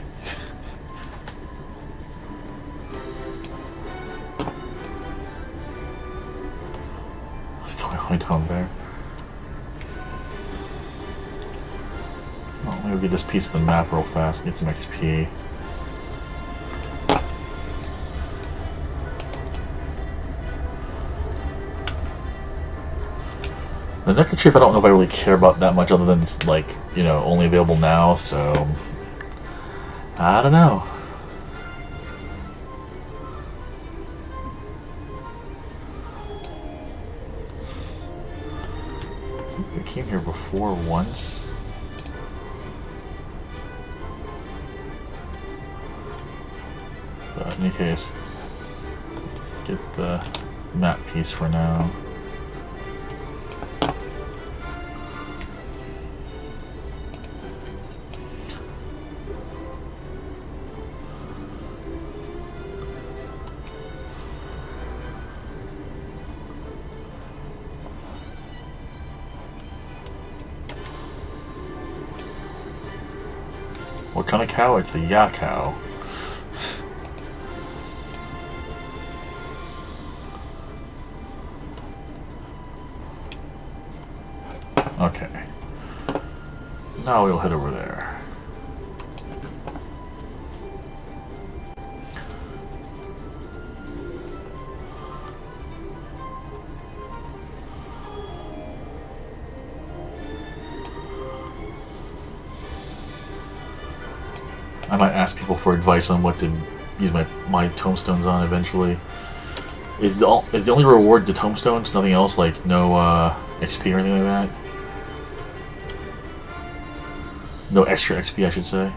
It's the only way down there. Well, let me go get this piece of the map real fast and get some XP. The neckerchief, I don't know if I really care about that much, other than it's like, you know, only available now, so I don't know. I think we came here before once. But in any case, let's get the map piece for now. What kind of cow? It's a ya cow. Okay. Now we'll head over there. I might ask people for advice on what to use my tombstones on eventually. Is the only reward the tombstones? Nothing else? Like no XP or anything like that? No extra XP, I should say.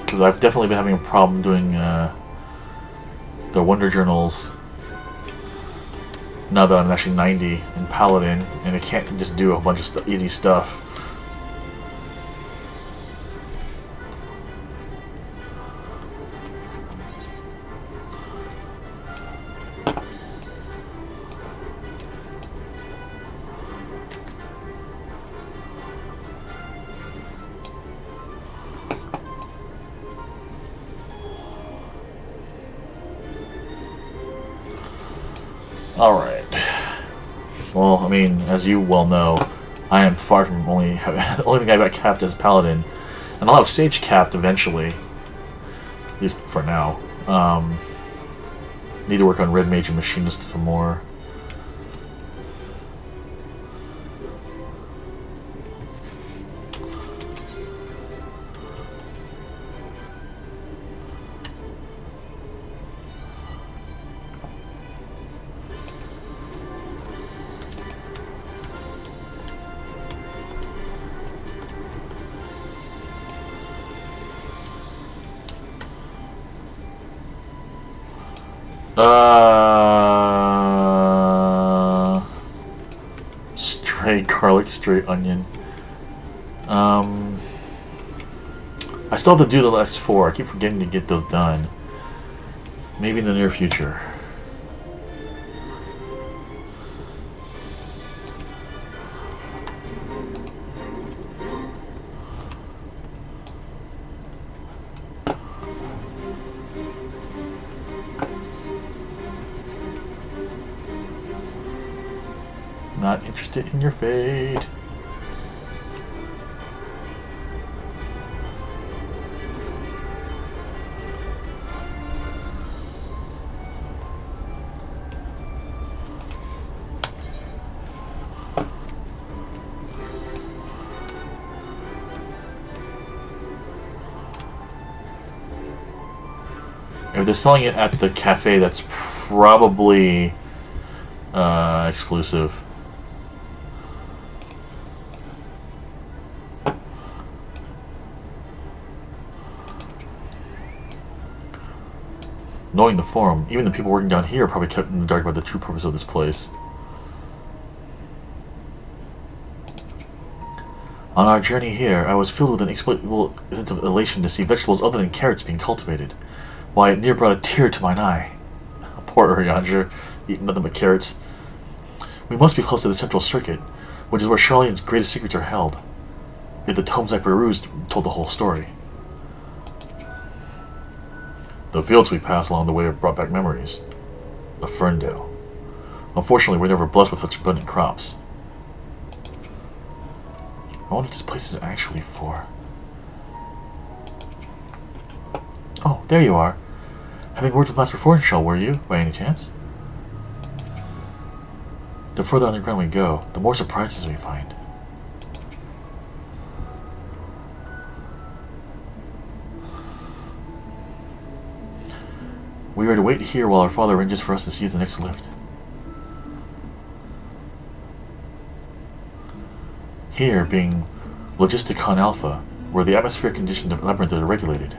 Because I've definitely been having a problem doing the Wonder Journals now that I'm actually 90 in Paladin, and I can't just do a bunch of easy stuff. Alright. Well, I mean, as you well know, I am far from only the only thing I got capped as Paladin. And I'll have Sage capped eventually. At least for now. Need to work on Red Mage and Machinist some more. Stray garlic, stray onion. I still have to do the last 4. I keep forgetting to get those done. Maybe in the near future. Not interested in your fate. If they're selling it at the cafe, that's probably exclusive. Knowing the forum, even the people working down here are probably kept in the dark about the true purpose of this place. On our journey here, I was filled with an inexplicable sense of elation to see vegetables other than carrots being cultivated. Why, it near brought a tear to mine eye. Poor Urianger, eating nothing but carrots. We must be close to the central circuit, which is where Charlene's greatest secrets are held. Yet the tomes I perused told the whole story. The fields we passed along the way have brought back memories of Ferndale. Unfortunately, we're never blessed with such abundant crops. I wonder what this place is actually for. Oh, there you are. Having worked with Master Fortune, were you, by any chance? The further underground we go, the more surprises we find. We are to wait here while our father arranges for us to see the next lift. Here being Logisticon Alpha, where the atmospheric conditions of the labyrinth are regulated.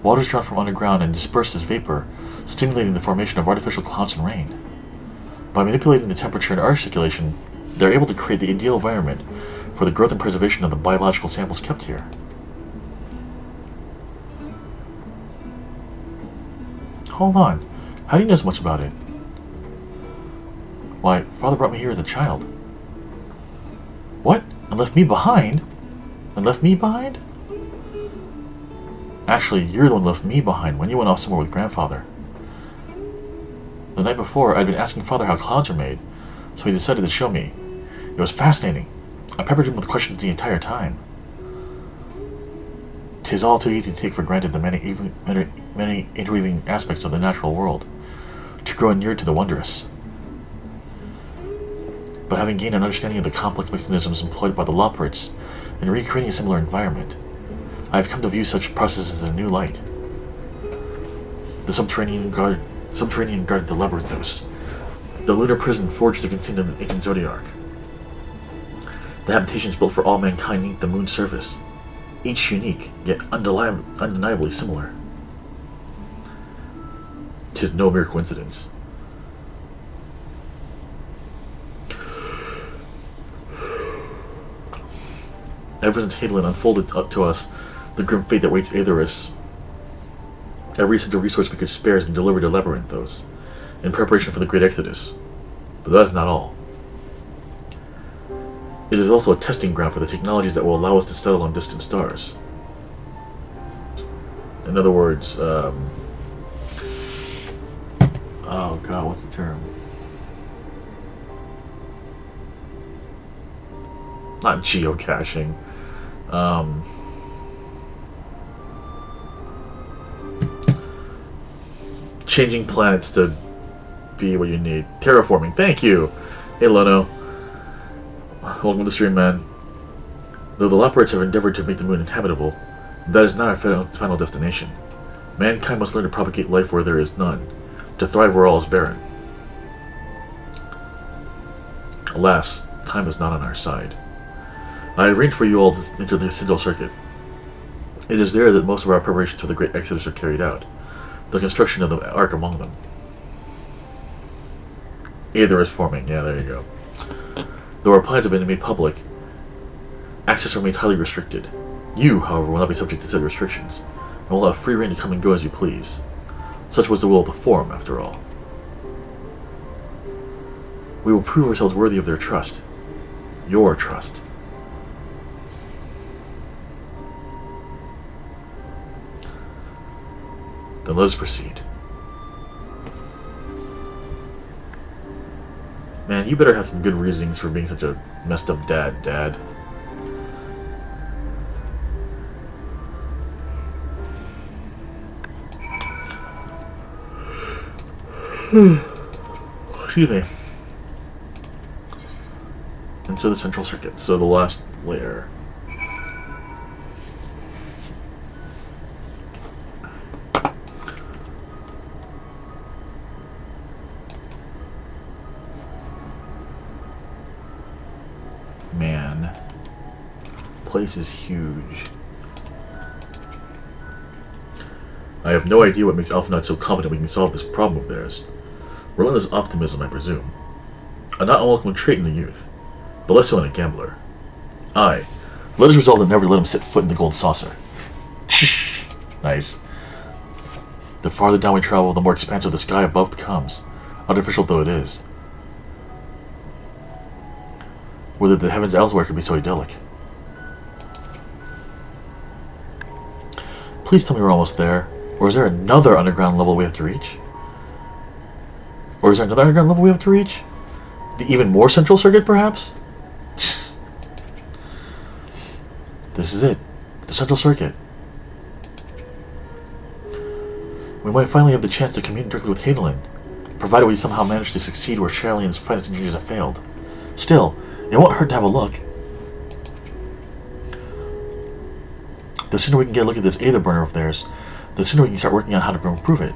Water is drawn from underground and dispersed as vapor, stimulating the formation of artificial clouds and rain. By manipulating the temperature and air circulation, they are able to create the ideal environment for the growth and preservation of the biological samples kept here. Hold on, how do you know so much about it? Why, Father brought me here as a child. What? And left me behind? And left me behind? Actually, you're the one who left me behind when you went off somewhere with Grandfather. The night before, I'd been asking Father how clouds are made, so he decided to show me. It was fascinating. I peppered him with questions the entire time. 'Tis all too easy to take for granted the many interweaving aspects of the natural world, to grow inured to the wondrous. But having gained an understanding of the complex mechanisms employed by the Loporits in recreating a similar environment, I have come to view such processes in a new light. The subterranean guarded the labyrinthos, the lunar prison forged to contain the ancient Zodiac. The habitations built for all mankind beneath the moon's surface, each unique, yet undeniably similar. 'Tis no mere coincidence. Ever since Hadolin unfolded up to us the grim fate that waits Aetherus, every essential resource we could spare has been delivered to Labyrinthos, in preparation for the Great Exodus. But that is not all. It is also a testing ground for the technologies that will allow us to settle on distant stars. In other words, oh god, what's the term? Not geocaching. Changing planets to be what you need. Terraforming. Thank you. Hey, Lono. Welcome to the stream, man. Though the Loporits have endeavored to make the moon inhabitable, that is not our final destination. Mankind must learn to propagate life where there is none, to thrive where all is barren. Alas, time is not on our side. I arranged for you all to enter the Central Circuit. It is there that most of our preparations for the Great Exodus are carried out, the construction of the Ark among them. Aether is forming, yeah, there you go. Though our plans have been made public, access remains highly restricted. You, however, will not be subject to said restrictions, and will have free reign to come and go as you please. Such was the will of the Forum, after all. We will prove ourselves worthy of their trust. Your trust. Then let us proceed. Man, you better have some good reasonings for being such a messed up dad. Excuse me. Into the Central Circuit, so the last layer. place is huge. I have no idea what makes Alpha Knight so confident we can solve this problem of theirs. Relentless optimism, I presume. A not unwelcome trait in the youth, but less so in a gambler. Aye, let us resolve to never let him set foot in the gold saucer. Nice. The farther down we travel, the more expansive the sky above becomes, artificial though it is. Whether the heavens elsewhere could be so idyllic. Please tell me we're almost there. Or is there another underground level we have to reach? Or is there another underground level we have to reach? The even more central circuit, perhaps? This is it. The central circuit. We might finally have the chance to communicate directly with Hadelin, provided we somehow manage to succeed where Charlian's finest engineers have failed. Still, it won't hurt to have a look. The sooner we can get a look at this Aether burner of theirs, the sooner we can start working on how to improve it.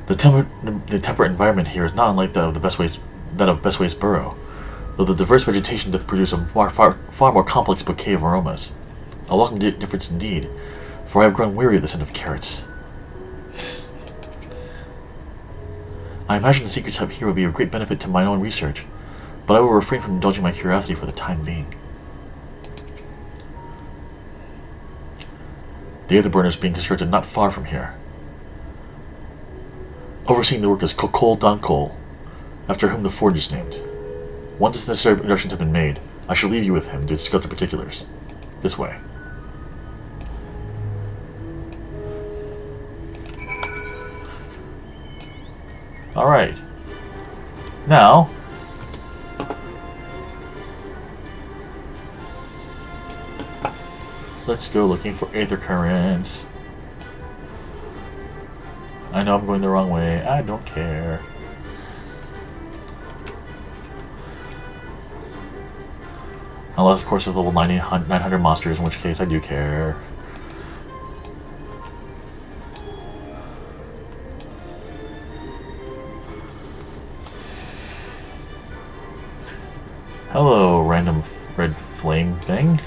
The temperate environment here is not unlike that of Bestway's Burrow, though the diverse vegetation doth produce a far more complex bouquet of aromas. A welcome difference indeed, for I have grown weary of the scent of carrots. I imagine the secrets hub here will be of great benefit to my own research, but I will refrain from indulging my curiosity for the time being. The other burner is being constructed not far from here. Overseeing the work is Kokol Dankol, after whom the forge is named. Once the necessary introductions have been made, I shall leave you with him to discuss the particulars. This way. Alright. Now, let's go looking for Aether Currents. I know I'm going the wrong way. I don't care. Unless, of course, there's level 900 monsters, in which case I do care. Hello, random red flame thing.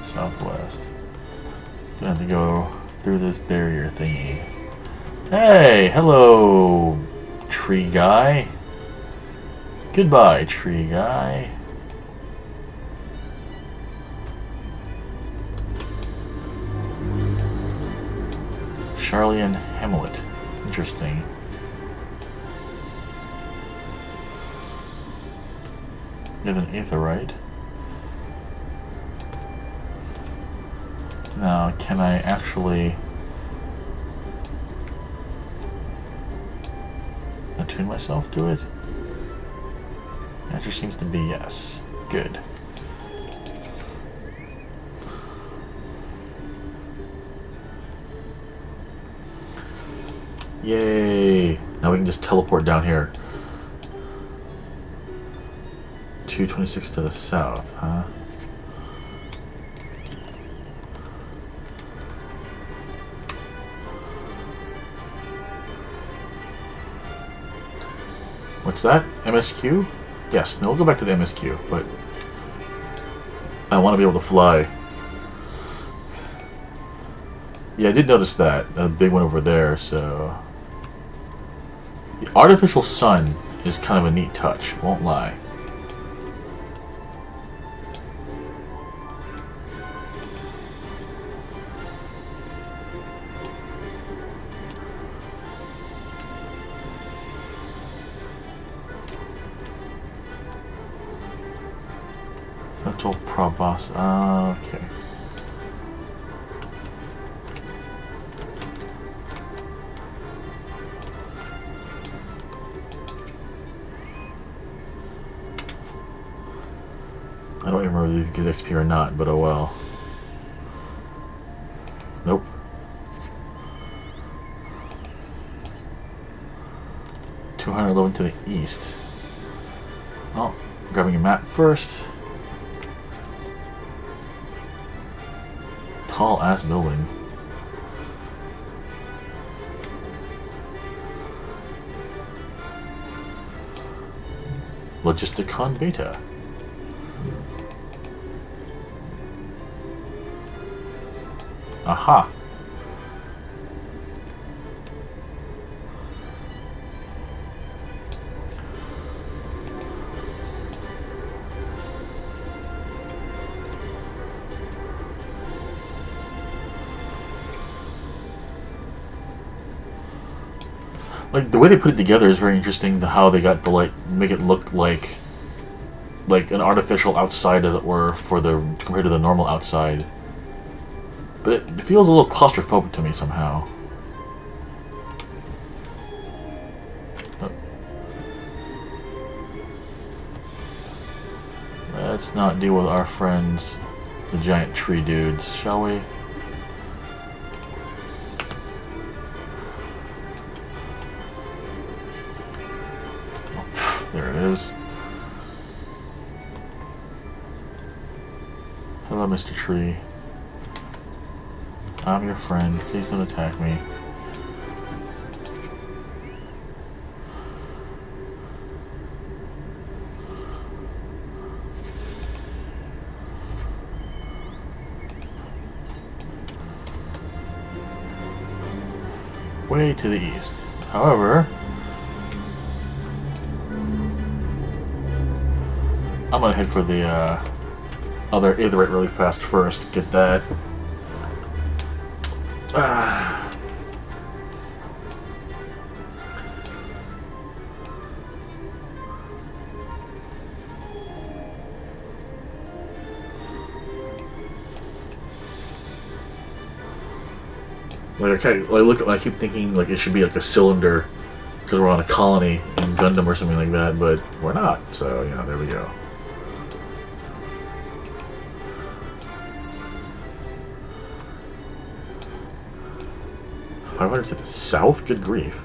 Southwest. Gonna have to go through this barrier thingy. Hey, hello, tree guy. Goodbye, tree guy. Charlian Hamlet. Interesting. There's an aetherite. Now, can I actually attune myself to it? The answer seems to be yes. Good. Yay! Now we can just teleport down here. 226 to the south, huh? What's that? MSQ? Yes, no, we'll go back to the MSQ, but I want to be able to fly. Yeah, I did notice that. A big one over there, so... The artificial sun is kind of a neat touch, won't lie. Central Probos. Okay. I don't even remember if these get XP or not, but oh well. Nope. $211 to the east. Well, grabbing a map first. Tall ass building. Logisticon Beta. Aha. Like, the way they put it together is very interesting. How they got to, like, make it look like an artificial outside, as it were, compared to the normal outside. But it feels a little claustrophobic to me somehow. Oh. Let's not deal with our friends, the giant tree dudes, shall we? There it is. Hello, Mr. Tree. I'm your friend. Please don't attack me. Way to the east. However, I'm gonna head for the other aetherite really fast first. Get that. Like, I keep thinking like it should be like a cylinder because we're on a colony in Gundam or something like that, but we're not. So yeah, there we go. $500 to the south? Good grief.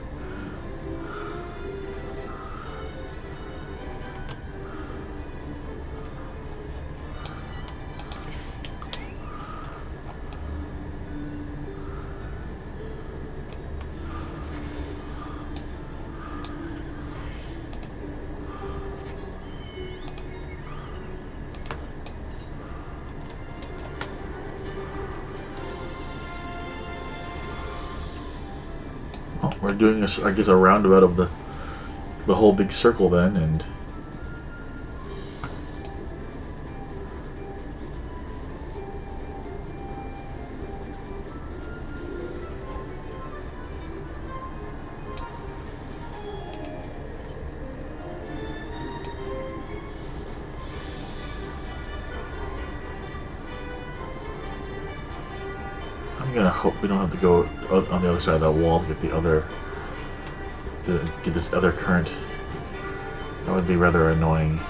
We're doing, I guess, a roundabout of the whole big circle then, and I'm gonna hope we don't have to go on the other side of that wall to get get this other current. That would be rather annoying.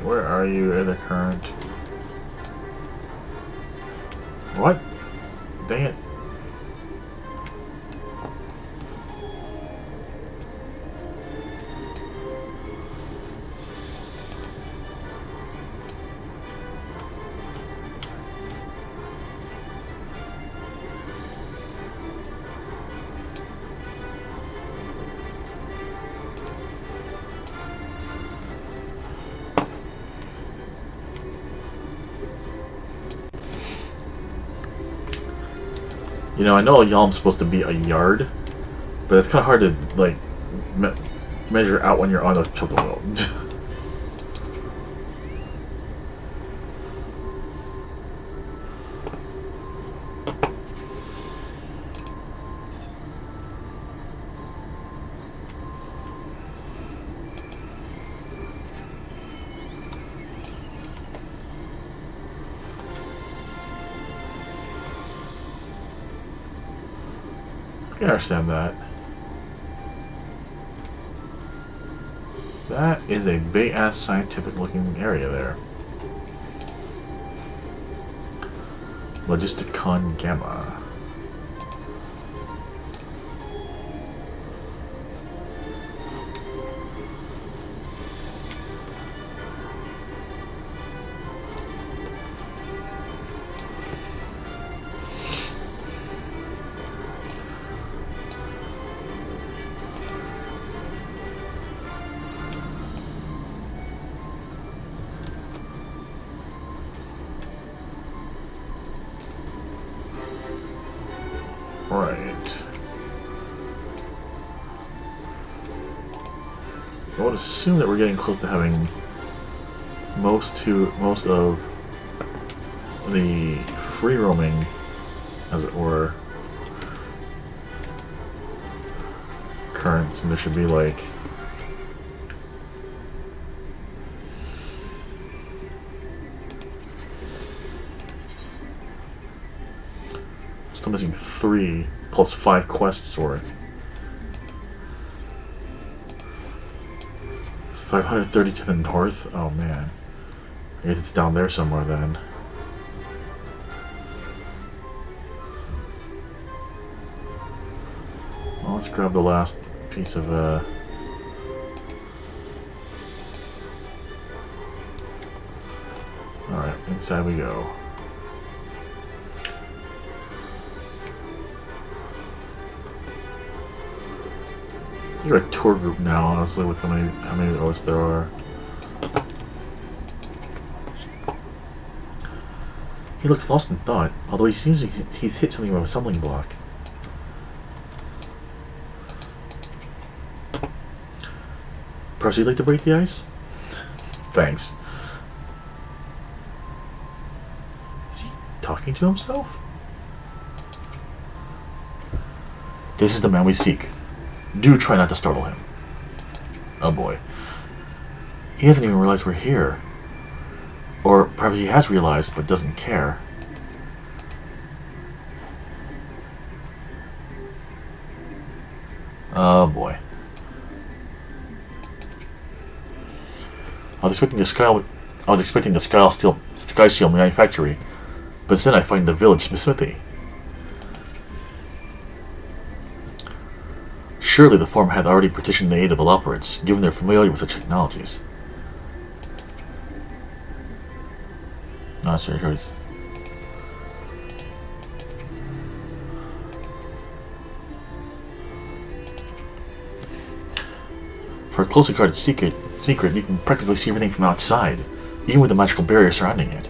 Where are you, other current? What? Dang it. You know, I know a yalm's supposed to be a yard, but it's kind of hard to, like, measure out when you're on the chocobo. I understand that. That is a big-ass scientific-looking area there. Logisticon Gamma. Right. I would assume that we're getting close to having most of the free roaming, as it were, currents, and there should be like still missing 3 plus 5 quests worth. 530 to the north? Oh man. I guess it's down there somewhere then. Well, let's grab the last piece of Alright, inside we go. I think we're a tour group now, honestly, with how many of us there are. He looks lost in thought, although he seems he's hit something with a stumbling block. Perhaps you'd like to break the ice? Thanks. Is he talking to himself? This is the man we seek. Do try not to startle him. Oh boy. He hasn't even realized we're here. Or perhaps he has realized but doesn't care. Oh boy. I was expecting the Sky Steel manufactory, but instead I find the village smithy. Surely the form had already petitioned the aid of the Loperids, given their familiarity with such technologies. No, sorry, here it is. For a closely guarded secret, you can practically see everything from outside, even with the magical barrier surrounding it.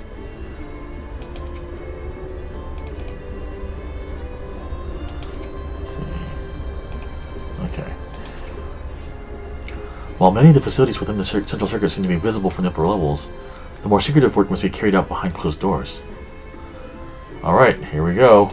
Okay. While many of the facilities within the central circuit seem to be visible from the upper levels, the more secretive work must be carried out behind closed doors. Alright, here we go.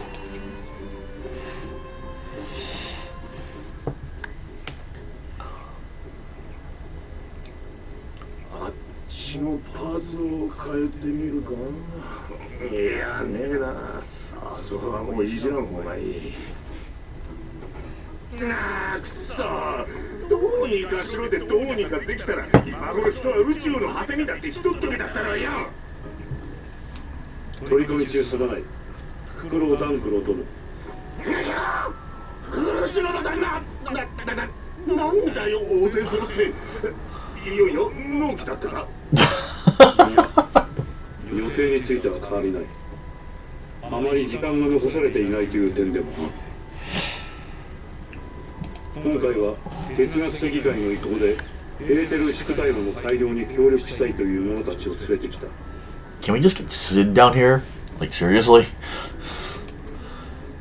Can we just get Sid down here? Like, seriously?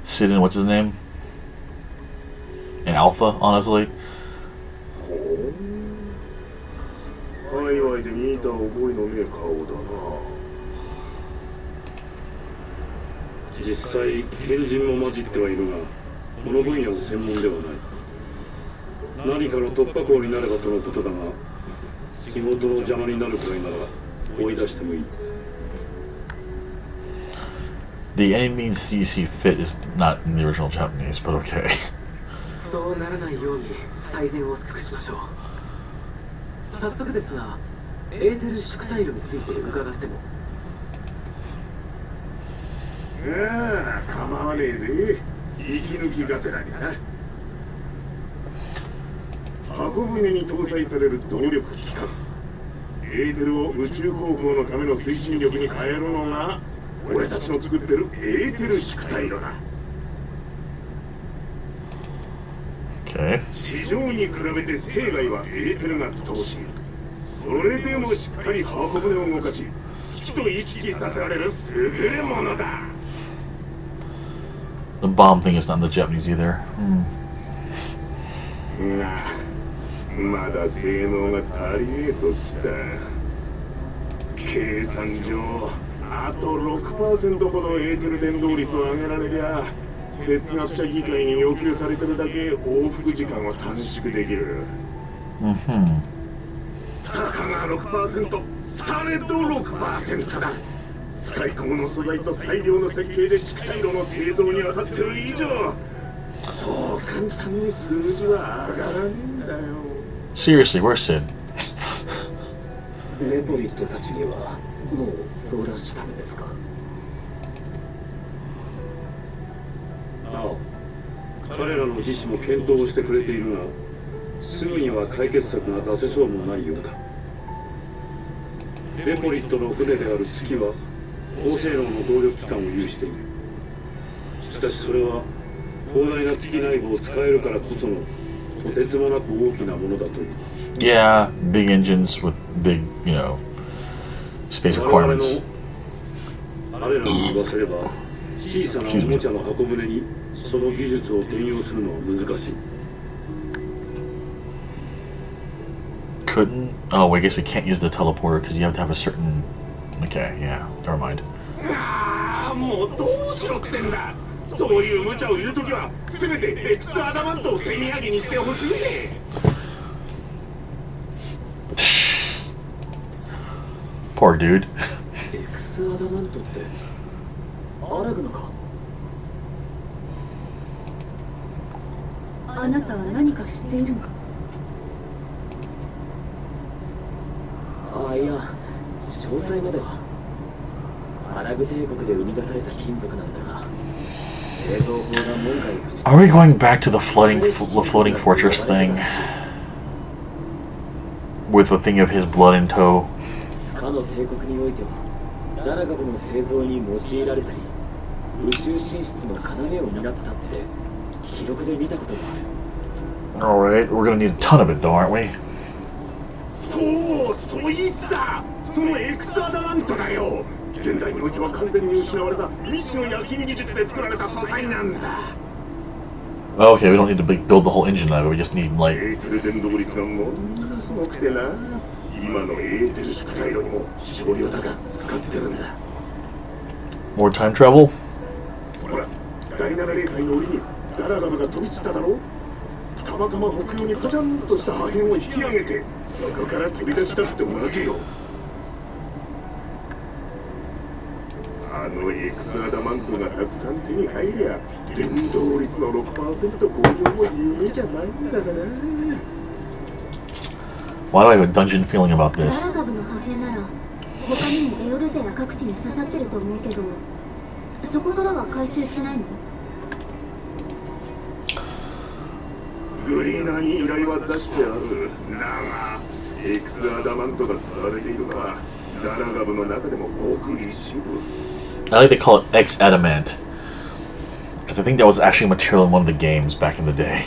Sid and what's his name? And Alpha, honestly? The any means you see fit is not in the original Japanese, but okay. 早速ですが、エーテル縮体炉について伺っても。ああ、構わねえぜ。息抜きがてらにな。箱舟に搭載される動力機関。エーテルを宇宙航行のための推進力に変えるのが俺たちの作ってるエーテル縮体炉だ。Okay. 地上に比べて生涯はエーテルが乏しい。それでもしっかり箱舟を動かし、月と行き来させられる優れものだ。The bomb thing is not in the Japanese either. まだ性能が足りねえときた。計算上あと 6% ほどエーテル伝導率を上げられりゃ、哲学者議会に要求されてるだけ往復時間を短縮できる。たかが 6%、されど 6% だ。最高の素材と最良の設計で縮体炉の製造に当たってる以上、そう簡単に数字は上がらねえんだよ。Seriously, where's Sid? レポリットたちにはもう相談したんですか？ああ、彼らの自身も検討をしてくれているが、すぐには解決策が出せそうもないようだ。レポリットの船である月は高性能の動力機関を有している。しかしそれは広大な月内部を使えるからこそのとてつもなく大きなものだという。Yeah, big engines with big, space requirements. 彼らに言わせれば、小さなおもちゃの箱舟にその技術を転用するのは難しい。Couldn't? Oh, I guess we can't use the teleporter because you have to have a certain. Okay, yeah, never mind. もうどうしろってんだ。そういう無茶を言うときはせめてエクスアダマントを手土産にしてほしい。Poor dude. エクスアダマントってアラグのか？あなたは何か知っているのか？あ、いや、詳細までは。アラグ帝国で生み出された金属なんだが、製造法が門外不出。 Are we going back to the floating fortress thing? With the thing of his blood in tow? かの帝国においては、ダラガブの製造に用いられたり、宇宙進出の要を担ったって記録で見たことがある。 Alright, we're gonna need a ton of it though, aren't we? そういつだ。そのエクスアダマントだよ。現代においては完全に失われた未知の焼き技術で作られた素材なんだ。 Okay, we don't need to build the whole engine out of it, we just need エ like... ーテル伝導率がもんなすごくてな。今のエーテル縮体炉にも少量だが使ってるんだ。 More time travel? ほら、第7霊界の檻にダラガブが飛び散っただろう。たまたま北洋にポチャンとした破片を引き上げて、そこから飛び出したってわけよ。あのエクスアダマントがたくさん手に入りゃ、伝導率の 6% 向上も夢じゃないんだがな。 Why do I have a dungeon feeling about ダ this? ラガブの破片なら他にもエオルゼや各地に刺さってると思うけど、そこからは回収しないの？グリーナーに依頼は出してある。だがエクスアダマントが使われているのはダラガブの中でもごく一部。 I like they call it X-Adamant. Because I think that was actually material in one of the games back in the day.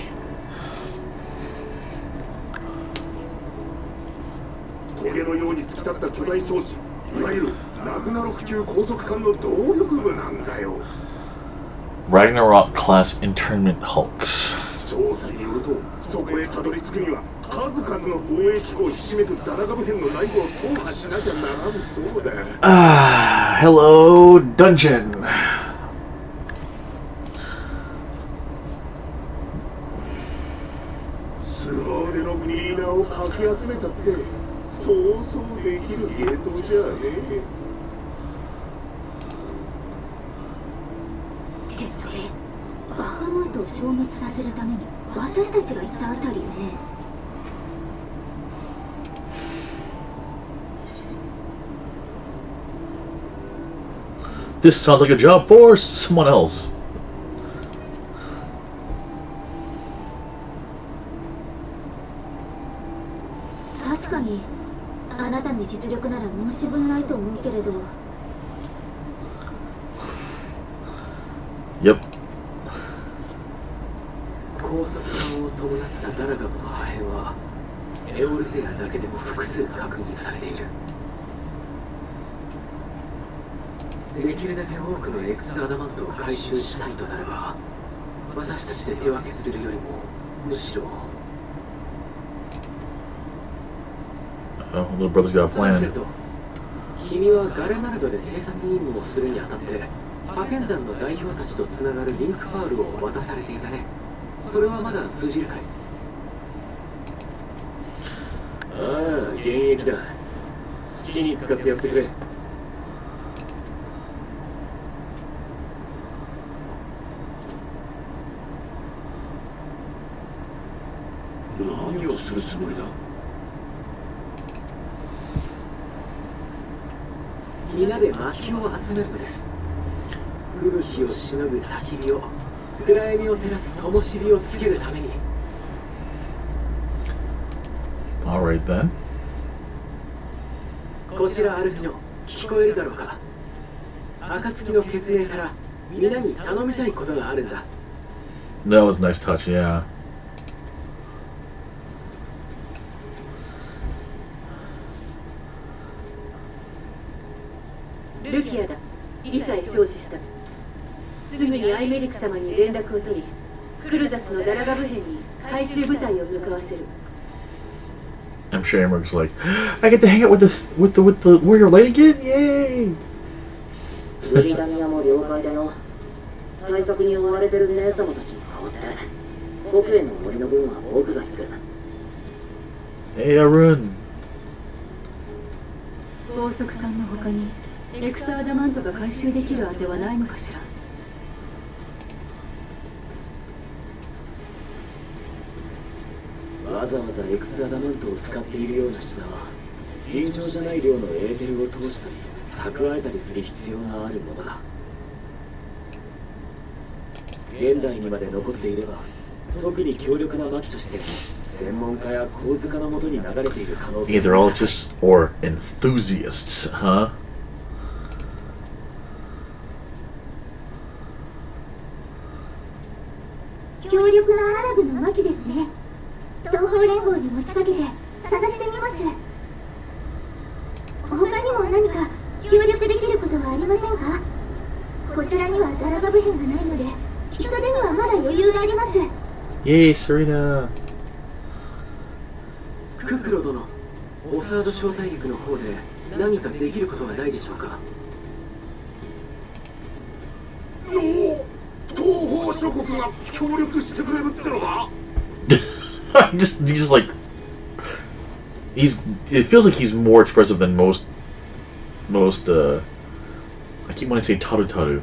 トゲのように突き立った巨大装置、いわゆるラグナロク級高速艦の動力部なんだよ。 Ragnarok class internment hulks. 調査によると、そこへたどり着くには数々の防衛機構をひしめくダラガブ編の内部を踏破しなきゃならんそうだ。Ah, hello, dungeon. スゴ腕のグリーナーをかき集めたってそうそうできる芸当じゃねえ。ってそれ、バハムートを消滅させるために私たちが行ったあたりよね。This sounds like a job for someone else. 確かにあなたの実力なら申し分ないと思うけれど。 Yep. 高速艦を伴ったダラガの破片はエオルゼアだけでも複数確認されている。できるだけ多くの X アダマントを回収したいとなれば、私たちで手分けするよりもむしろ Oh, little brother's got a そうする plan. と君はガレナルドで偵察任務をするにあたって派遣団の代表たちとつながるリンクファールを渡されていたね。それはまだ通じるかい？ああ、現役だ。好きに使ってやってくれ。何をするつもりだ？皆で薪を集めるんです。吹雪をしのぐ焚き火を、暗闇を照らす灯火をつけるために。 Alright then. こちらアルフィノ、聞こえるだろうか。暁の血縁から皆に頼みたいことがあるんだ。 That was a nice touch, yeah. ルキアだ。理解承知した。すぐにアイメリク様に連絡を取り、クルザスのダラガブ編に回収部隊を向かわせる。 I'm sure Amber's like, I get to hang out with the warrior light again? Yay! ブリタニアも了解だよ。対策に追われてる姉様たちに代わって国営の森の分は僕が行く。 Hey, Arun. 高速艦の他にエクサーダマントが回収できる当てはないのかしら。わざわざエクスアダマントを使っているような品は尋常じゃない量のエーテルを通したり蓄えたりする必要があるものだ。現代にまで残っていれば特に強力な魔器として専門家や構図家のもとに流れている可能性。 Either ologists or enthusiasts, huh? 強力なアラブの魔器ですね。東方連合に持ちかけて探してみます。他にも何か協力できることはありませんか？こちらにはダラガブ片がないので人手にはまだ余裕があります。 Yay, Serena. ククロ殿、オサード小大陸の方で何かできることはないでしょうか？東方諸国が協力してくれるってのか？ he's like, it feels like he's more expressive than most, I keep wanting to say Taru Taru,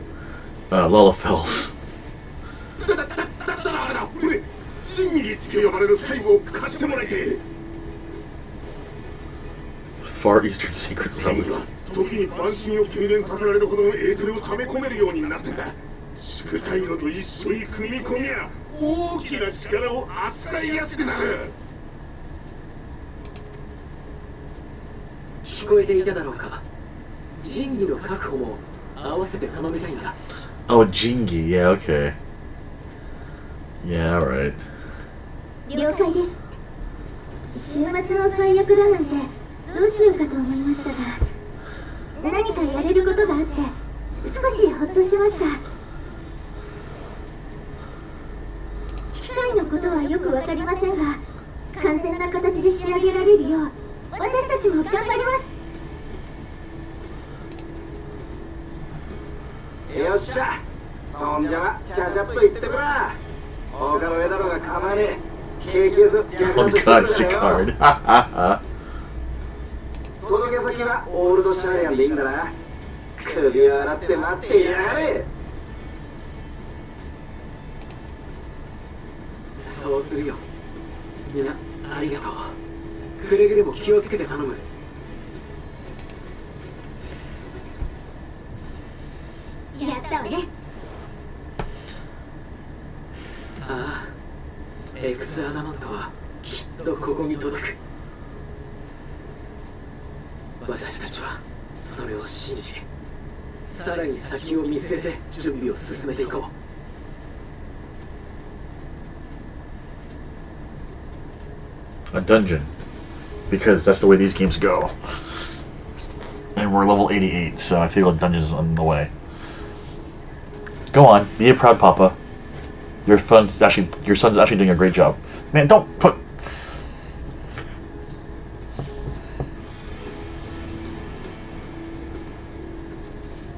Lalafels. だったらあれだ、俺、真偽って呼ばれる最後を貸してもらいて。 Far Eastern Secret 君 Relics. は時に万心を軽減させられるほどのエーテルを溜め込めるようになってんだ。宿体路と一緒に組み込みゃ大きな力を扱いやすくなる。聞こえていただろうか。仁義の確保も合わせて頼みたいんだ。 Oh, Jingi, yeah, okay. Yeah, alright. 了解です。週末の最悪だなんてどうしようかと思いましたが、何かやれることがあって少しほっとしました。機械のことはよくわかりませんが、完全な形で仕上げられるよう私たちも頑張ります。よっしゃ、そんじゃちゃちゃっと言ってくら。他の上だろうが構わねえ。景気よく Oh god, Sicard. 届け先はオールドシャイアンでいいんだな。首を洗って待っていやがれ。そうするよ。みんなありがとう。くれぐれも気をつけて頼む。ったわね。ああ、エクスアダマントはきっとここに届く。私たちはそれを信じ、さらに先を見据えて準備を進めていこう。 A dungeon. Because that's the way these games go. And we're level 88, so I feel a dungeon's on the way. Go on, be a proud papa. Your son's actually doing a great job. Man, don't put...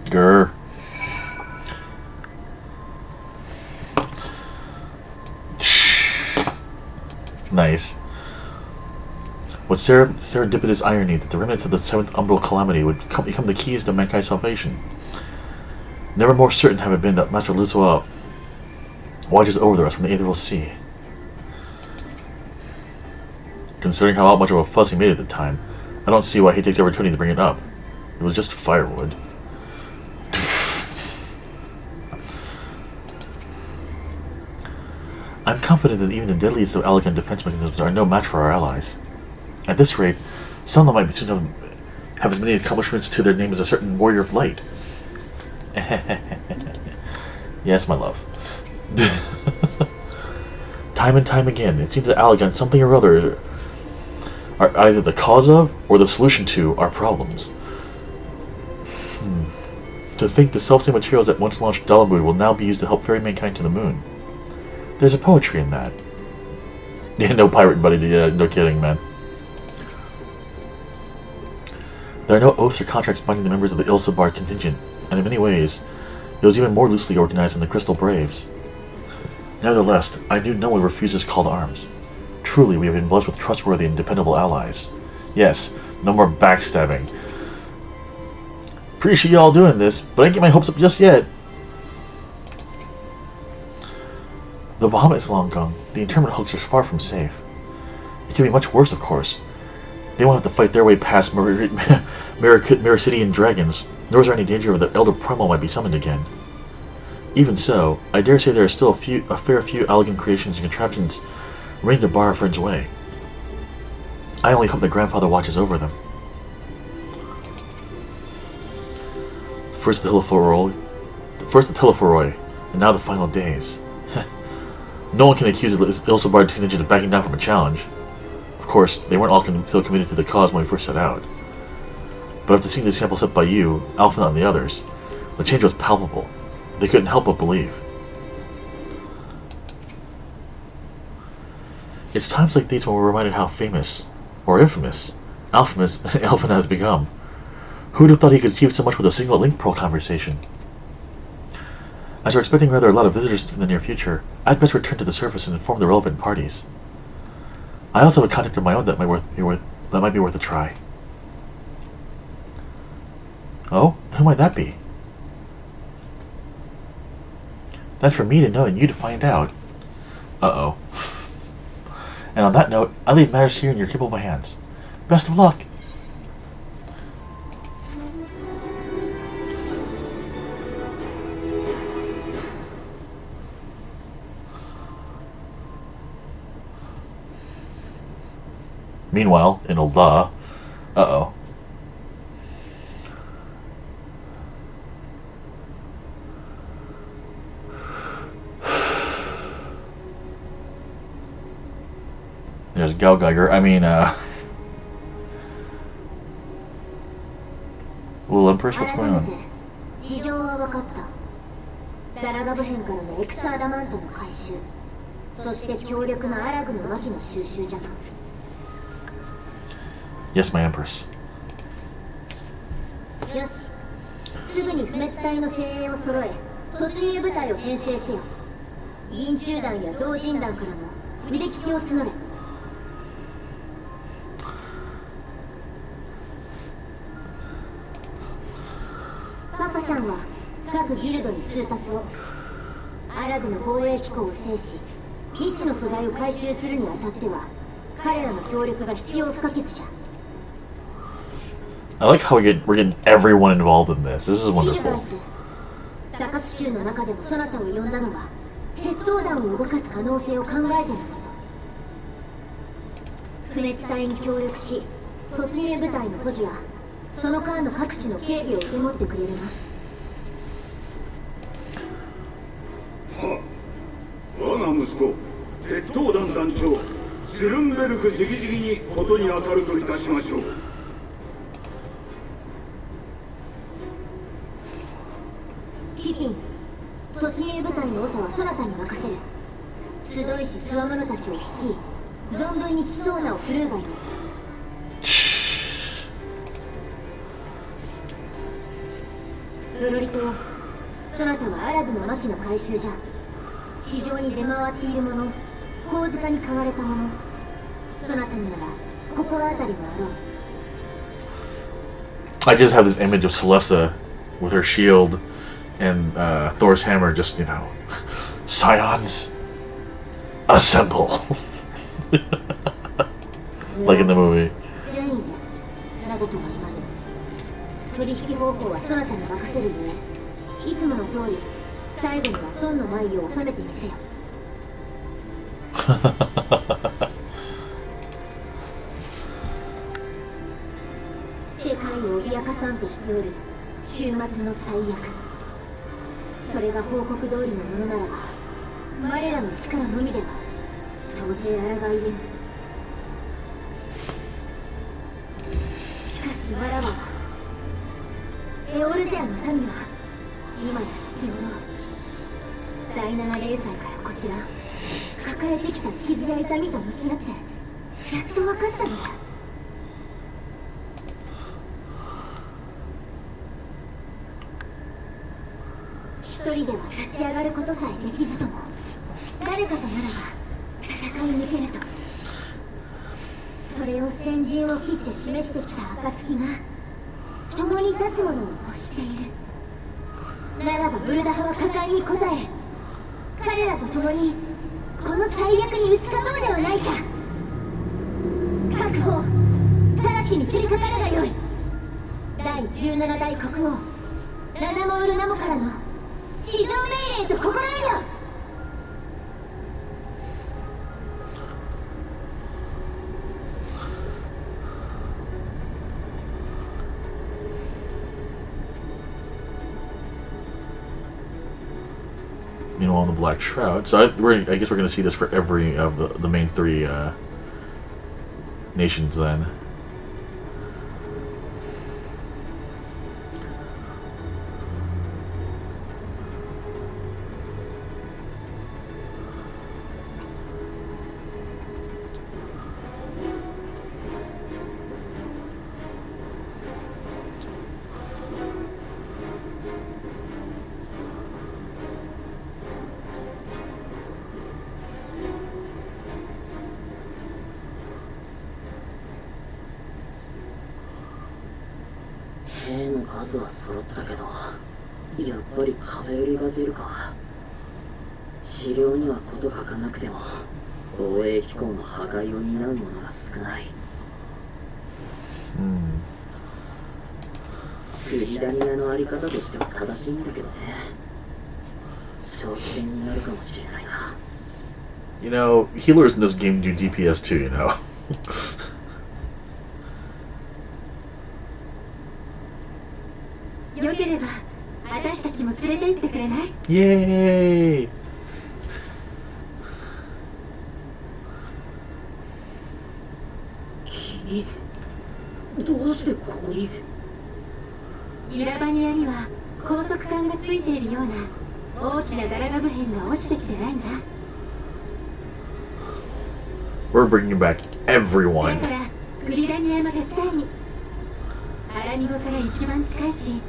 Grr. Nice. What serendipitous irony that the remnants of the seventh umbral calamity would become the keys to mankind's salvation. Never more certain have it been that Master Luzoa watches over us from the Aetherval Sea. Considering how much of a fuss he made at the time, I don't see why he takes the opportunity to bring it up. It was just firewood. I'm confident that even the deadliest of elegant defense mechanisms are no match for our allies. At this rate, some of them might soon have as many accomplishments to their name as a certain warrior of light. Yes, my love. Time and time again, it seems that Allegan, something or other, are either the cause of or the solution to our problems. To think the selfsame materials that once launched Dalamud will now be used to help ferry mankind to the moon. There's a poetry in that. Yeah, no pirate buddy, no kidding, man. There are no oaths or contracts binding the members of the Ilsabar contingent, and in many ways, it was even more loosely organized than the Crystal Braves. Nevertheless, I knew no one refuses call to arms. Truly, we have been blessed with trustworthy and dependable allies. Yes, no more backstabbing. Appreciate y'all doing this, but I ain't get my hopes up just yet. The Bahamut is long gone. The internment hulks are far from safe. It could be much worse, of course. They won't have to fight their way past Mericidian dragons, nor is there any danger that the Elder Primal might be summoned again. Even so, I dare say there are still a fair few elegant creations and contraptions ready to bar our friend's way. I only hope that Grandfather watches over them. First the Telephoroi, and now the final days. No one can accuse the Ilsabar contingent of backing down from a challenge. Of course, they weren't all still committed to the cause when we first set out. But after seeing the example set by you, Alpha and the others, the change was palpable. They couldn't help but believe. It's times like these when we're reminded how famous, or infamous, Alpha has become. Who'd have thought he could achieve so much with a single link pearl conversation? As we're expecting rather a lot of visitors in the near future, I'd best return to the surface and inform the relevant parties. I also have a contact of my own that might be worth a try. Oh? Who might that be? That's for me to know and you to find out. Uh-oh. And on that note, I leave matters here in your capable hands. Best of luck! Meanwhile, in Ul'dah, uh-oh. There's Galgeiger. I mean, Little Empress, what's going on? 事情は分かった。ダラガブ編からのエクスアダマントの回収、そして強力なアラグの魔器の収集じゃな。Yes, my Empress. よし、すぐに不滅隊の精鋭を揃え、突入部隊を編成せよ。銀中団や同人団からも腕利きを募れ。パパちゃんは各ギルドに通達を。アラグの防衛機構を制し、未知の素材を回収するにあたっては、彼らの協力が必要不可欠じゃ。I like how we're getting everyone involved in this. This is wonderful. サカス州の中でもそなたを呼んだのは鉄道団を動かす可能性を考えてのこと。不滅隊に協力し突入部隊の保持やその間の各地の警備を受け持ってくれるな。は我が息子鉄道団団長スルンベルク直々にことに当たるといたしましょう。ピピン、突入部隊の長はそなたに任せる。集いし強者たちを率い存分にしそうなを振るうがいい。ブロリ島、そなたはアラブの牧の回収じゃ。市場に出回っているもの、小塚に買われたもの、そなたになら心当たりもあろう。I just have this image of Celesta with her shield and Thor's hammer, just, you know, Scions, assemble. Like in the movie. 全員でなどとは言わぬ。取引方法はそなたに任せるゆえ、いつもの通り最後には孫の前を収めてみせよ。世界を脅かさんとしておる終末の最悪。それが報告通りのものならば我らの力のみでは到底抗いえぬ。しかしわらわはエオルゼアの民は今や知っておろう。第7零歳からこちら抱えてきた傷や痛みと向き合ってやっと分かったのじゃ。一人では立ち上がることさえできずとも誰かとならば戦い抜けると、それを先陣を切って示してきた暁が共に立つ者を欲しているならば、ブルダ派は果敢に応え彼らと共にこの最悪に打ち勝とうではないか。各方直ちに取り掛かるがよい。第17代国王ナナモールナモからの至上命令と心得よ。Meanwhile, on the Black Shroud. So I guess we're going to see this for every of the main three nations then.兵の数は揃ったけど、やっぱり偏りが出るか。治療には事欠かなくても防衛機構の破壊を担う者が少ない。クリダニアのあり方としては正しいんだけどね。挑戦になるかもしれないな。You know, healers in this game do DPS too, you know. よければ私たちも連れて行ってくれない？イエーイ。君、どうしてここに？ギラバニアには高速管がついているような大きなガラガブ片が落ちてきてないんだ。We're bringing back だ everyone. からグリラニアの手伝いに。アラミゴから一番近いし、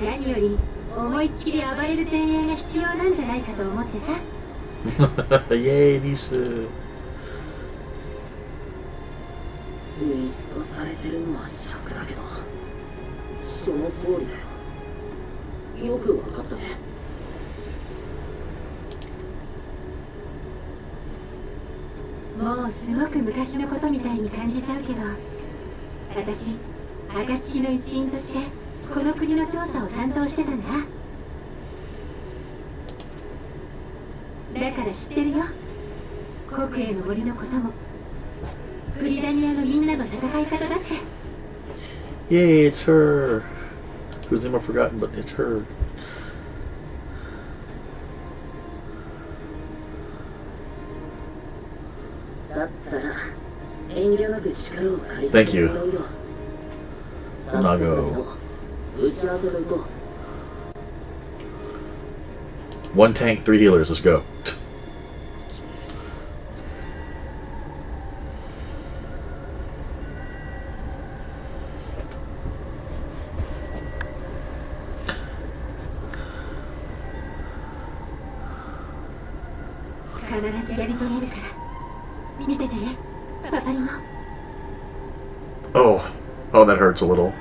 何より思いっきり暴れる前衛が必要なんじゃないかと思ってさ。イエーイ、リス。見透かされてるのは尺だけど、その通りだよ。よくわかったね。もうすごく昔のことみたいに感じちゃうけど、私、暁の一員としてこの国の調査を担当してたんだ。だから知ってるよ。国営の森のこともブリダニアのみんなの戦い方だって。 Yay, it's her. Whose name I've forgotten, but it's her. だったら遠慮なく力を借りて Thank you. もらうよ。 Nago. 打ち合わせと行こう。 One tank, 3 healers. Let's go. Oh, that hurts a little.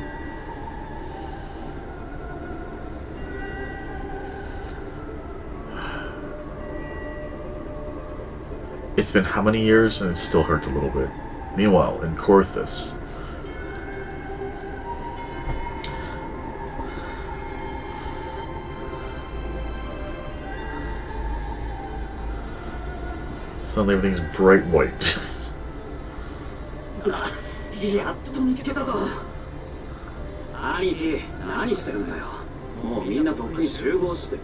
It's been how many years, and it still hurts a little bit. Meanwhile, in Corthus, suddenly everything's bright white. やっと見つけたぞ。兄貴、何してるんだよ。もうみんなとっくに集合して。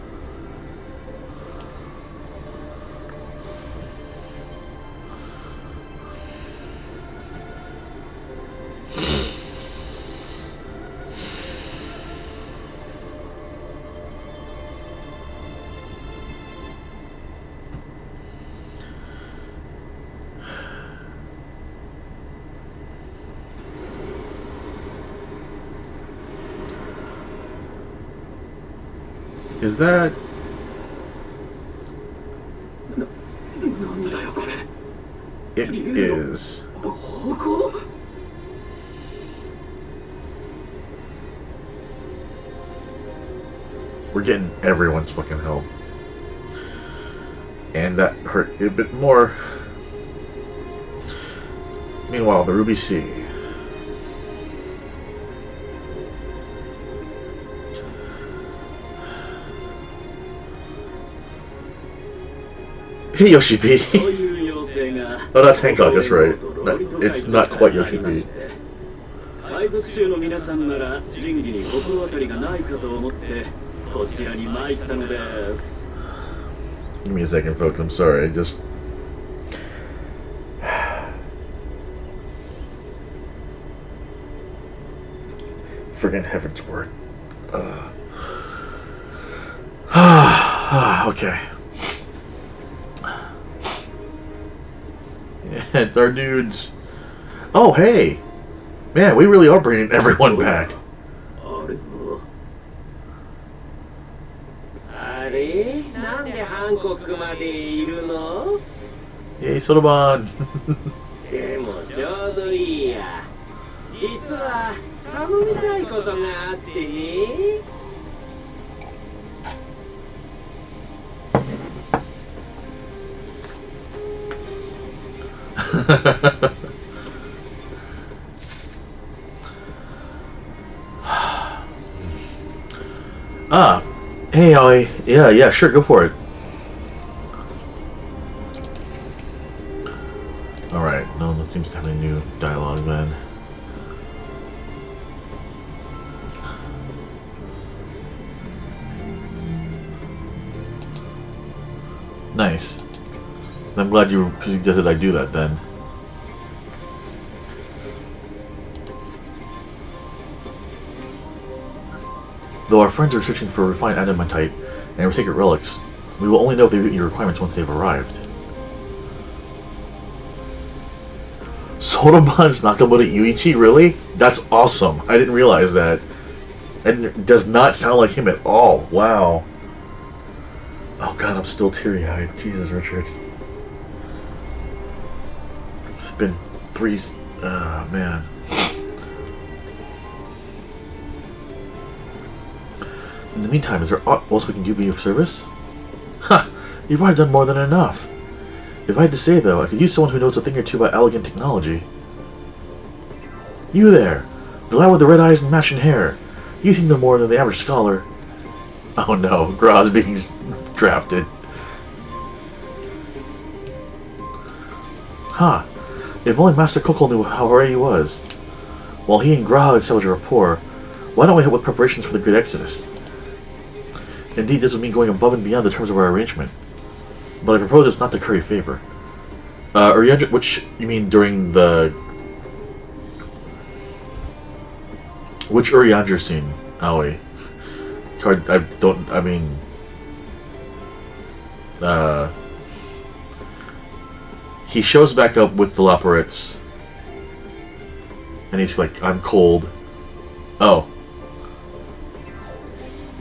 Is that... なんだよこれ。 It is. ここ？ We're getting everyone's fucking help. And that hurt a bit more. Meanwhile, the Ruby Sea. Hey, Yoshi P. Oh, that's Hancock, that's right. It's not quite Yoshi P. 海賊衆の皆さんなら仁義に心当たりがないかと思ってこちらに参ったのです。 Give me a second, folks. I'm sorry. I just... Friggin' heaven's word. Okay. Yeah, it's our dudes. Oh, hey! Man, we really are bringing everyone back. あれ？なんでハンコックまでいるの？ Yay, Sotoban! でもちょうどいいや。実は頼みたいことがあってね。Ah, hey, Ollie. Yeah, sure, go for it. Alright, no one seems to have any new dialogue then. Nice. I'm glad you suggested I do that then. Though our friends are searching for refined adamantyte and sacred relics, we will only know if they meet your requirements once they've arrived. Sotoban's Nakamoto Yuichi, really? That's awesome. I didn't realize that. And it does not sound like him at all. Wow. Oh god, I'm still teary-eyed. Jesus, Richard. It's been 3... man. In the meantime, is there aught else we can do to be of service? Ha! You've already done more than enough. If I had to say, though, I could use someone who knows a thing or two about elegant technology. You there! The lad with the red eyes and matching hair. You think no more than the average scholar. Oh no, Graz being drafted. Ha! If only Master Kokol knew how ready he was. While he and Graha established a rapport, why don't we help with preparations for the Great Exodus? Indeed, this would mean going above and beyond the terms of our arrangement. But I propose it's not to curry favor. Uriandra, which you mean during the... Which Uriandra scene, Aoi? He shows back up with the Laporettes. And he's like, I'm cold. Oh.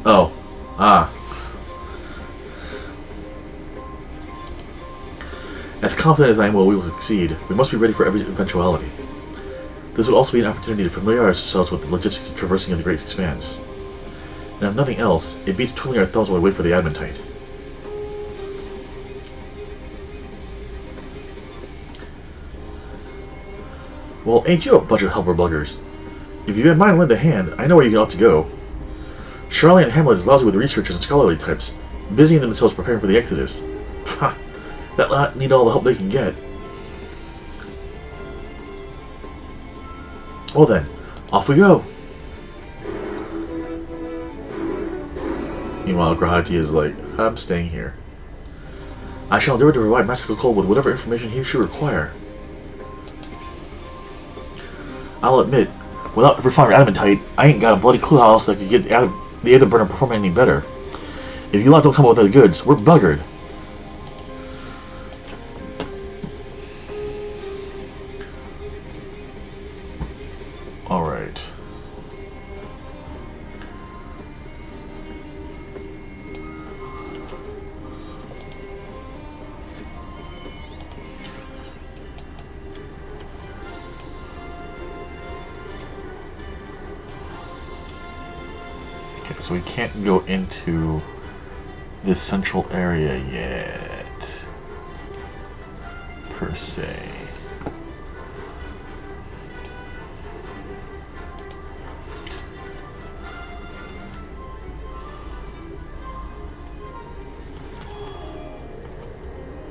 Oh. Ah. As confident as I am we will succeed, we must be ready for every eventuality. This would also be an opportunity to familiarize ourselves with the logistics of traversing in the Great Expanse. And if nothing else, it beats twiddling our thumbs while we wait for the Adventite. Well, ain't you a bunch of helper buggers? If you had mind to lend a hand, I know where you ought to go. Charlie and Hamlet is lousy with researchers and scholarly types, busying themselves preparing for the Exodus. Pah! That lot need all the help they can get. Well then, off we go! Meanwhile, Grahati is like, I'm staying here. I shall endeavor to provide Master Kokol with whatever information he should require. I'll admit, without refining Adamantite, I ain't got a bloody clue how else I could get the Afterburner performing any better. If you lot don't come up with the goods, we're buggered. Alright. Okay, so we can't go into this central area yet, per se.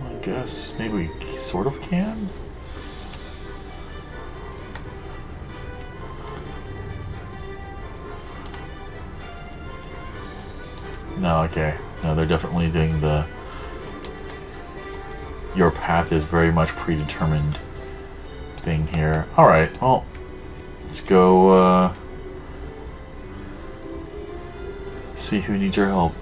I guess maybe we sort of can? No, okay. No, they're definitely doing the... Your path is very much predetermined thing here. Alright, well, let's go, see who needs your help.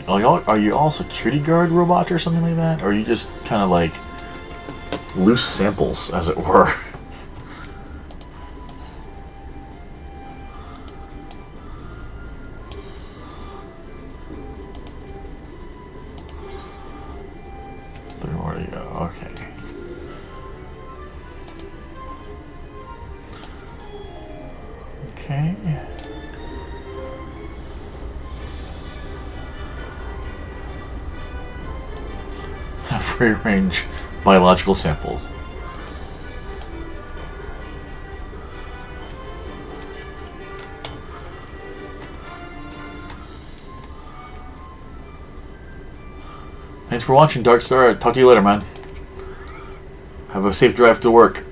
Like, are you all security guard robots or something like that? Or are you just kind of like loose samples, as it were? Where do you go? Okay. Okay. Free range biological samples. Thanks for watching, Darkstar. Talk to you later, man. Have a safe drive to work.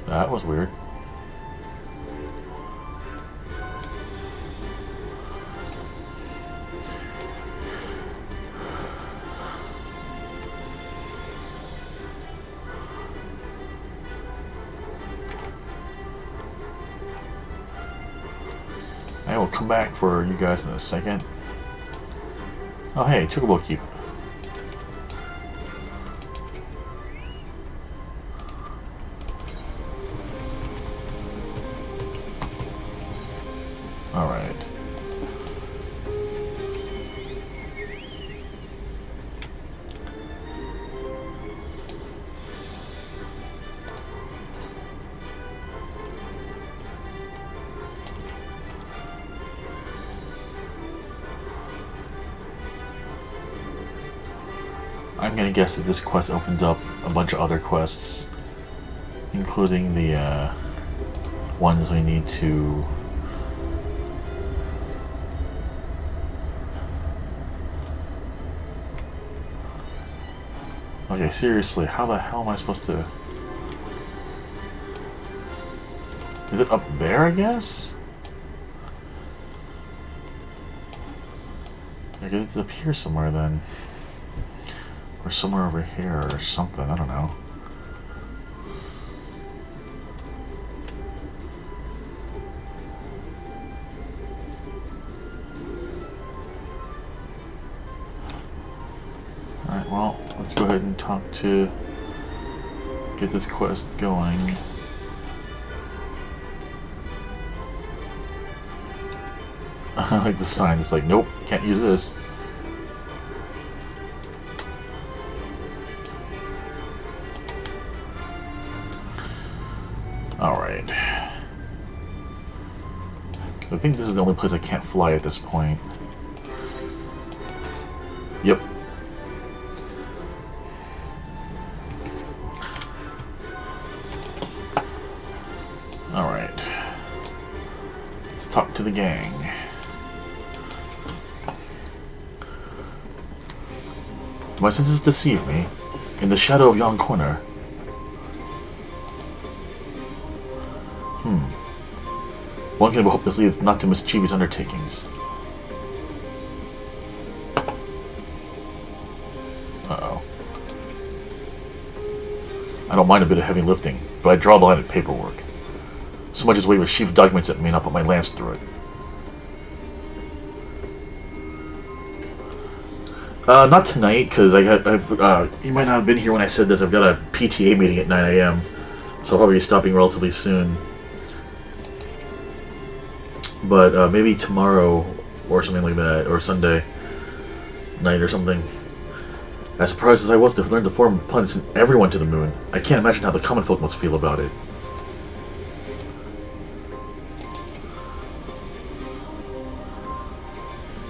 That was weird. I will come back for you guys in a second. Oh hey, Chocobo Keep. Alright. I'm gonna guess that this quest opens up a bunch of other quests, including the ones we need to... Okay, seriously, how the hell am I supposed to... Is it up there, I guess? I guess it's up here somewhere then. Or somewhere over here or something, I don't know. Alright, well, let's go ahead and talk to... get this quest going. I like the sign, it's like, nope, can't use this. Alright. I think this is the only place I can't fly at this point. Yep. Alright. Let's talk to the gang. Do my senses deceive me? In the shadow of yon corner. One can but hope this leads not to mischievous undertakings. Uh-oh. I don't mind a bit of heavy lifting, but I draw the line at paperwork. So much as wave a sheaf of documents at me and I'll put my lance through it. Not tonight, because you might not have been here when I said this. I've got a PTA meeting at 9 AM, so I'll probably be stopping relatively soon. But maybe tomorrow or something like that, or Sunday night or something. As surprised as I was to learn the form of planets and everyone to the moon, I can't imagine how the common folk must feel about it.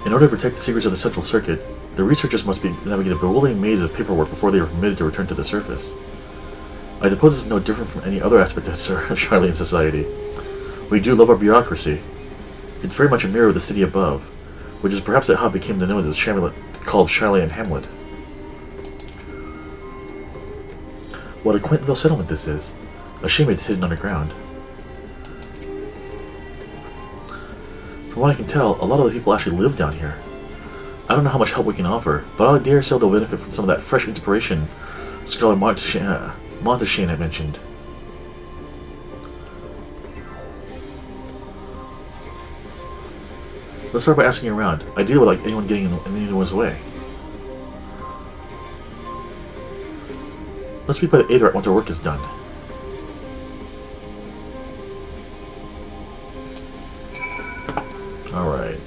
In order to protect the secrets of the Central Circuit, the researchers must navigate a bewildering maze of paperwork before they are permitted to return to the surface. I suppose this is no different from any other aspect of Charlian society. We do love our bureaucracy. It's very much a mirror of the city above, which is perhaps how it became known as called Charlian Hamlet. What a quaint little settlement this is. A shame it's hidden underground. From what I can tell, a lot of the people actually live down here. I don't know how much help we can offer, but I dare say they'll benefit from some of that fresh inspiration Scholar Monteshane had mentioned. Let's start by asking around. I do like anyone getting in anyone's way. Let's meet by the Aetherite once our work is done. Alright.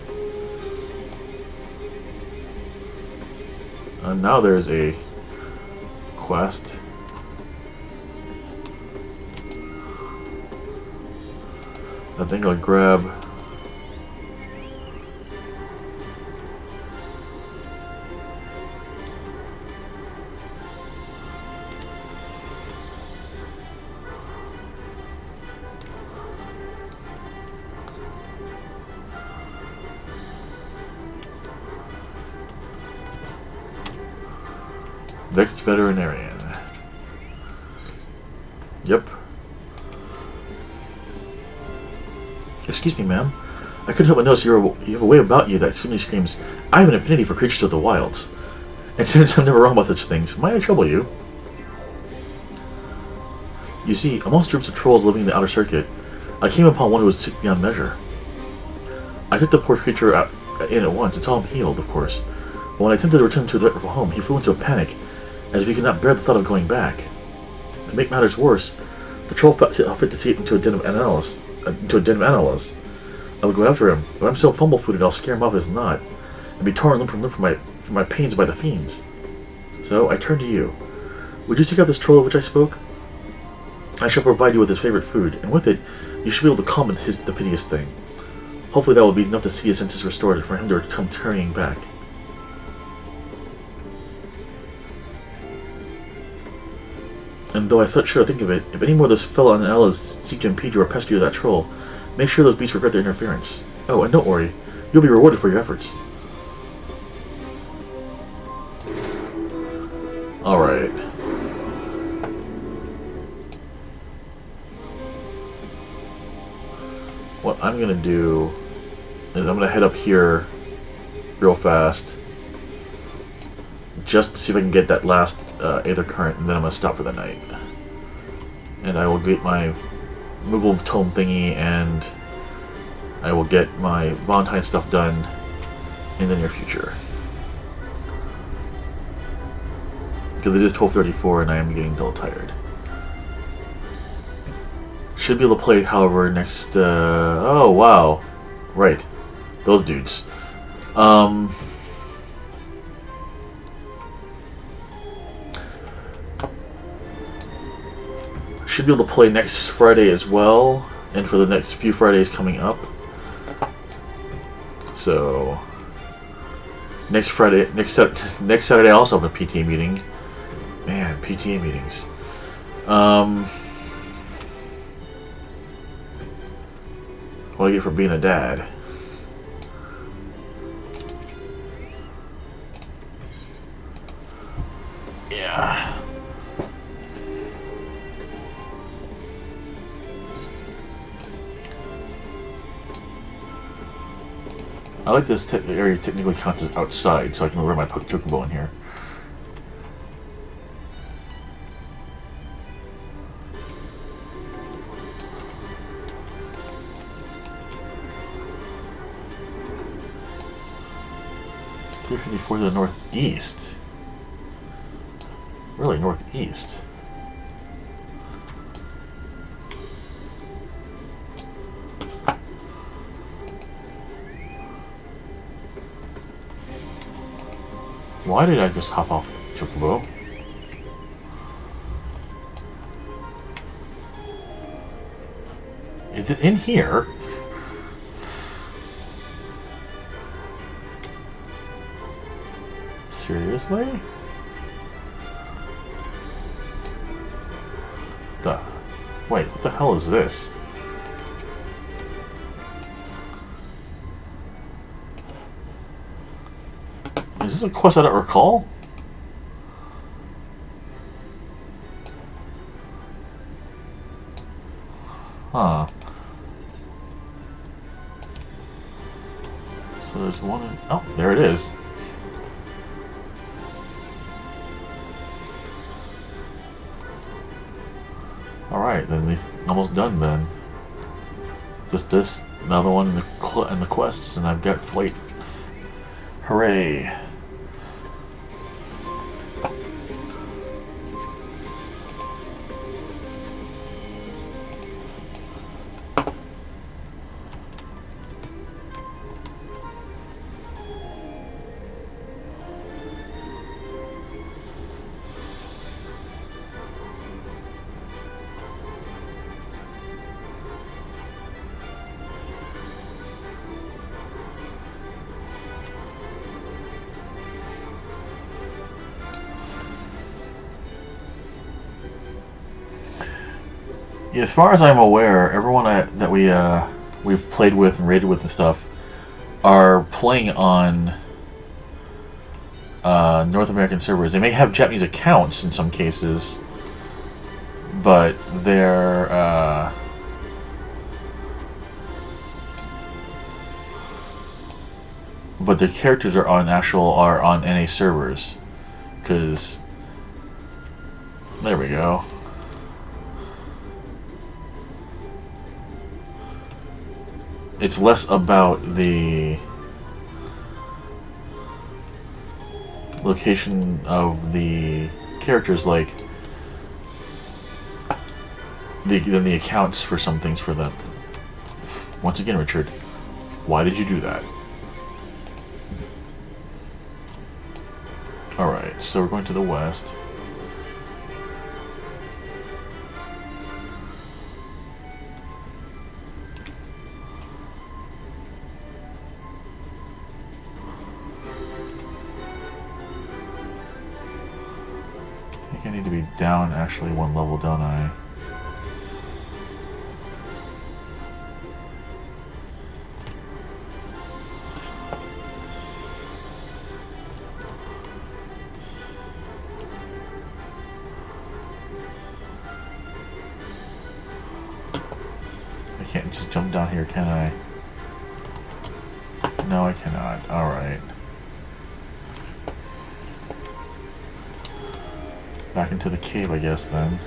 And now there's a quest. I think I'll grab... Vexed Veterinarian. Yep. Excuse me, ma'am. I couldn't help but notice you have a way about you that simply screams, I have an affinity for creatures of the wilds. And since I'm never wrong about such things, might I trouble you? You see, amongst groups of trolls living in the outer circuit, I came upon one who was sick beyond measure. I took the poor creature in at once and saw him healed, of course. But when I attempted to return to his rightful home, he flew into a panic, as if he could not bear the thought of going back. To make matters worse, the troll fit to see it into a den of animals. I would go after him, but I'm so fumble-footed I'll scare him off as not, and be torn limb from limb from my pains by the fiends. So I turn to you. Would you seek out this troll of which I spoke? I shall provide you with his favorite food, and with it, you should be able to calm the piteous thing. Hopefully that will be enough to see his senses restored for him to come hurrying back. And though I should think of it, if any more of those fellow on Ellas seek to impede you or pest you with that troll, make sure those beasts regret their interference. Oh, and don't worry, you'll be rewarded for your efforts. Alright. What I'm gonna do is I'm gonna head up here real fast just to see if I can get that last Aether Current, and then I'm gonna stop for the night. And I will get my Moogle Tome thingy, and I will get my Valentine stuff done in the near future. Because it is 12:34 and I am getting a little tired. Should be able to play, however, next... oh, wow. Right. Those dudes. Should be able to play next Friday as well, and for the next few Fridays coming up. So... next Saturday I also have a PTA meeting. Man, PTA meetings. What do I get for being a dad? Yeah. I like this area technically counts as outside, so I can wear my chocobo in here. To the northeast. Really, northeast. Why did I just hop off the chocobo? Is it in here? Seriously? Wait, what the hell is this? Is this a quest I don't recall? Huh. So there's one... oh, there it is. Alright, then we're almost done then. Just this, another one in the quests, and I've got Flight. Hooray! Yeah, as far as I'm aware, everyone that we've played with and raided with and stuff are playing on North American servers. They may have Japanese accounts in some cases, but their characters are on NA servers. Because there we go. It's less about the location of the characters, like than the accounts for some things for them. Once again, Richard, why did you do that? Alright, so we're going to the west. think I need to be down actually one level, don't I? I can't just jump down here, can I? No, I cannot. Alright. Back into the cave, I guess, then.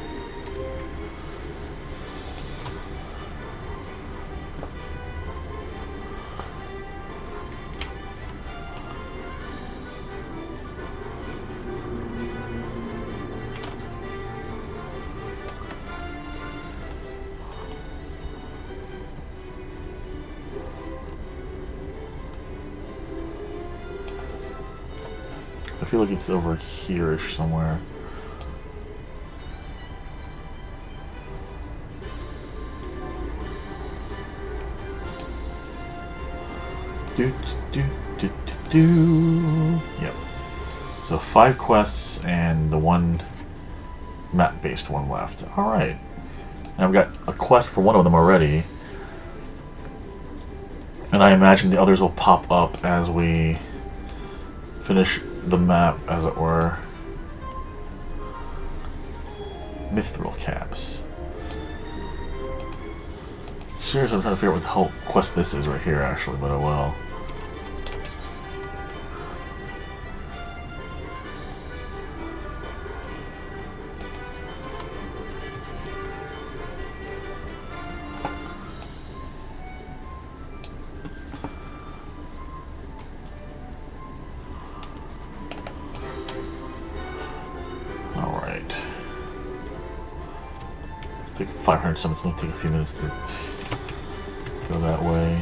I feel like it's over here-ish somewhere. Yep. So 5 quests and the one map-based one left. Alright. I've got a quest for one of them already. And I imagine the others will pop up as we finish the map, as it were. Mithril caps. Seriously, I'm trying to figure out what the hell quest this is right here, actually, but oh well. Alright. I think 500 summons going to take a few minutes to go that way.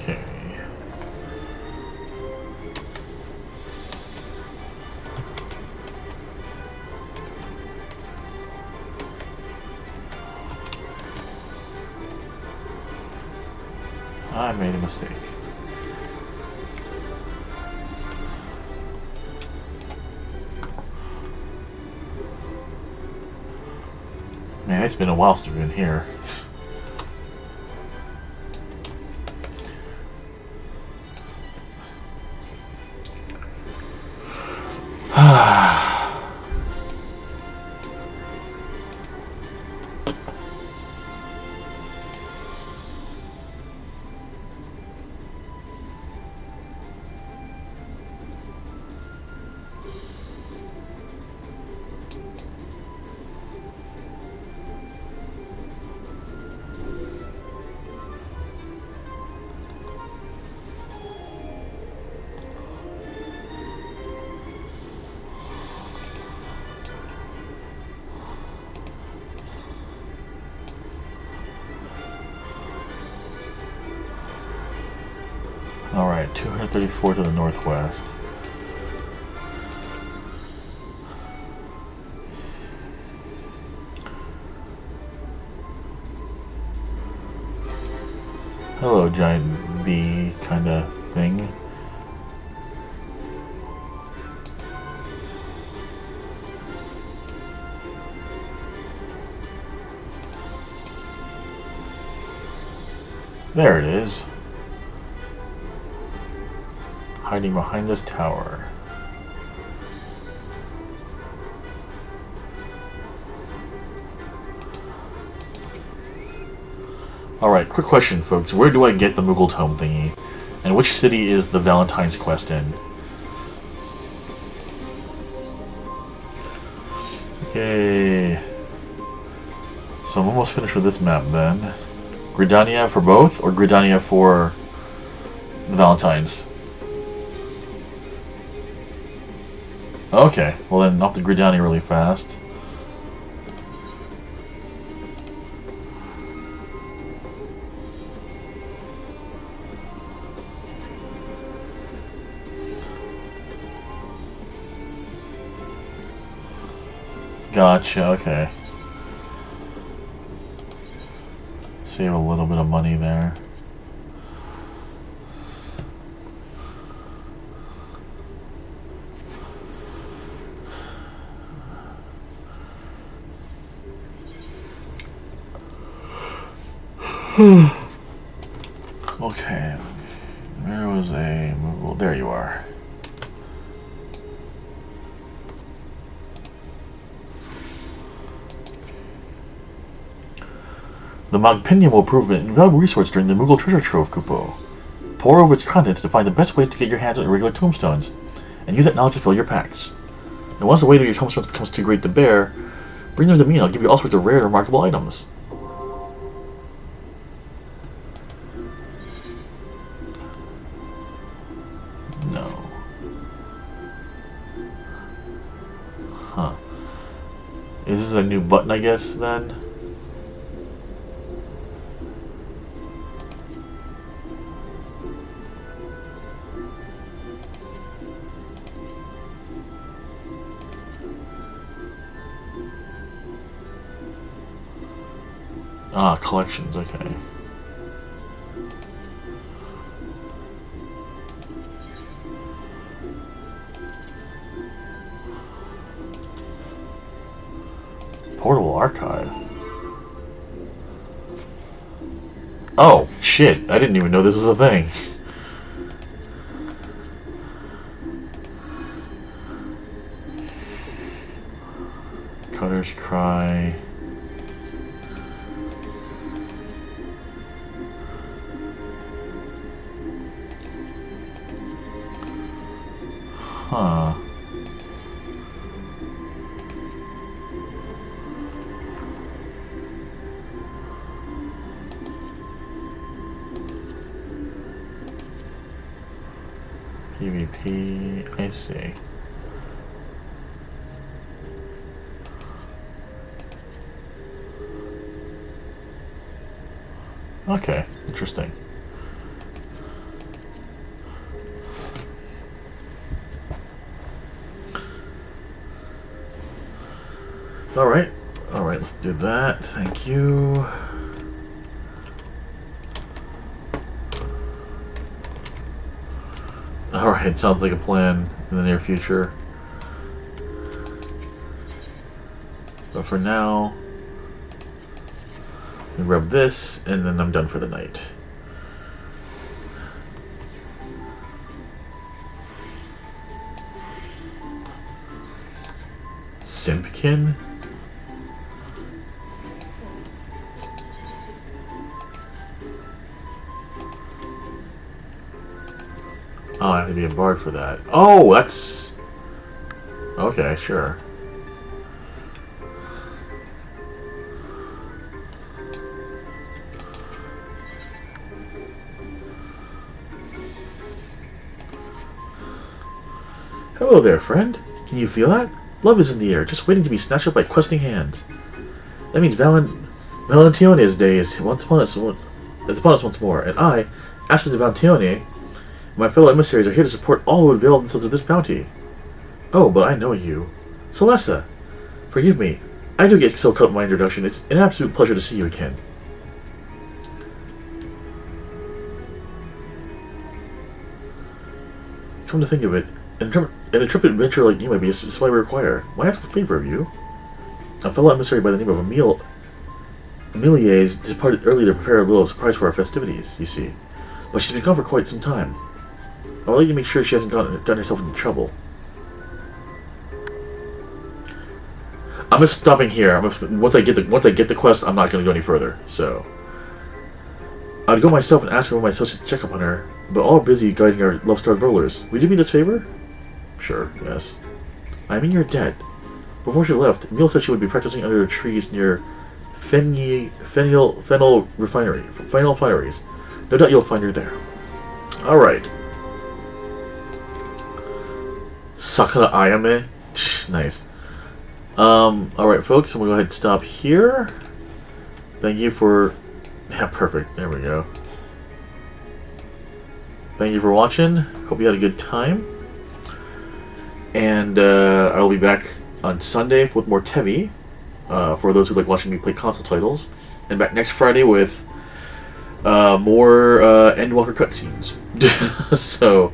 Okay. I made a mistake. Man, it's been a while since we've been here. Alright, 234 to the northwest. Hello, giant bee kind of thing. There it is. Hiding behind this tower. Alright, quick question, folks. Where do I get the Moogle Tome thingy? And which city is the Valentine's quest in? Yay. So I'm almost finished with this map then. Gridania for both, or Gridania for the Valentine's? Okay, well then off to Gridania really fast. Gotcha, okay. Save a little bit of money there. Okay. There was a... Well, there you are. The Magpinium will prove an invaluable resource during the Moogle Treasure Trove, Kupo. Pore over its contents to find the best ways to get your hands on irregular tombstones, and use that knowledge to fill your packs. And once the weight of your tombstones becomes too great to bear, bring them to me and I'll give you all sorts of rare and remarkable items. No. Huh. Is this a new button, I guess, then? Ah, collections, okay. Portable archive. Oh, shit, I didn't even know this was a thing. Cutter's Cry. Huh. PvP, I see. Okay, interesting. Alright, let's do that. Thank you. Alright, sounds like a plan in the near future. But for now, we grab this, and then I'm done for the night. Simpkin? Oh, I have to be a bard for that. Oh, that's... Okay, sure. Hello there, friend. Can you feel that? Love is in the air, just waiting to be snatched up by questing hands. That means Valentione's day is upon us once more, and I, Aspect of Valentione, my fellow emissaries are here to support all who avail themselves of this bounty. Oh, but I know you. Celessa! Forgive me. I do get so caught in my introduction. It's an absolute pleasure to see you again. Come to think of it, an intrepid adventurer like you might be is what I require. Why ask a favor of you? A fellow emissary by the name of Emilie's departed early to prepare a little surprise for our festivities, you see. But she's been gone for quite some time. I'll let you make sure she hasn't done herself into trouble. I'm just stopping here. Once I get the quest, I'm not going to go any further. So I'd go myself and ask one of my associates to check up on her, but all are busy guiding our love-starved rollers. Would you do me this favor? Sure. Yes. I mean, you're dead. Before she left, Emil said she would be practicing under the trees near fennel fineries. No doubt you'll find her there. All right. Sakura Ayame. Nice. Alright folks, I'm going to go ahead and stop here. Thank you for... Yeah, perfect. There we go. Thank you for watching. Hope you had a good time. And I'll be back on Sunday with more Tevi, for those who like watching me play console titles, and back next Friday with more Endwalker cutscenes. So,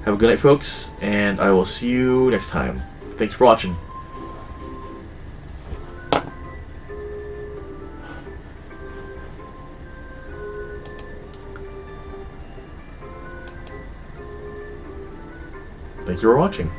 have a good night, folks, and I will see you next time. Thanks for watching. Thank you for watching.